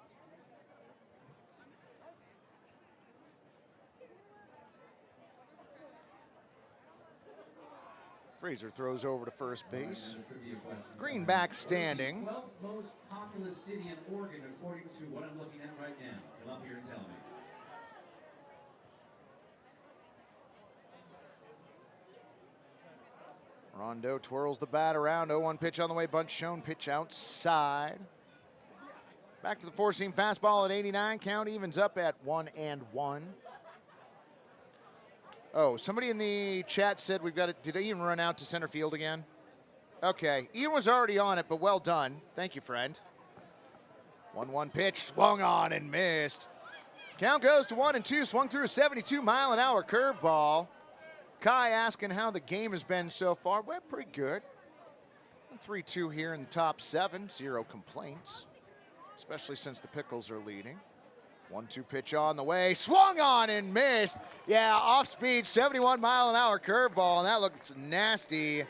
Speaker 2: Fraser throws over to first base. Greenback standing.
Speaker 4: 12th most populous city in Oregon, according to what I'm looking at right now. Come up here and tell me.
Speaker 2: Rondo twirls the bat around. 0-1 pitch on the way. Bunt shown. Pitch outside. Back to the 4-seam fastball at 89. Count evens up at 1-1. Oh, somebody in the chat said we've got it. Did Ian run out to center field again? Okay. Ian was already on it, but well done. Thank you, friend. 1-1 pitch. Swung on and missed. Count goes to 1-2. Swung through a 72 mile an hour curveball. Kai asking how the game has been so far. Well, pretty good. 3-2 here in the top 7. 0 complaints, especially since the Pickles are leading. 1-2 pitch on the way. Swung on and missed. Yeah, off speed, 71 mile an hour curveball, and that looks nasty.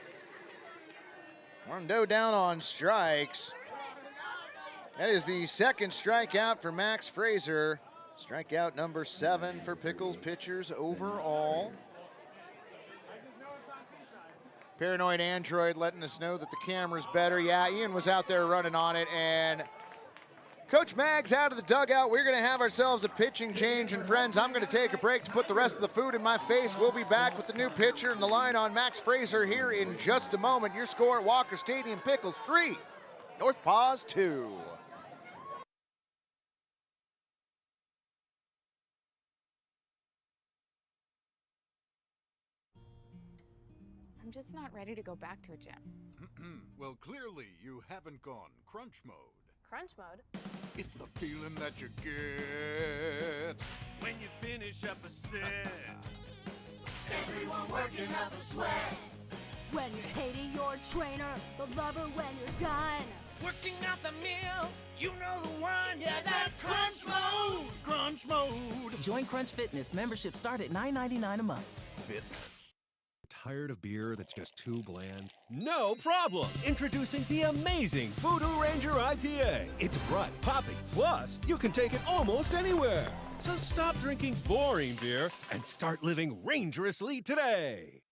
Speaker 2: Rondo down on strikes. That is the second strikeout for Max Fraser. Strikeout number 7 for Pickles pitchers overall. Paranoid Android letting us know that the camera's better. Yeah, Ian was out there running on it, and Coach Mag's out of the dugout. We're going to have ourselves a pitching change, and friends, I'm going to take a break to put the rest of the food in my face. We'll be back with the new pitcher and the line on Max Fraser here in just a moment. Your score at Walker Stadium, Pickles 3, NorthPaws 2.
Speaker 14: I'm just not ready to go back to a gym.
Speaker 15: Well, clearly you haven't gone crunch mode.
Speaker 14: Crunch mode?
Speaker 15: It's the feeling that you get
Speaker 16: when you finish up a set.
Speaker 17: Everyone working up a sweat.
Speaker 18: When you're hating your trainer, but love her when you're done.
Speaker 16: Working out the meal, you know the one.
Speaker 17: Yeah, that's crunch mode.
Speaker 15: Crunch mode.
Speaker 19: Join Crunch Fitness. Membership start at $9.99 a month.
Speaker 15: Fitness.
Speaker 13: Tired of beer that's just too bland? No problem! Introducing the amazing Voodoo Ranger IPA. It's bright, poppy, plus you can take it almost anywhere. So stop drinking boring beer and start living rangerously today.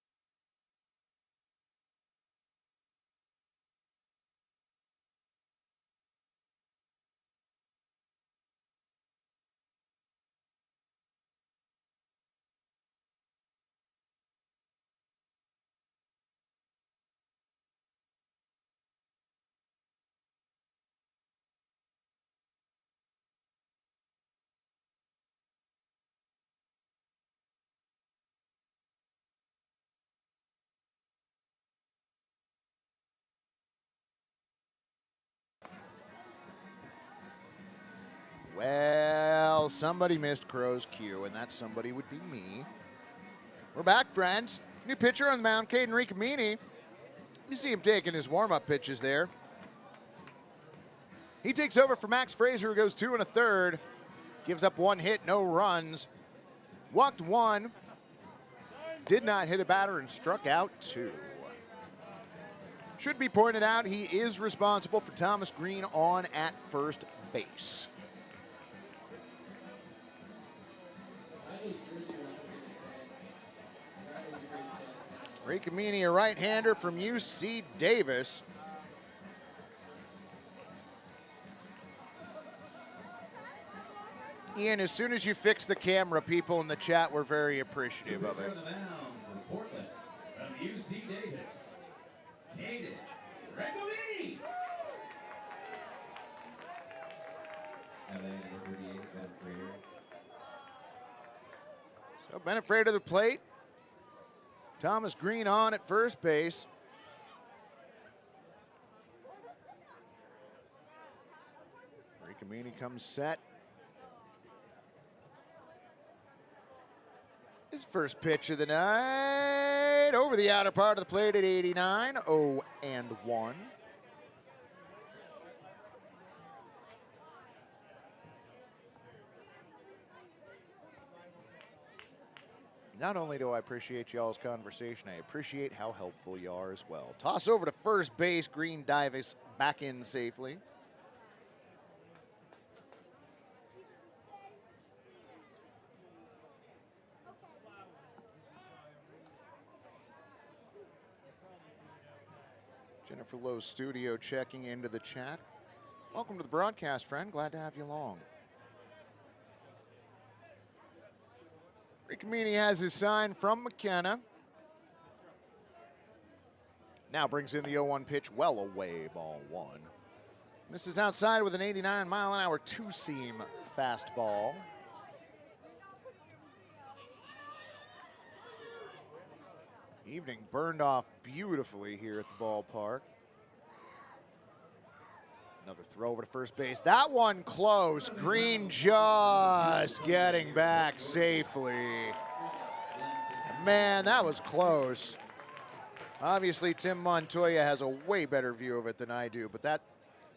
Speaker 2: Well, somebody missed Crow's cue, and that somebody would be me. We're back, friends. New pitcher on the mound, Caden Ricamini. You see him taking his warm-up pitches there. He takes over for Max Fraser, who goes 2 1/3. Gives up 1 hit, no runs. Walked 1. Did not hit a batter and struck out 2. Should be pointed out, he is responsible for Thomas Green on at first base. Ricamini, a right-hander from UC Davis. Ian, as soon as you fix the camera, people in the chat were very appreciative of it.
Speaker 4: From Portland, from UC Davis, Caden Ricamini.
Speaker 2: So Bennett Frater to the plate. Thomas Green on at first base. Ricamini comes set. His first pitch of the night over the outer part of the plate at 89, 0-1. Not only do I appreciate y'all's conversation, I appreciate how helpful you are as well. Toss over to first base, Green dives back in safely. Jennifer Lowe's studio checking into the chat. Welcome to the broadcast, friend. Glad to have you along. Ricamini has his sign from McKenna. Now brings in the 0-1 pitch, well away, ball 1. This is outside with an 89-mile-an-hour two-seam fastball. Evening burned off beautifully here at the ballpark. Another throw over to first base. That one close. Green just getting back safely. Man, that was close. Obviously, Tim Montoya has a way better view of it than I do, but that,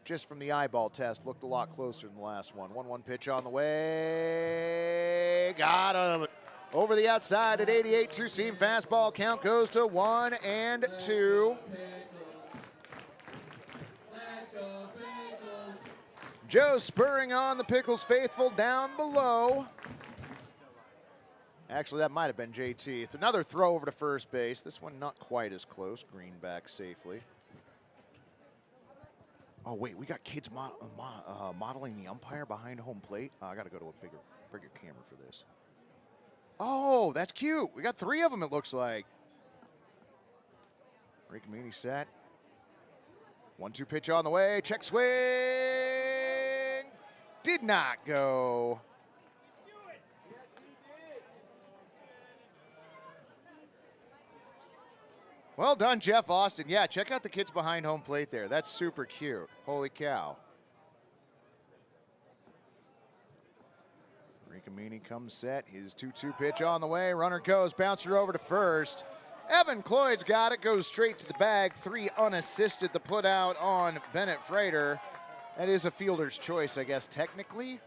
Speaker 2: just from the eyeball test, looked a lot closer than the last one. 1-1 pitch on the way. Got him. Over the outside at 88, two-seam fastball. Count goes to 1-2. Joe spurring on the Pickles faithful down below. Actually, that might have been JT. It's another throw over to first base. This one not quite as close. Green back safely. Oh, wait, we got kids modeling the umpire behind home plate. I got to go to a bigger camera for this. Oh, that's cute. We got 3 of them, it looks like. Ricamini set. 1-2 pitch on the way. Check swing. Did not go. Well done, Jeff Austin. Yeah, check out the kids behind home plate there. That's super cute. Holy cow. Ricamini comes set. His 2-2 pitch on the way. Runner goes. Bouncer over to first. Evan Cloyd's got it. Goes straight to the bag. 3 unassisted. The put out on Bennett Frater. That is a fielder's choice, I guess, technically.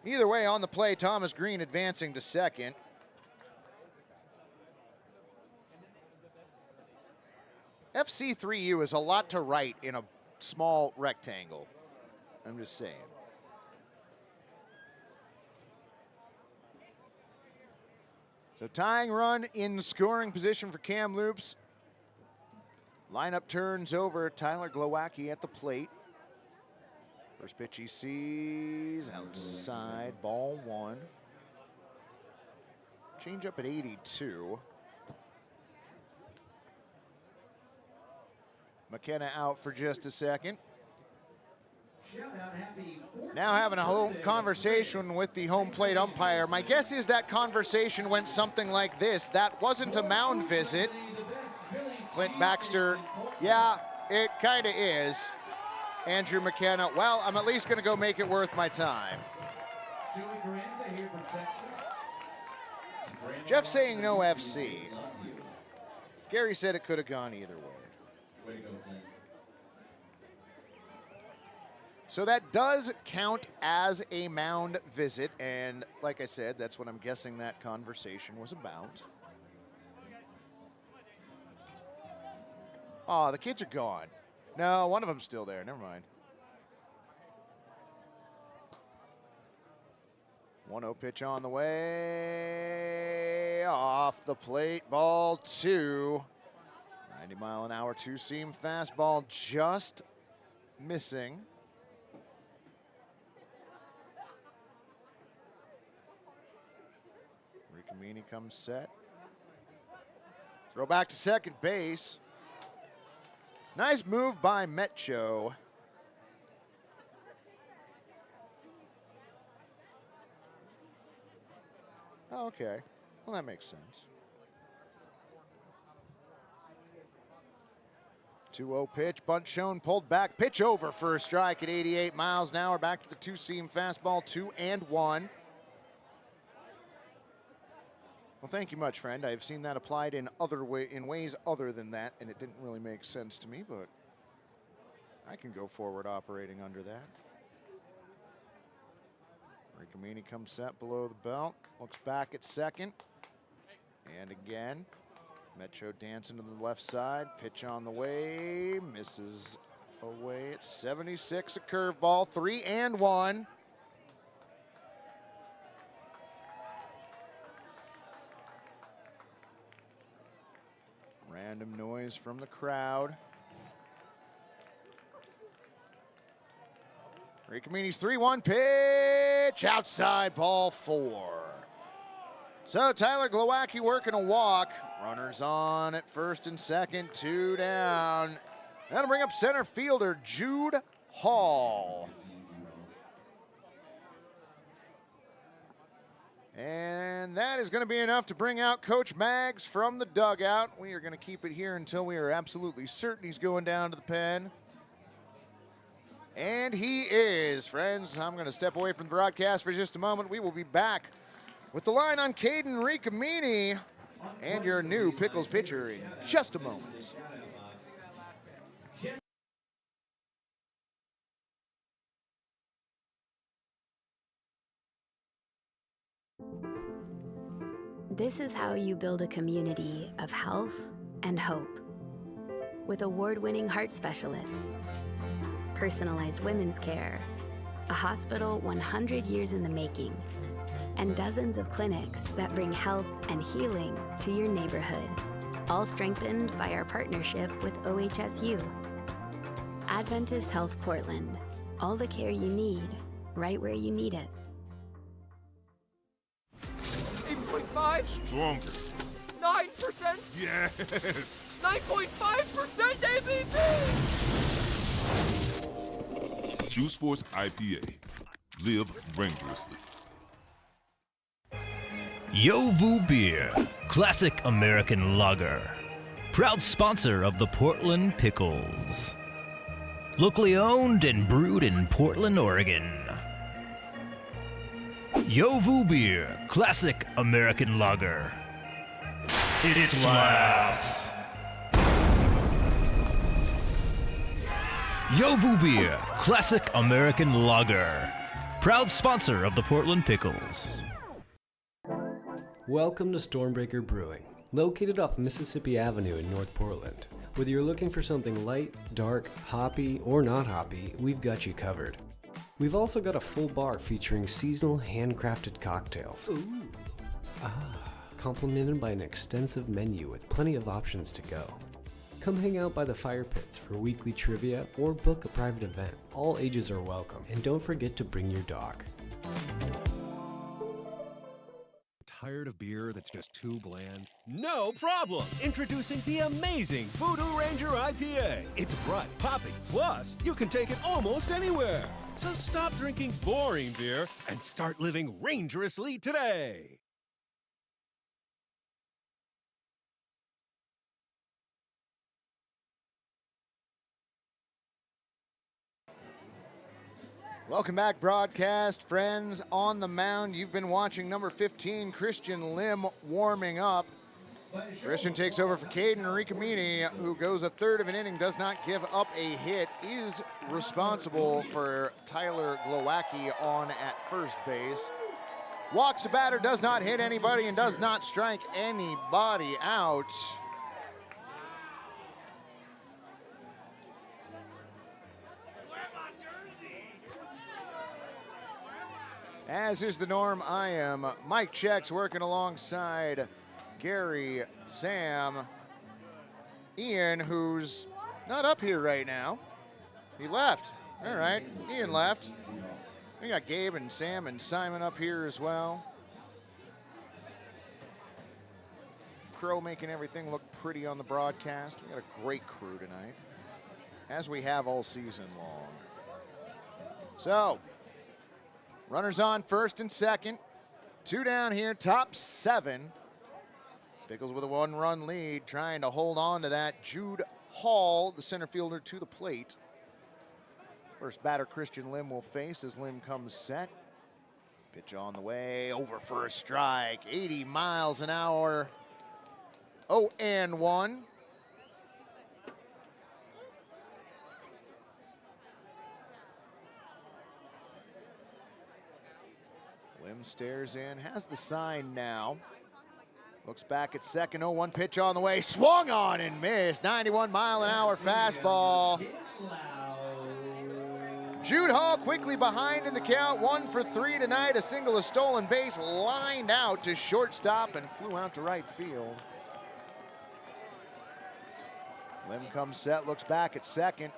Speaker 2: Either way, on the play, Thomas Green advancing to second. FC3U is a lot to write in a small rectangle. I'm just saying. So tying run in scoring position for Kamloops. Lineup turns over. Tyler Glowacki at the plate. First pitch he sees outside, ball 1. Change up at 82. McKenna out for just a second. Now having a whole conversation with the home plate umpire. My guess is that conversation went something like this. That wasn't a mound visit. Clint Baxter, yeah, it kind of is. Andrew McKenna, well, I'm at least going to go make it worth my time.
Speaker 4: Joey Carranza here from Texas.
Speaker 2: Jeff saying no FC. Gary said it could have gone either way.
Speaker 4: Way to go, Flynn.
Speaker 2: So that does count as a mound visit, and like I said, that's what I'm guessing that conversation was about. Oh, the kids are gone. No, one of them's still there. Never mind. 1-0 pitch on the way. Off the plate. Ball 2. 90-mile-an-hour two-seam fastball just missing. Ricamini comes set. Throw back to second base. Nice move by Metcho. Oh, okay. Well, that makes sense. 2-0 pitch, bunt shown, pulled back, pitch over for a strike at 88 miles an hour. Back to the two-seam fastball, 2-1. Well, thank you much, friend. I've seen that applied in ways other than that, and it didn't really make sense to me, but I can go forward operating under that. Ricamini comes set below the belt, looks back at second, and again, Metro dancing to the left side, pitch on the way, misses away at 76, a curveball, 3-1. Random noise from the crowd. Ricamini's 3-1 pitch, outside, ball 4. So Tyler Glowacki working a walk. Runners on at first and second, 2 down. That'll bring up center fielder Jude Hall. And that is going to be enough to bring out Coach Maggs from the dugout. We are going to keep it here until we are absolutely certain he's going down to the pen. And he is, friends. I'm going to step away from the broadcast for just a moment. We will be back with the line on Caden Ricamini and your new Pickles pitcher in just a moment.
Speaker 5: This is how you build a community of health and hope. With award-winning heart specialists, personalized women's care, a hospital 100 years in the making, and dozens of clinics that bring health and healing to your neighborhood, all strengthened by our partnership with OHSU. Adventist Health Portland, all the care you need, right where you need it.
Speaker 6: 8.5?
Speaker 7: Stronger.
Speaker 6: 9%?
Speaker 7: Yes.
Speaker 6: 9.5% ABV!
Speaker 7: Juice Force IPA. Live dangerously.
Speaker 8: Yovu Beer, classic American lager. Proud sponsor of the Portland Pickles. Locally owned and brewed in Portland, Oregon. Yovu Beer, classic American lager. It slaps. Yovu Beer, classic American lager. Proud sponsor of the Portland Pickles.
Speaker 20: Welcome to Stormbreaker Brewing, located off Mississippi Avenue in North Portland. Whether you're looking for something light, dark, hoppy, or not hoppy, we've got you covered. We've also got a full bar featuring seasonal handcrafted cocktails. Ooh. Complemented by an extensive menu with plenty of options to go. Come hang out by the fire pits for weekly trivia or book a private event. All ages are welcome, and don't forget to bring your dog.
Speaker 13: Tired of beer that's just too bland? No problem! Introducing the amazing Voodoo Ranger IPA. It's bright, poppy, plus you can take it almost anywhere. So stop drinking boring beer and start living rangerously today.
Speaker 2: Welcome back, broadcast friends. On the mound, you've been watching number 15, Christian Lim, warming up. Christian takes over for Caden Ricamini, who goes a third of an inning, does not give up a hit, is responsible for Tyler Glowacki on at first base. Walks the batter, does not hit anybody, and does not strike anybody out. As is the norm, I am Mike Checks, working alongside Gary, Sam, Ian, who's not up here right now. He left. All right, Ian left. We got Gabe and Sam and Simon up here as well. Crow making everything look pretty on the broadcast. We got a great crew tonight, as we have all season long. So, runners on first and second. 2 down here, top 7. Pickles with a 1-run lead, trying to hold on to that. Jude Hall, the center fielder, to the plate. First batter Christian Lim will face as Lim comes set. Pitch on the way, over for a strike. 80 miles an hour. 0-1. Lim stares in, has the sign now. Looks back at second, 0-1 pitch on the way. Swung on and missed. 91-mile-an-hour fastball. Jude Hall quickly behind in the count. 1 for 3 tonight. A single, a stolen base, lined out to shortstop and flew out to right field. Lim comes set, looks back at second.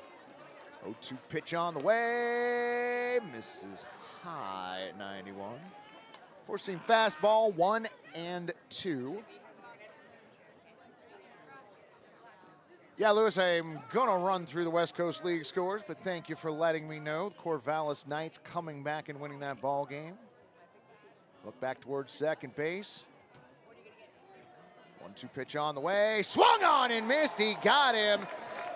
Speaker 2: 0-2 pitch on the way. Misses high at 91. Four-seam fastball, 1-2. Yeah, Lewis, I'm going to run through the West Coast League scores, but thank you for letting me know. The Corvallis Knights coming back and winning that ball game. Look back towards second base. 1-2 pitch on the way. Swung on and missed. He got him.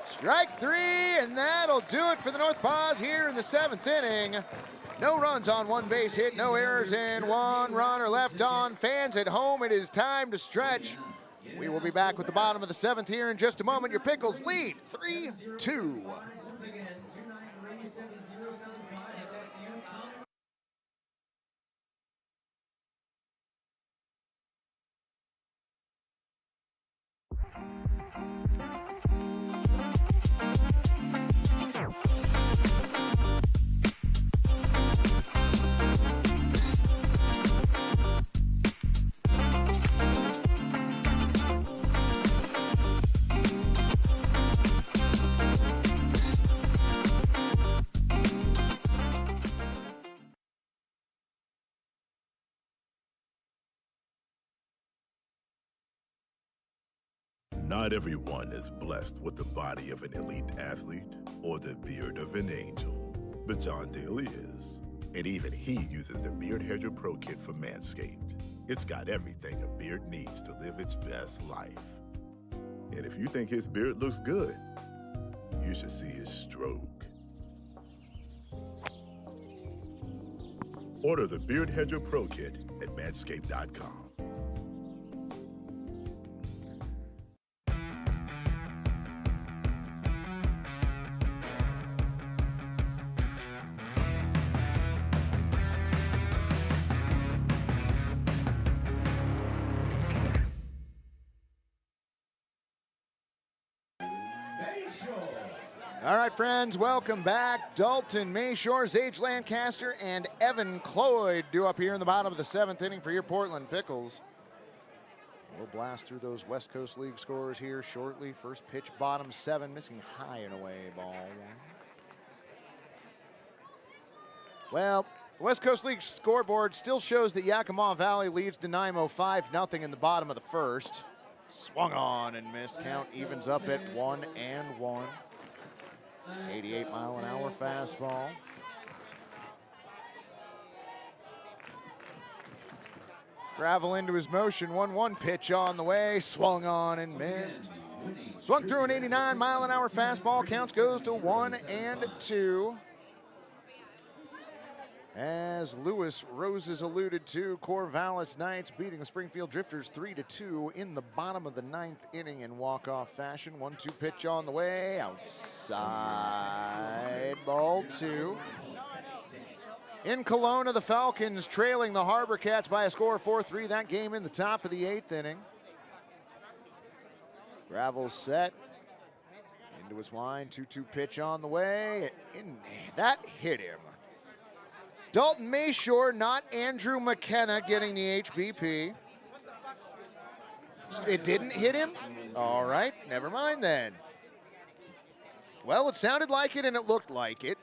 Speaker 2: Strike 3, and that'll do it for the NorthPaws here in the 7th inning. No runs on 1 base hit, no errors, and 1 runner left on. Fans at home, it is time to stretch. We will be back with the bottom of the 7th here in just a moment. Your Pickles lead 3-2.
Speaker 10: Not everyone is blessed with the body of an elite athlete or the beard of an angel, but John Daly is. And even he uses the Beard Hedger Pro Kit from Manscaped. It's got everything a beard needs to live its best life. And if you think his beard looks good, you should see his stroke. Order the Beard Hedger Pro Kit at manscaped.com. All right, friends, welcome back. Dalton Mayshore, Zage Lancaster, and Evan Cloyd due up here in the bottom of the 7th inning for your Portland Pickles. We'll blast through those West Coast League scores here shortly. First pitch, bottom 7, missing high and away, ball 1. Well, the West Coast League scoreboard still shows that Yakima Valley leads Nanaimo 5-0 in the bottom of the 1st. Swung on and missed. Count evens up at 1-1. 88-mile-an-hour fastball. Gravel into his motion. 1-1 pitch on the way. Swung on and missed. Swung through an 89-mile-an-hour fastball. Counts goes to 1-2.
Speaker 2: As Lewis Roses alluded to, Corvallis Knights beating the Springfield Drifters 3-2 in the bottom of the 9th inning in walk-off fashion. 1-2 pitch on the way, outside, ball 2. In Kelowna, the Falcons trailing the Harbor Cats by a score of 4-3. That game in the top of the 8th inning. Gravel set into his line, 2-2 pitch on the way. That hit him. Dalton Mayshore, not Andrew McKenna, getting the HBP. It didn't hit him? All right, never mind then. Well, it sounded like it and it looked like it.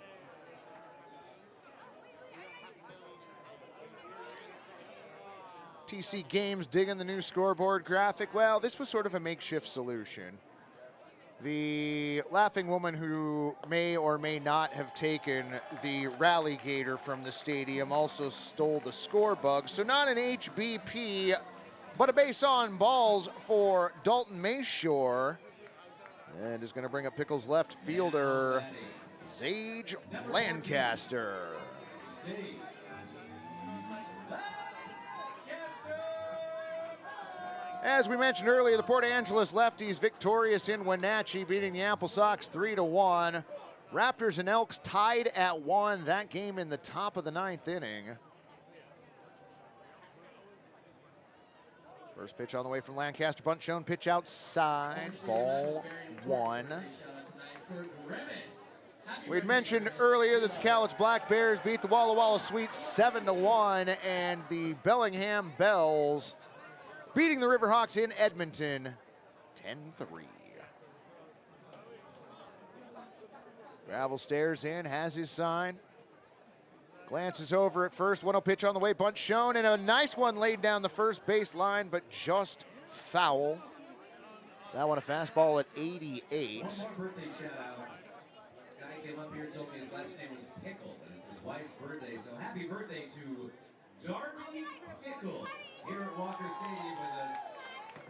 Speaker 2: TC Games digging the new scoreboard graphic. Well, this was sort of a makeshift solution. The laughing woman who may or may not have taken the rally gator from the stadium also stole the score bug. So not an HBP, but a base on balls for Dalton Mayshore. And is going to bring up Pickles left fielder, Zage Lancaster. As we mentioned earlier, the Port Angeles lefties victorious in Wenatchee, beating the Apple Sox 3-1. Raptors and Elks tied at 1. That game in the top of the 9th inning. First pitch on the way from Lancaster. Bunt shown, pitch outside, ball 1. We'd mentioned earlier that the Cowlitz Black Bears beat the Walla Walla Sweets 7-1, and the Bellingham Bells beating the Riverhawks in Edmonton 10-3. Gravel stares in, has his sign. Glances over at first. 1-0 pitch on the way, bunt shown, and a nice one laid down the first base line, but just foul. That one a fastball at 88.
Speaker 4: One more birthday shout out. Guy came up here and told me his last name was Pickle, and it's his wife's birthday, so happy birthday to Darby Pickle here at Walker Stadium with us.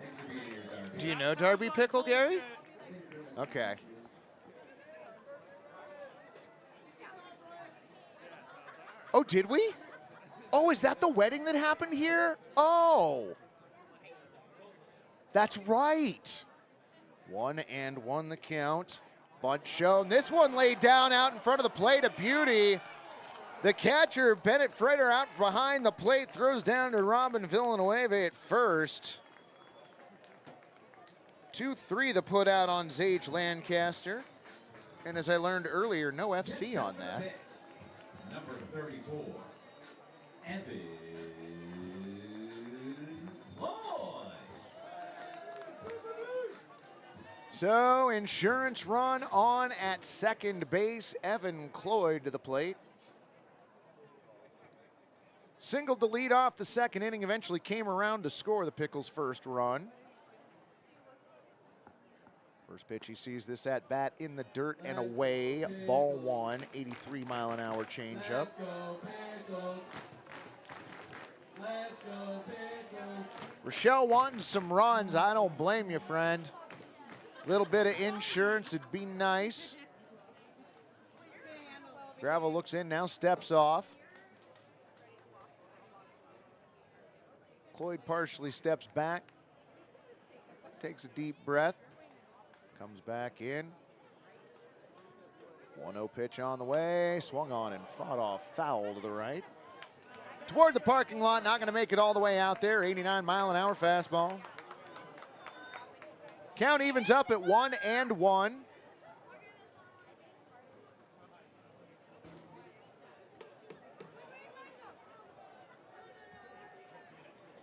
Speaker 4: Thanks for being here, Darby.
Speaker 2: Do you know Darby Pickle, Gary? Okay. Oh, did we? Oh, is that the wedding that happened here? Oh. That's right. 1-1 the count. Bunt shown. This one laid down out in front of the plate, a beauty. The catcher, Bennett Freiter, out behind the plate, throws down to Robin Villanueva at first. 2-3 the put out on Zage Lancaster. And as I learned earlier, no FC on that.
Speaker 4: Number 34, Evan Lloyd.
Speaker 2: So, insurance run on at second base. Evan Cloyd to the plate. Singled to lead off the second inning, eventually came around to score the Pickles' first run. First pitch, he sees this at bat in the dirt and away. Ball 1, 83-mile-an-hour changeup. Rochelle wanting some runs. I don't blame you, friend. Little bit of insurance, it'd be nice. Gravel looks in, now steps off. Cloyd partially steps back, takes a deep breath, comes back in. 1-0 pitch on the way, swung on and fought off, foul to the right. Toward the parking lot, not going to make it all the way out there. 89-mile-an-hour fastball. Count evens up at 1-1.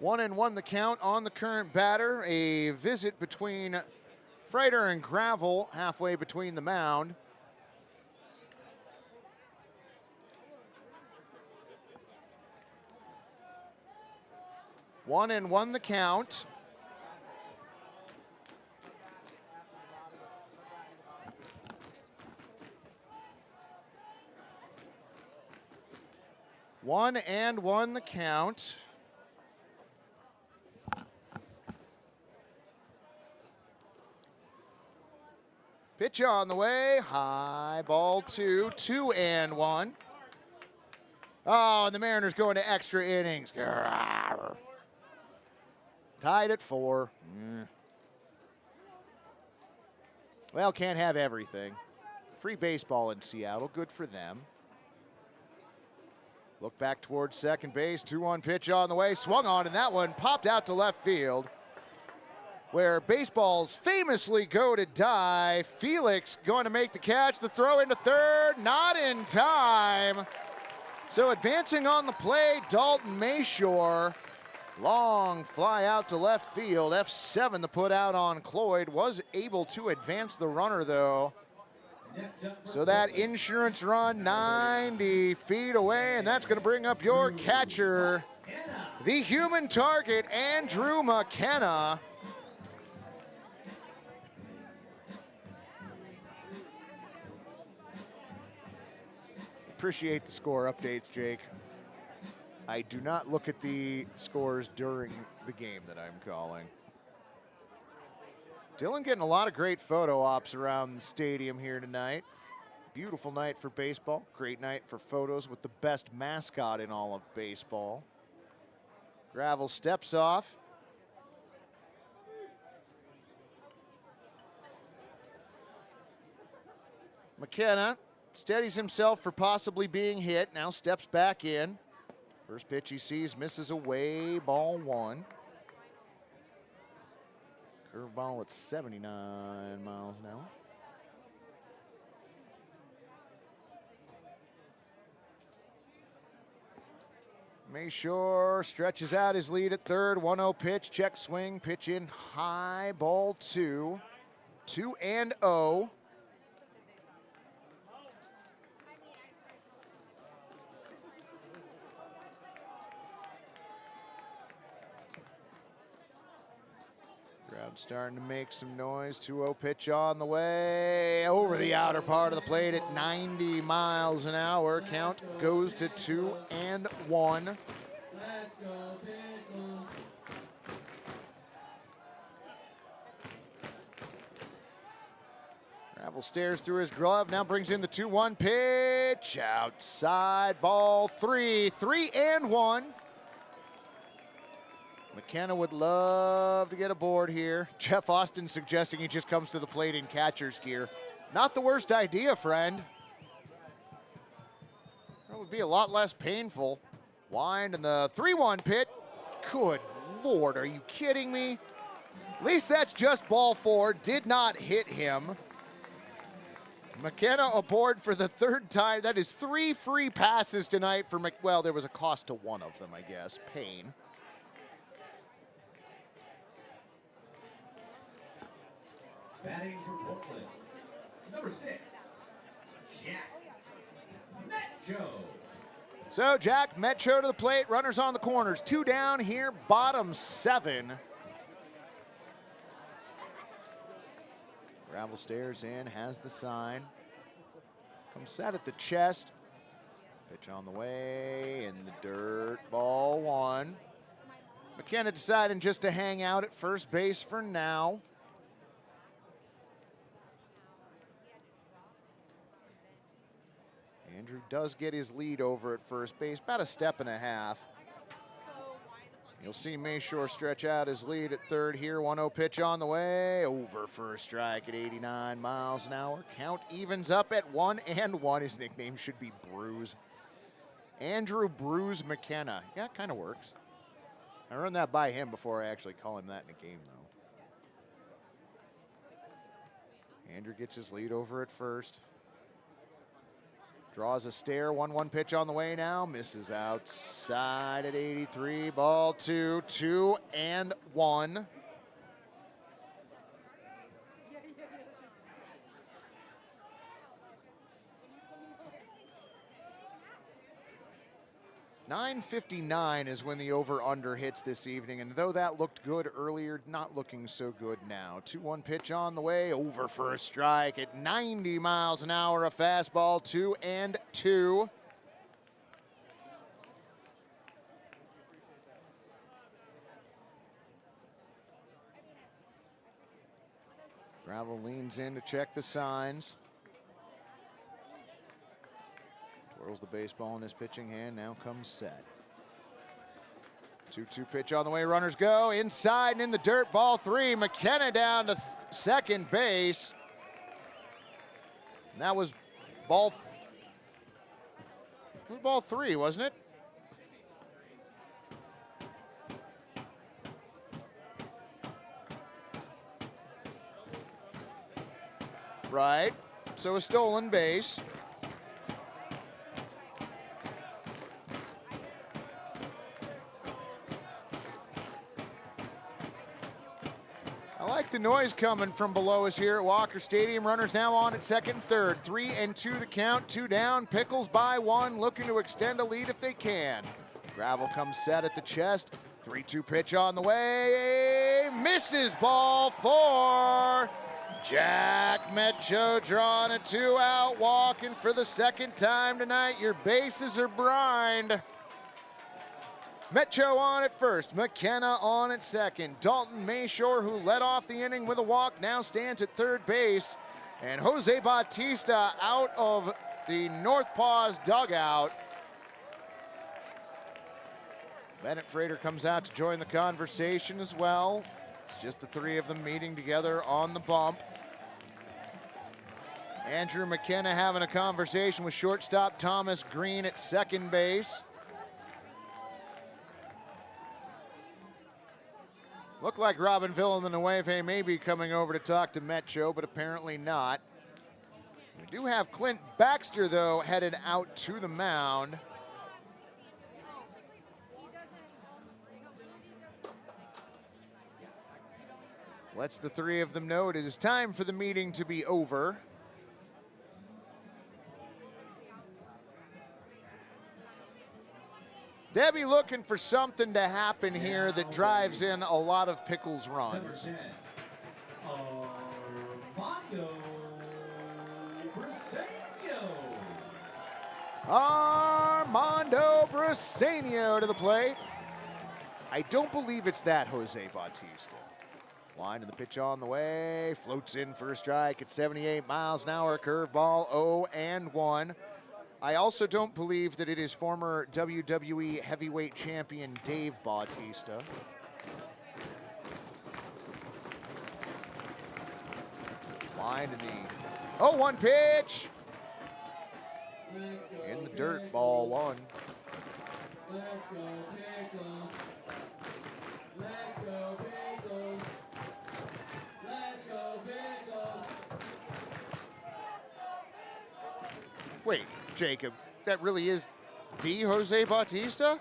Speaker 2: 1-1 the count on the current batter. A visit between Freiter and Gravel halfway between the mound. One and one the count. One and one the count. Pitch on the way, high ball 2, 2-1. Oh, and the Mariners going to extra innings. Tied at 4. Well, can't have everything. Free baseball in Seattle. Good for them. Look back towards second base. 2-1 pitch on the way. Swung on, and that one popped out to left field, where baseballs famously go to die. Felix going to make the catch. The throw into third. Not in time. So advancing on the play, Dalton Mayshore. Long fly out to left field. F7 to put out on Cloyd. Was able to advance the runner, though. So that insurance run 90 feet away, and that's going to bring up your catcher, the human target, Andrew McKenna. Appreciate the score updates, Jake. I do not look at the scores during the game that I'm calling. Dylan getting a lot of great photo ops around the stadium here tonight. Beautiful night for baseball. Great night for photos with the best mascot in all of baseball. Gravel steps off. McKenna steadies himself for possibly being hit. Now steps back in. First pitch he sees misses away, ball 1. Curveball at 79 miles an hour. Mayshore stretches out his lead at third. 1-0 pitch, check swing, pitch in high, ball 2. 2-0. Crowd starting to make some noise. 2-0 pitch on the way. Over the outer part of the plate at 90 miles an hour. Count goes to 2-1.
Speaker 9: Let's go, Pickles.
Speaker 2: Gravel stares through his glove. Now brings in the 2-1 pitch. Outside, ball 3. 3-1. McKenna would love to get aboard here. Jeff Austin suggesting he just comes to the plate in catcher's gear. Not the worst idea, friend. That would be a lot less painful. Wind and the 3-1 pitch. Good Lord, are you kidding me? At least that's just ball 4. Did not hit him. McKenna aboard for the 3rd time. That is 3 free passes tonight for well, there was a cost to one of them, I guess. Payne.
Speaker 4: Batting for Portland, number 6, Jack Metcho.
Speaker 2: So Jack Metcho to the plate, runners on the corners. 2 down here, bottom 7. Gravel stares in, has the sign. Comes set at the chest. Pitch on the way, in the dirt, ball 1. McKenna deciding just to hang out at first base for now. Andrew does get his lead over at first base, about a step and a half. You'll see Mayshore stretch out his lead at third here. 1-0 pitch on the way, over for a strike at 89 miles an hour. Count evens up at 1-1. His nickname should be Bruise. Andrew Bruise McKenna. Yeah, it kind of works. I run that by him before I actually call him that in a game, though. Andrew gets his lead over at first. Draws a stare, 1-1 pitch on the way now. Misses outside at 83, ball 2, 2-1. .959 is when the over-under hits this evening, and though that looked good earlier, not looking so good now. 2-1 pitch on the way, over for a strike at 90 miles an hour, a fastball, 2-2. Gravel leans in to check the signs. Twirls the baseball in his pitching hand, now comes set. 2-2 pitch on the way, runners go. Inside and in the dirt, ball 3. McKenna down to second base. And that was ball 3, wasn't it? Right, so a stolen base. I like the noise coming from below us here at Walker Stadium. Runners now on at second and third. 3-2 the count, 2 down. Pickles by 1, looking to extend a lead if they can. Gravel comes set at the chest. 3-2 pitch on the way. Misses, ball 4. Jack Metcho drawing a 2-out, walking for the second time tonight. Your bases are brined. Metcho on at first, McKenna on at second. Dalton Mayshore, who led off the inning with a walk, now stands at third base. And Jose Bautista out of the NorthPaws dugout. Bennett Frater comes out to join the conversation as well. It's just the 3 of them meeting together on the bump. Andrew McKenna having a conversation with shortstop Thomas Green at second base. Looked like Robin Villanueva may be coming over to talk to Metcho, but apparently not. We do have Clint Baxter, though, headed out to the mound. Lets the 3 of them know it is time for the meeting to be over. Debbie looking for something to happen here that drives in a lot of Pickles runs. Armando Briseño to the plate. I don't believe it's that Jose Bautista. Line of the pitch on the way, floats in for a strike at 78 miles an hour, curveball 0-1. I also don't believe that it is former WWE heavyweight champion Dave Bautista. Line in the 0-1 pitch. In the dirt, ball 1.
Speaker 9: Let's go Pickles. Let's go Pickles. Let's go Pickles.
Speaker 2: Wait, Jacob, that really is the Jose Bautista?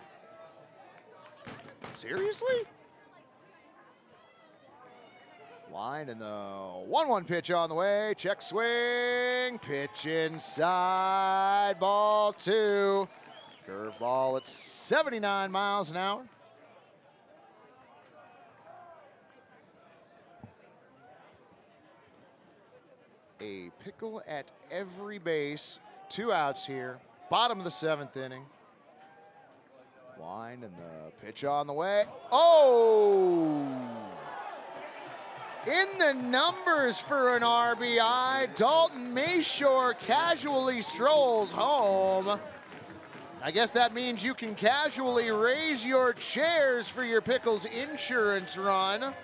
Speaker 2: Seriously? Line and the 1-1 pitch on the way. Check swing. Pitch inside. Ball 2. Curveball at 79 miles an hour. A pickle at every base. 2 outs here. Bottom of the 7th inning. Line and the pitch on the way. Oh! In the numbers for an RBI, Dalton Mayshore casually strolls home. I guess that means you can casually raise your chairs for your Pickles insurance run.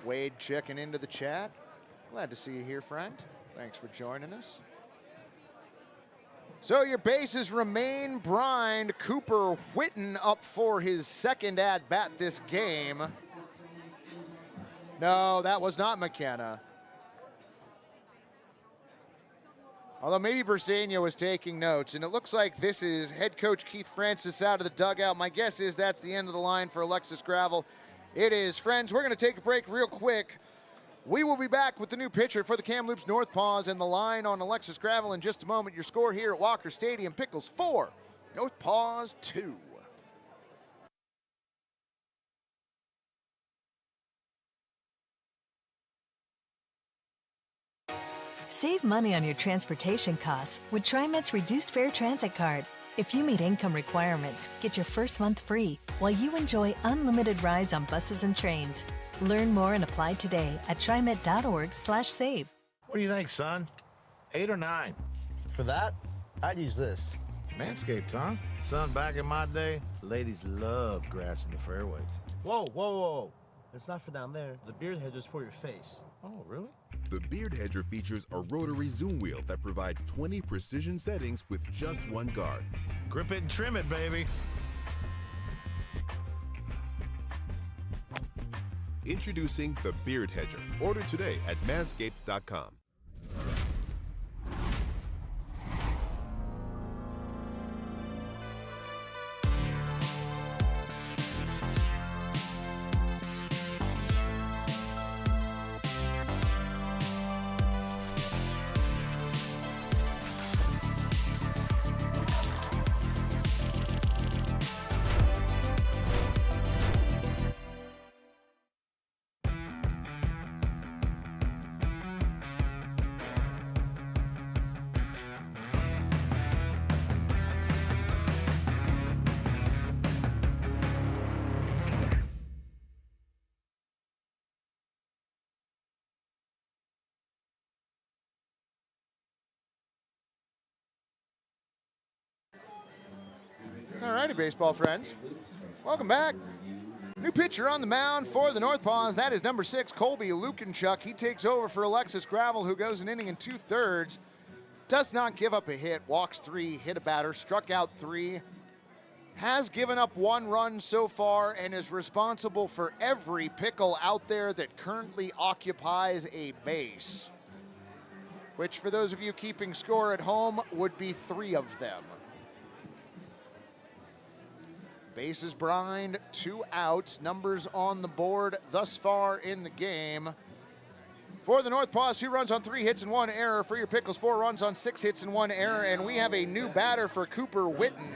Speaker 2: Wade checking into the chat. Glad to see you here, friend. Thanks for joining us. So your bases remain brined. Cooper Whitten up for his second at-bat this game. No, that was not McKenna. Although maybe Briseño was taking notes, and it looks like this is head coach Keith Francis out of the dugout. My guess is that's the end of the line for Alexis Gravel. It is. Friends, we're going to take a break real quick. We will be back with the new pitcher for the Kamloops NorthPaws and the line on Alexis Gravel in just a moment. Your score here at Walker Stadium, Pickles 4, NorthPaws 2.
Speaker 21: Save money on your transportation costs with TriMet's Reduced Fare Transit Card.
Speaker 19: If you meet income requirements, get your first month free while you enjoy unlimited rides on buses and trains. Learn more and apply today at TriMet.org/save.
Speaker 11: What do you think, son? 8 or 9?
Speaker 12: For that, I'd use this.
Speaker 11: Manscaped, huh? Son, back in my day, ladies loved grass in the fairways.
Speaker 12: Whoa, whoa, whoa. It's not for down there. The beard hedger's for your face.
Speaker 11: Oh, really?
Speaker 10: The Beard Hedger features a rotary zoom wheel that provides 20 precision settings with just one guard.
Speaker 11: Grip it and trim it, baby.
Speaker 10: Introducing the Beard Hedger. Order today at manscaped.com.
Speaker 2: All righty, baseball friends. Welcome back. New pitcher on the mound for the NorthPaws. That is number 6, Colby Lukinchuk. He takes over for Alexis Gravel, who goes an inning and 2/3. Does not give up a hit. Walks 3, hit a batter, struck out 3. Has given up 1 run so far and is responsible for every pickle out there that currently occupies a base. Which, for those of you keeping score at home, would be 3 of them. Bases brined, 2 outs. Numbers on the board thus far in the game. For the NorthPaws, 2 runs on 3 hits and 1 error. For your Pickles, 4 runs on 6 hits and 1 error. And we have a new batter for Cooper Witten.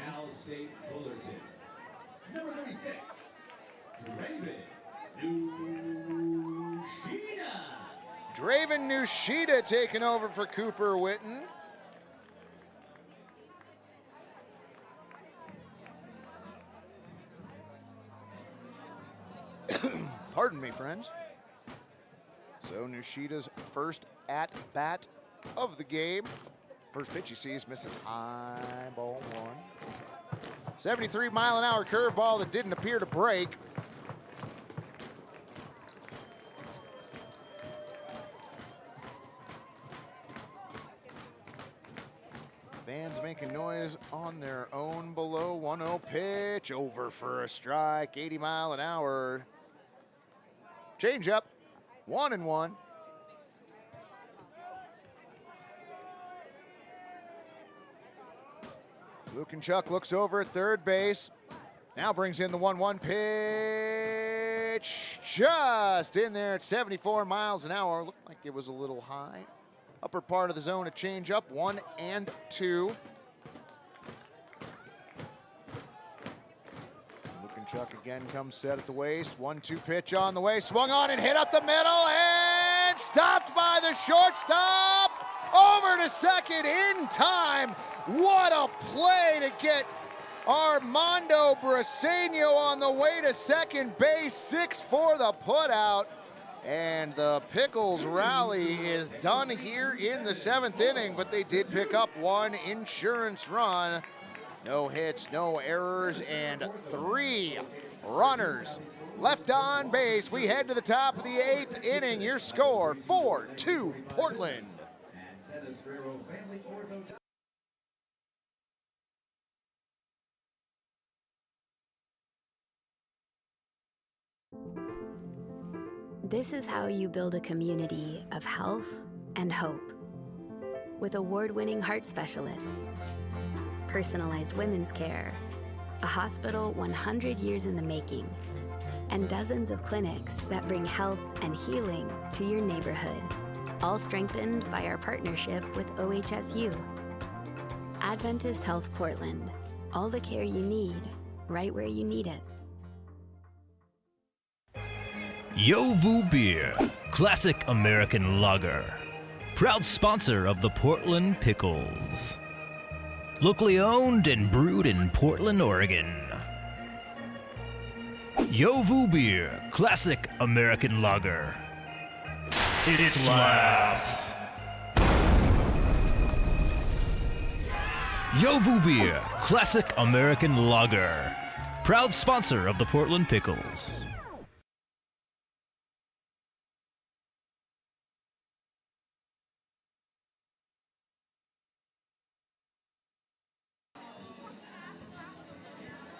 Speaker 9: Number 36, Draven Nushida.
Speaker 2: Draven Nushida taking over for Cooper Witten. Pardon me, friends. So Nushida's first at-bat of the game. First pitch he sees, misses high, ball 1. 73-mile-an-hour curveball that didn't appear to break. Fans making noise on their own below 1-0 pitch. Over for a strike, 80 mile an hour. Change up, 1-1. Lukinchuk looks over at third base. Now brings in the 1-1 pitch. Just in there at 74 miles an hour. Looked like it was a little high. Upper part of the zone, a change up, 1-2. Lukinchuk again comes set at the waist. 1-2 pitch on the way. Swung on and hit up the middle and stopped by the shortstop. Over to second in time. What a play to get Armando Briseño on the way to second base. 6 for the putout. And the Pickles rally is done here in the 7th inning, but they did pick up 1 insurance run. No hits, no errors, and 3 runners left on base. We head to the top of the 8th inning. Your score, 4-2 Portland.
Speaker 5: This is how you build a community of health and hope. With award-winning heart specialists, personalized women's care, a hospital 100 years in the making, and dozens of clinics that bring health and healing to your neighborhood, all strengthened by our partnership with OHSU. Adventist Health Portland, all the care you need, right where you need it.
Speaker 8: Yovu Beer, classic American lager. Proud sponsor of the Portland Pickles. Locally owned and brewed in Portland, Oregon. Yovu Beer, classic American lager. It slaps. Yovu Beer, classic American lager. Proud sponsor of the Portland Pickles.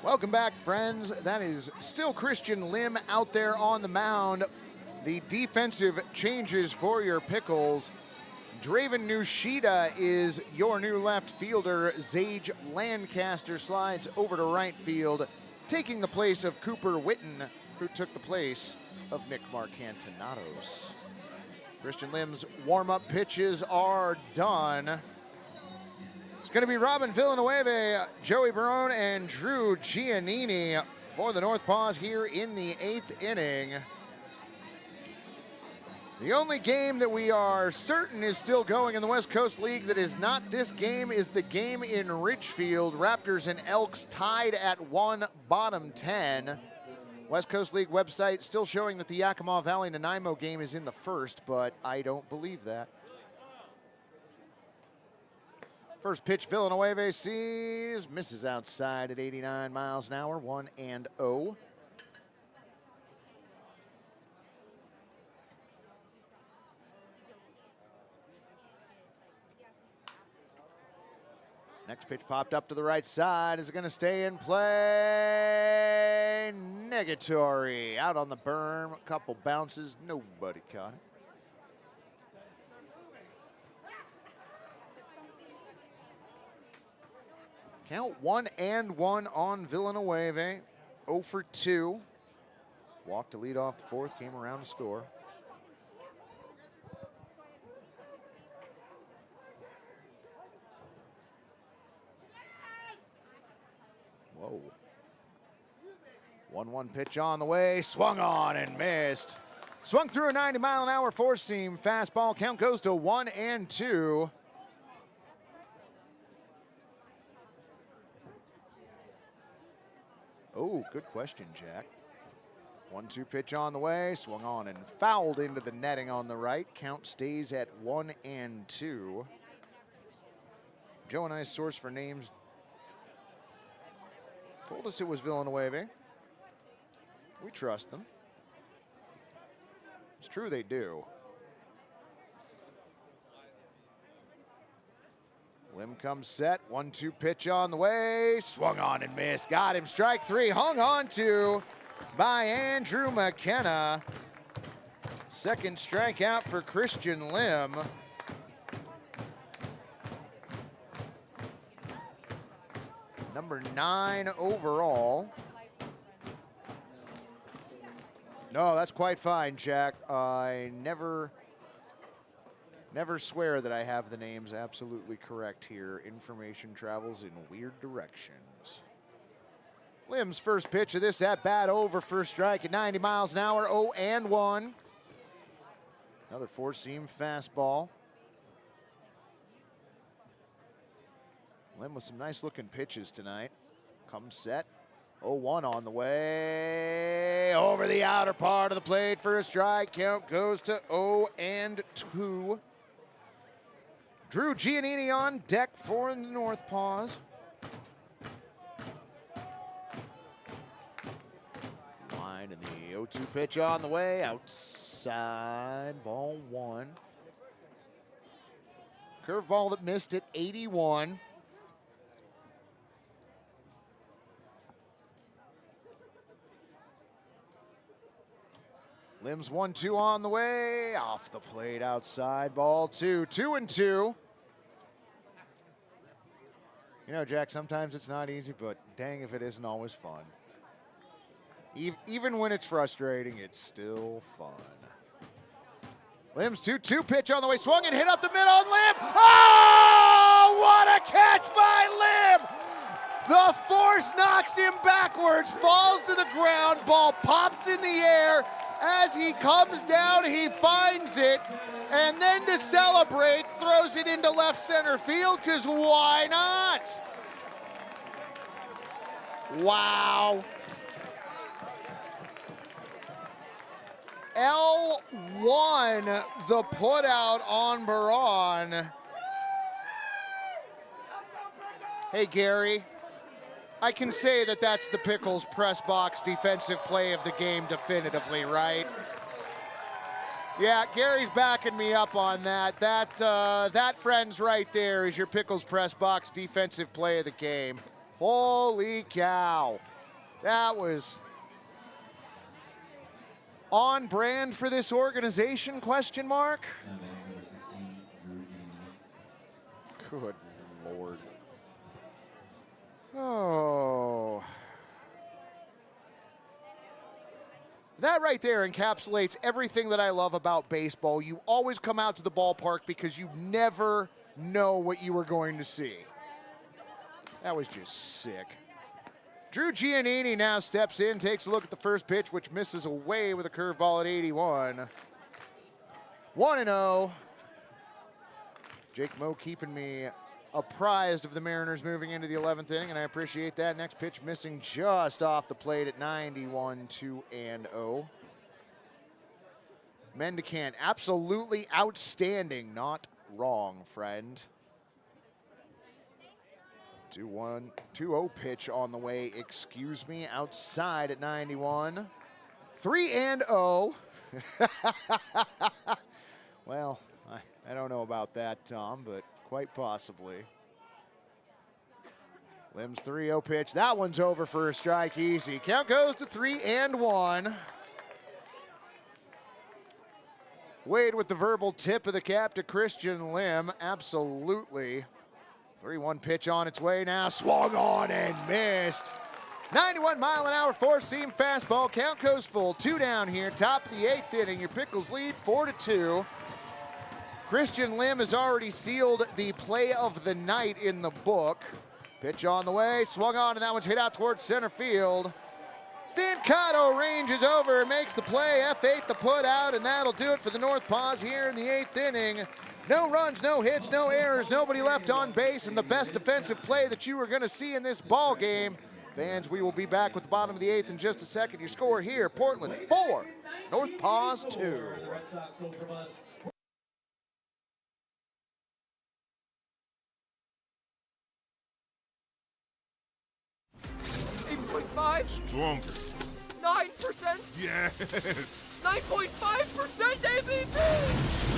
Speaker 2: Welcome back, friends. That is still Christian Lim out there on the mound. The defensive changes for your Pickles. Draven Nushida is your new left fielder. Zage Lancaster slides over to right field, taking the place of Cooper Witten, who took the place of Nick Marcantinatos. Christian Lim's warm-up pitches are done. It's going to be Robin Villanueva, Joey Barone, and Drew Giannini for the NorthPaws here in the 8th inning. The only game that we are certain is still going in the West Coast League that is not this game is the game in Richfield. Raptors and Elks tied at 1, bottom 10. West Coast League website still showing that the Yakima Valley Nanaimo game is in the first, but I don't believe that. First pitch, Villanueva sees, misses outside at 89 miles an hour, 1-0. Next pitch popped up to the right side. Is it going to stay in play? Negatory. Out on the berm, a couple bounces, nobody caught it. Count 1-1 on Villanueva. 0 for 2. Walk to lead off the fourth, came around to score. Whoa. 1-1 pitch on the way, swung on and missed. Swung through a 90-mile-an-hour four-seam fastball. Count goes to 1-2. Oh, good question, Jack. 1-2 pitch on the way, swung on and fouled into the netting on the right. Count stays at 1-2. Joe and I's source for names told us it was Villanueva. We trust them. It's true they do. Lim comes set, 1-2 pitch on the way, swung on and missed. Got him, strike three, hung on to by Andrew McKenna. Second strikeout for Christian Lim. Number 9 overall. No, that's quite fine, Jack. I never swear that I have the names absolutely correct here. Information travels in weird directions. Lim's first pitch of this at-bat over for a strike at 90 miles an hour, 0-1. Another four-seam fastball. Lim with some nice-looking pitches tonight. Comes set, 0-1 on the way. Over the outer part of the plate for a strike. Count goes to 0-2. Drew Giannini on deck for the NorthPaws. Line and the 0-2 pitch on the way. Outside, ball 1. Curveball that missed at 81. Lim's 1-2 on the way, off the plate, outside, ball 2, 2-2. You know, Jack, sometimes it's not easy, but dang if it isn't always fun. Even when it's frustrating, it's still fun. Lim's 2-2 pitch on the way, swung and hit up the middle, and Lim, oh, what a catch by Lim! The force knocks him backwards, falls to the ground, ball pops in the air. As he comes down, he finds it, and then to celebrate, throws it into left center field, because why not? Wow. L1, the putout on Baran. Hey, Gary. I can say that that's the Pickles press box defensive play of the game definitively, right? Yeah, Gary's backing me up on that. That, friends, right there is your Pickles press box defensive play of the game. Holy cow. That was on brand for this organization, question mark? Good Lord. Oh. That right there encapsulates everything that I love about baseball. You always come out to the ballpark because you never know what you are going to see. That was just sick. Drew Giannini now steps in, takes a look at the first pitch, which misses away with a curveball at 81. 1-0. Jake Moe keeping me apprised of the Mariners moving into the 11th inning, and I appreciate that. Next pitch missing just off the plate at 91, 2-0. Mendican, absolutely outstanding. Not wrong, friend. 2-0 pitch on the way, excuse me, outside at 91. 3-0. Well, I don't know about that, Tom, but quite possibly. Lim's 3-0 pitch. That one's over for a strike easy. Count goes to 3-1. Wade with the verbal tip of the cap to Christian Lim. Absolutely. 3-1 pitch on its way now. Swung on and missed. 91-mile-an-hour four-seam fastball. Count goes full. 2 down here. Top of the 8th inning. Your Pickles lead 4-2. Christian Lim has already sealed the play of the night in the book. Pitch on the way, swung on, and that one's hit out towards center field. Stancato ranges over and makes the play. F8 the put out, and that'll do it for the NorthPaws here in the 8th inning. No runs, no hits, no errors, nobody left on base, and the best defensive play that you are going to see in this ball game. Fans, we will be back with the bottom of the 8th in just a second. Your score here, Portland 4, NorthPaws 2.
Speaker 6: 8.5?
Speaker 7: Stronger.
Speaker 6: 9%?
Speaker 7: Yes.
Speaker 6: 9.5% ABV!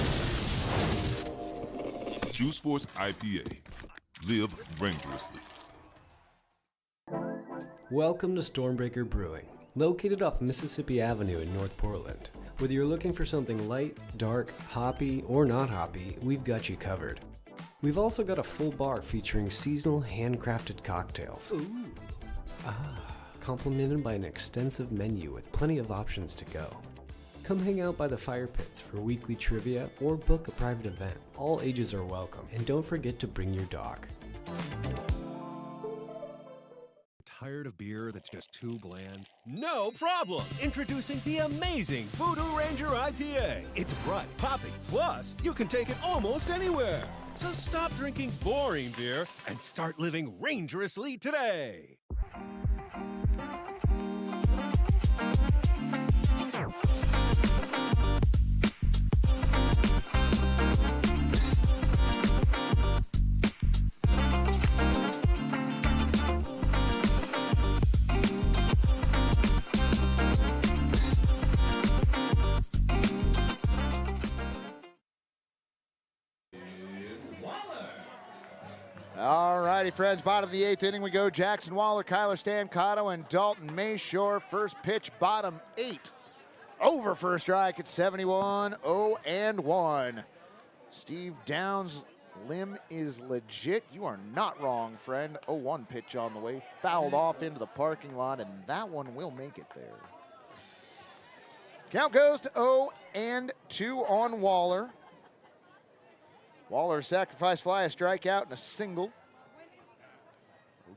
Speaker 7: Juice Force IPA. Live rangerously.
Speaker 20: Welcome to Stormbreaker Brewing, located off Mississippi Avenue in North Portland. Whether you're looking for something light, dark, hoppy, or not hoppy, we've got you covered. We've also got a full bar featuring seasonal handcrafted cocktails. Ooh. Complemented by an extensive menu with plenty of options to go. Come hang out by the fire pits for weekly trivia or book a private event. All ages are welcome, and don't forget to bring your dog.
Speaker 13: Tired of beer that's just too bland? No problem! Introducing the amazing Voodoo Ranger IPA. It's bright, poppy, plus you can take it almost anywhere. So stop drinking boring beer and start living rangerously today.
Speaker 2: All righty, friends, bottom of the 8th inning we go. Jackson Waller, Kyler Stancato, and Dalton Mayshore. First pitch, bottom 8. Over for a strike at 71, 0-1. Steve Downs, Lim is legit. You are not wrong, friend. 0-1 pitch on the way. Fouled off into the parking lot, and that one will make it there. Count goes to 0-2 on Waller. Waller, sacrifice fly, a strikeout, and a single.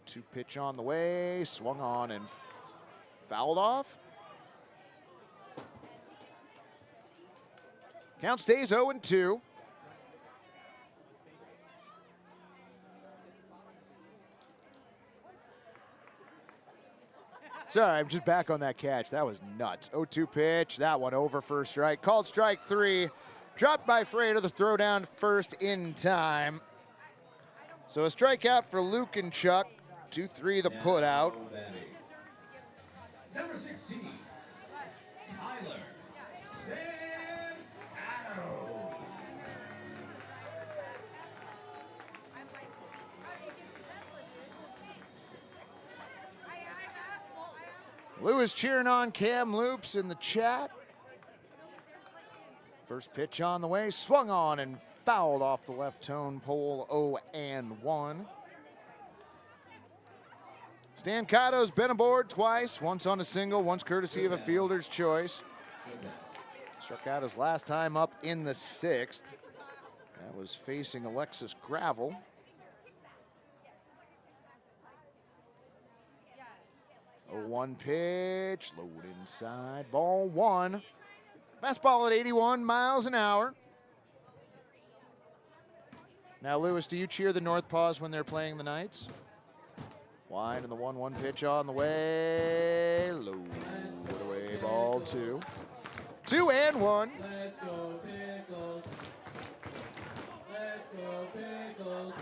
Speaker 2: 0-2 pitch on the way, swung on and fouled off. Count stays 0-2. Sorry, I'm just back on that catch. That was nuts. 0-2 pitch. That one over first strike. Called strike 3. Dropped by Frater. The throw down first in time. So a strikeout for Luke and Chuck. 2-3 the put out.
Speaker 9: Number 16, Tyler Stancato.
Speaker 2: Lewis cheering on Kamloops in the chat. First pitch on the way, swung on and fouled off the left tone pole, 0-1. Stancato's been aboard twice, once on a single, once courtesy of a fielder's choice. Struck out his last time up in the 6th. That was facing Alexis Gravel. A 1 pitch, low inside, ball 1. Fastball at 81 miles an hour. Now, Lewis, do you cheer the NorthPaws when they're playing the Knights? Wide and the 1-1 pitch on the way. Low away, ball 2. 2-1.
Speaker 9: Let's go Pickles. Let's go Pickles.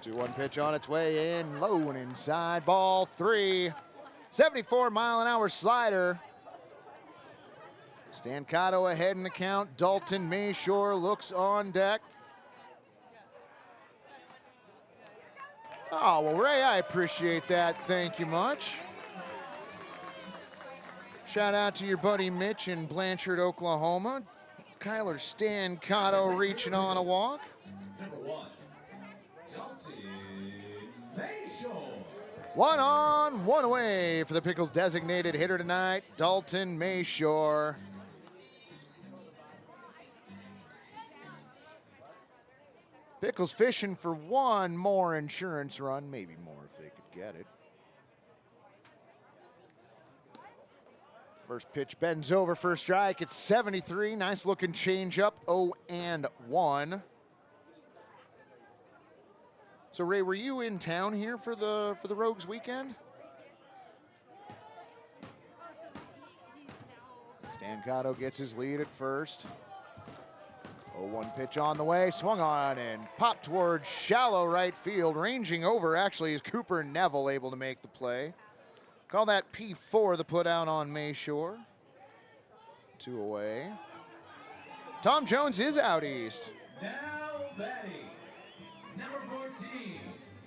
Speaker 2: 2-1 pitch on its way in, low and inside, ball 3. 74 mile an hour slider. Stancato ahead in the count. Dalton Mayshore looks on deck. Oh, well, Ray, I appreciate that. Thank you much. Shout out to your buddy Mitch in Blanchard, Oklahoma. Kyler Stancato reaching on a walk.
Speaker 9: Number 1, Dalton Mayshore.
Speaker 2: 1 on, 1 away for the Pickles designated hitter tonight, Dalton Mayshore. Pickles fishing for 1 more insurance run, maybe more if they could get it. First pitch bends over for a strike. It's 73. Nice looking changeup. 0-1. So Ray, were you in town here for the Rogues weekend? Stancato gets his lead at first. 0-1 pitch on the way, swung on and popped towards shallow right field. Ranging over actually is Cooper Neville able to make the play. Call that P4, the put out on Mayshore. 2 away. Tom Jones is out east.
Speaker 9: Now batting, number 14.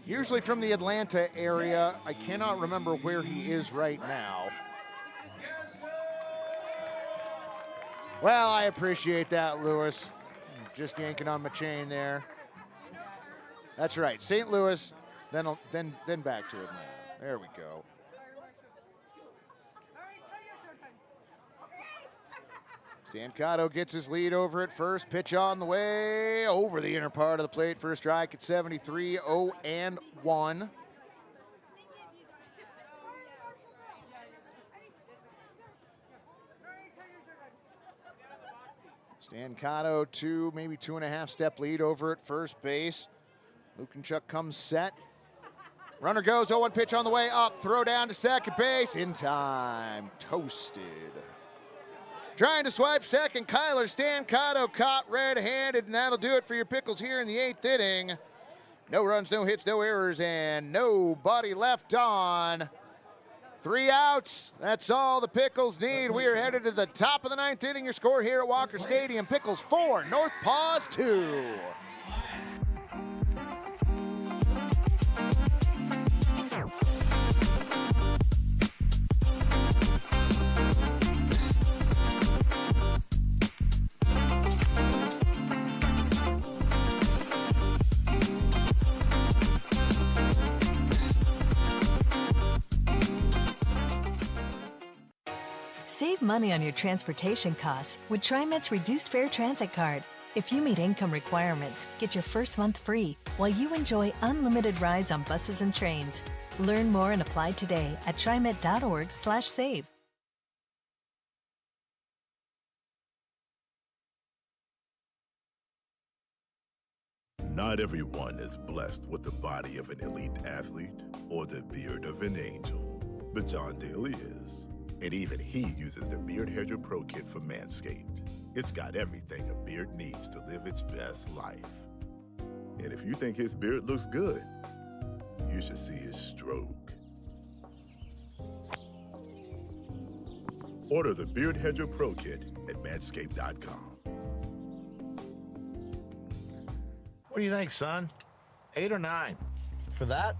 Speaker 2: Usually from the Atlanta area. I cannot remember where he is right now. Well, I appreciate that, Lewis. Just yanking on my chain there. That's right, St. Louis, then back to Atlanta. There we go. Stancato gets his lead over at first. Pitch on the way, over the inner part of the plate for a strike at 73, 0-1. Stancato 2, maybe 2.5 step lead over at first base. Lukenchuk comes set. Runner goes, 0-1 pitch on the way up. Throw down to second base. In time. Toasted. Trying to swipe second. Kyler Stancato caught red-handed, and that'll do it for your Pickles here in the 8th inning. No runs, no hits, no errors, and nobody left on. 3 outs. That's all the Pickles need. We are headed to the top of the 9th inning. Your score here at Walker Stadium. Pickles 4, NorthPaws 2.
Speaker 19: Save money on your transportation costs with TriMet's Reduced Fare Transit Card. If you meet income requirements, get your first month free while you enjoy unlimited rides on buses and trains. Learn more and apply today at trimet.org/save.
Speaker 10: Not everyone is blessed with the body of an elite athlete or the beard of an angel, but John Daly is. And even he uses the Beard Hedger Pro Kit from Manscaped. It's got everything a beard needs to live its best life. And if you think his beard looks good, you should see his stroke. Order the Beard Hedger Pro Kit at manscaped.com.
Speaker 11: What do you think, son? 8 or 9?
Speaker 12: For that,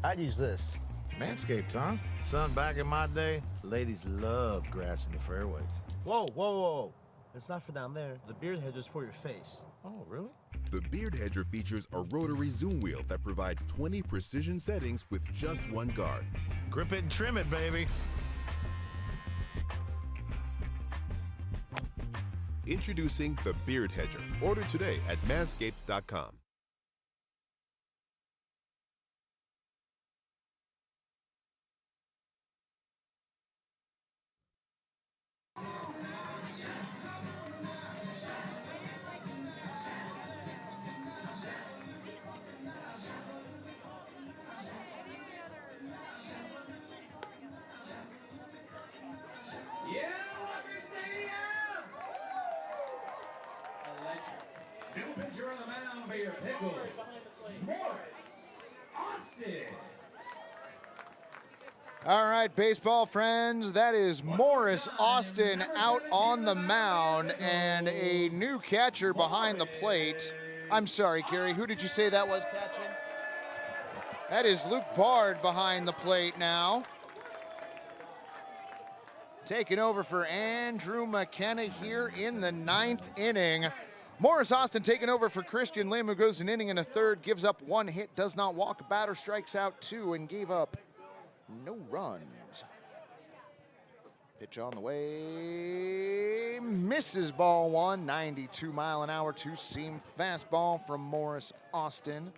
Speaker 12: I'd use this.
Speaker 11: Manscaped, huh? Son, back in my day, ladies loved grass in the fairways.
Speaker 12: Whoa, whoa, whoa. It's not for down there. The beard hedger's for your face.
Speaker 11: Oh, really?
Speaker 21: The Beard Hedger features a rotary zoom wheel that provides 20 precision settings with just one guard.
Speaker 11: Grip it and trim it, baby.
Speaker 21: Introducing the Beard Hedger. Order today at manscaped.com.
Speaker 9: Yeah, Walker Stadium! Electric. New pitcher on the mound for your Pickles, Morris Austin.
Speaker 2: All right, baseball friends, that is Morris Austin out on the mound and a new catcher behind the plate. I'm sorry, Gary, who did you say that was catching? That is Luke Bard behind the plate now. Taking over for Andrew McKenna here in the 9th inning. Morris Austin taking over for Christian Lim, who goes an inning and a third, gives up 1 hit, does not walk, a batter, strikes out 2, and gave up no runs. Pitch on the way, misses ball 1, 92 mile an hour, 2-seam fastball from Morris Austin.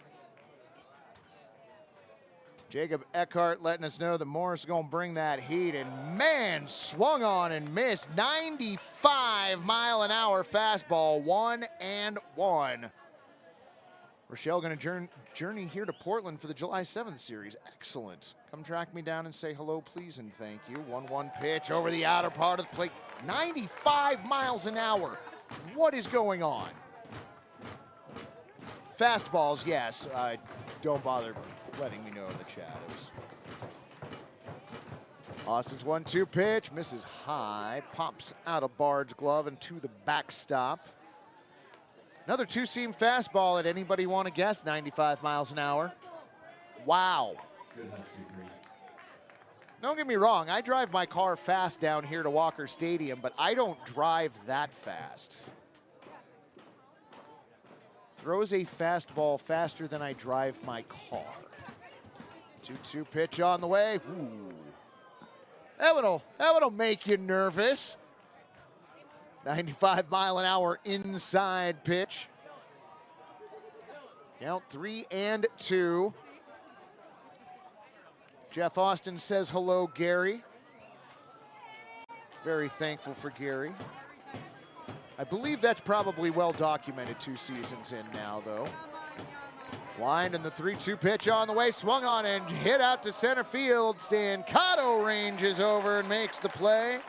Speaker 2: Jacob Eckhart letting us know that Morris is going to bring that heat, and man, swung on and missed. 95 mile an hour fastball, 1-1. Rochelle going to journey here to Portland for the July 7th series. Excellent. Come track me down and say hello, please, and thank you. 1-1 pitch over the outer part of the plate. 95 miles an hour. What is going on? Fastballs, yes. Don't bother letting me know in the chat. Austin's 1-2 pitch, misses high, pops out of Bard's glove and to the backstop. Another 2-seam fastball. At anybody want to guess? 95 miles an hour. Wow. Don't get me wrong, I drive my car fast down here to Walker Stadium, but I don't drive that fast. Throws a fastball faster than I drive my car. 2-2 pitch on the way. Ooh. That one'll make you nervous. 95 mile an hour inside pitch. Count 3-2. Jeff Austin says hello, Gary. Very thankful for Gary. I believe that's probably well documented 2 seasons in now, though. Lined in the 3-2 pitch on the way, swung on and hit out to center field. Stancato ranges over and makes the play.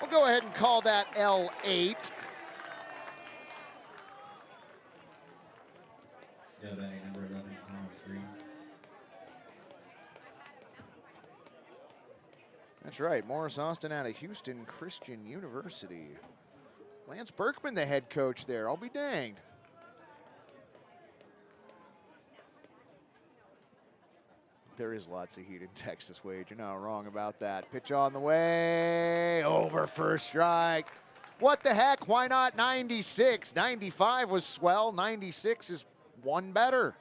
Speaker 2: We'll go ahead and call that L8.
Speaker 4: Yeah, batting number 11, Thomas Green.
Speaker 2: That's right, Morris Austin out of Houston Christian University. Lance Berkman, the head coach there. I'll be danged. There is lots of heat in Texas, Wade. You're not wrong about that. Pitch on the way, over first strike. What the heck? Why not 96? 95 was swell. 96 is one better.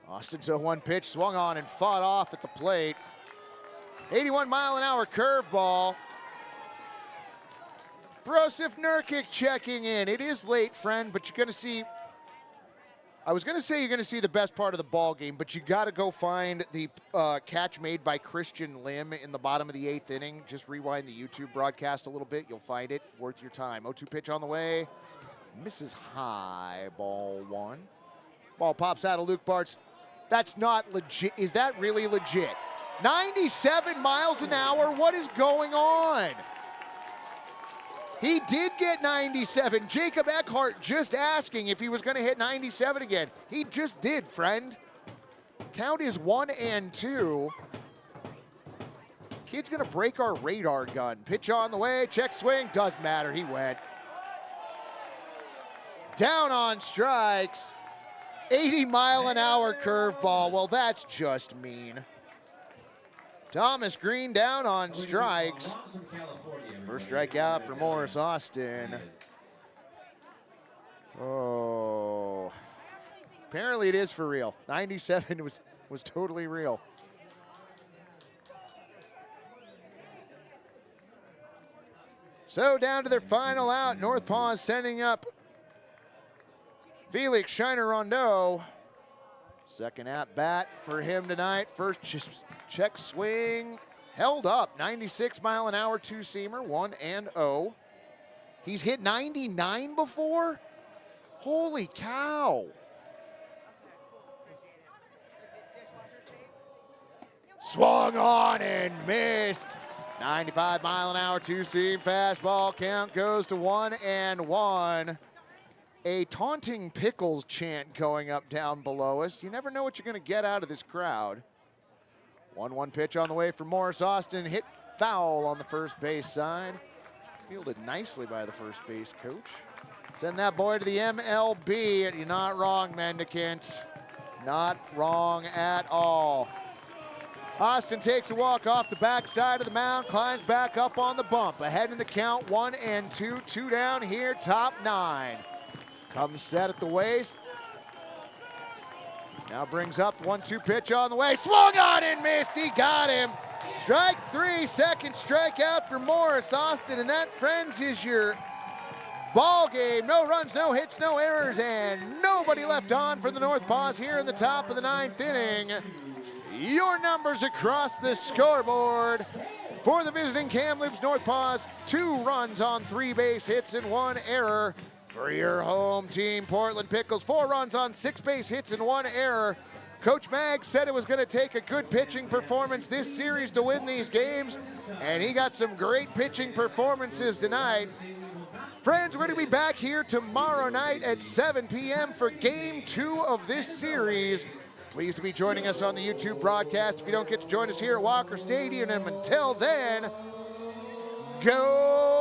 Speaker 2: Austin's 0-1 pitch, swung on and fought off at the plate. 81 mile an hour curveball. Brosif Nurkic checking in. It is late, friend, but you're going to see, I was going to say you're going to see the best part of the ball game, but you got to go find the catch made by Christian Lim in the bottom of the 8th inning. Just rewind the YouTube broadcast a little bit. You'll find it. Worth your time. 0-2 pitch on the way. Misses high, ball one. Ball pops out of Luke Bart's. That's not legit. Is that really legit? 97 miles an hour? What is going on? He did get 97. Jacob Eckhart just asking if he was going to hit 97 again. He just did, friend. Count is 1 and 2. Kid's going to break our radar gun. Pitch on the way, check swing, doesn't matter, he went. Down on strikes. 80-mile-an-hour curveball. Well, that's just mean. Thomas Green down on strikes. First strikeout for Morris Austin. Oh. Apparently it is for real. 97 was totally real. So down to their final out. NorthPaws sending up Felix Shiner-Rondeau. Second at bat for him tonight. First check swing held up. 96-mile-an-hour two-seamer, 1-0. He's hit 99 before? Holy cow. Swung on and missed. 95-mile-an-hour two-seam fastball. Count goes to 1-1. A taunting Pickles chant going up down below us. You never know what you're going to get out of this crowd. 1-1 pitch on the way for Morris Austin. Hit foul on the first base side. Fielded nicely by the first base coach. Send that boy to the MLB. You're not wrong, Mendicant. Not wrong at all. Austin takes a walk off the backside of the mound, climbs back up on the bump. Ahead in the count, 1-2. 2 down here, top 9. Comes set at the waist. Now brings up 1-2 pitch on the way. Swung on and missed. He got him. Strike 3, second strikeout for Morris Austin. And that, friends, is your ball game. No runs, no hits, no errors, and nobody left on for the NorthPaws here in the top of the 9th inning. Your numbers across the scoreboard. For the visiting Kamloops NorthPaws, 2 runs on 3 base hits and 1 error. For your home team, Portland Pickles, 4 runs on 6 base hits and 1 error. Coach Mag said it was going to take a good pitching performance this series to win these games, and he got some great pitching performances tonight. Friends, we're going to be back here tomorrow night at 7 p.m. for Game 2 of this series. Pleased to be joining us on the YouTube broadcast. If you don't get to join us here at Walker Stadium, and until then, go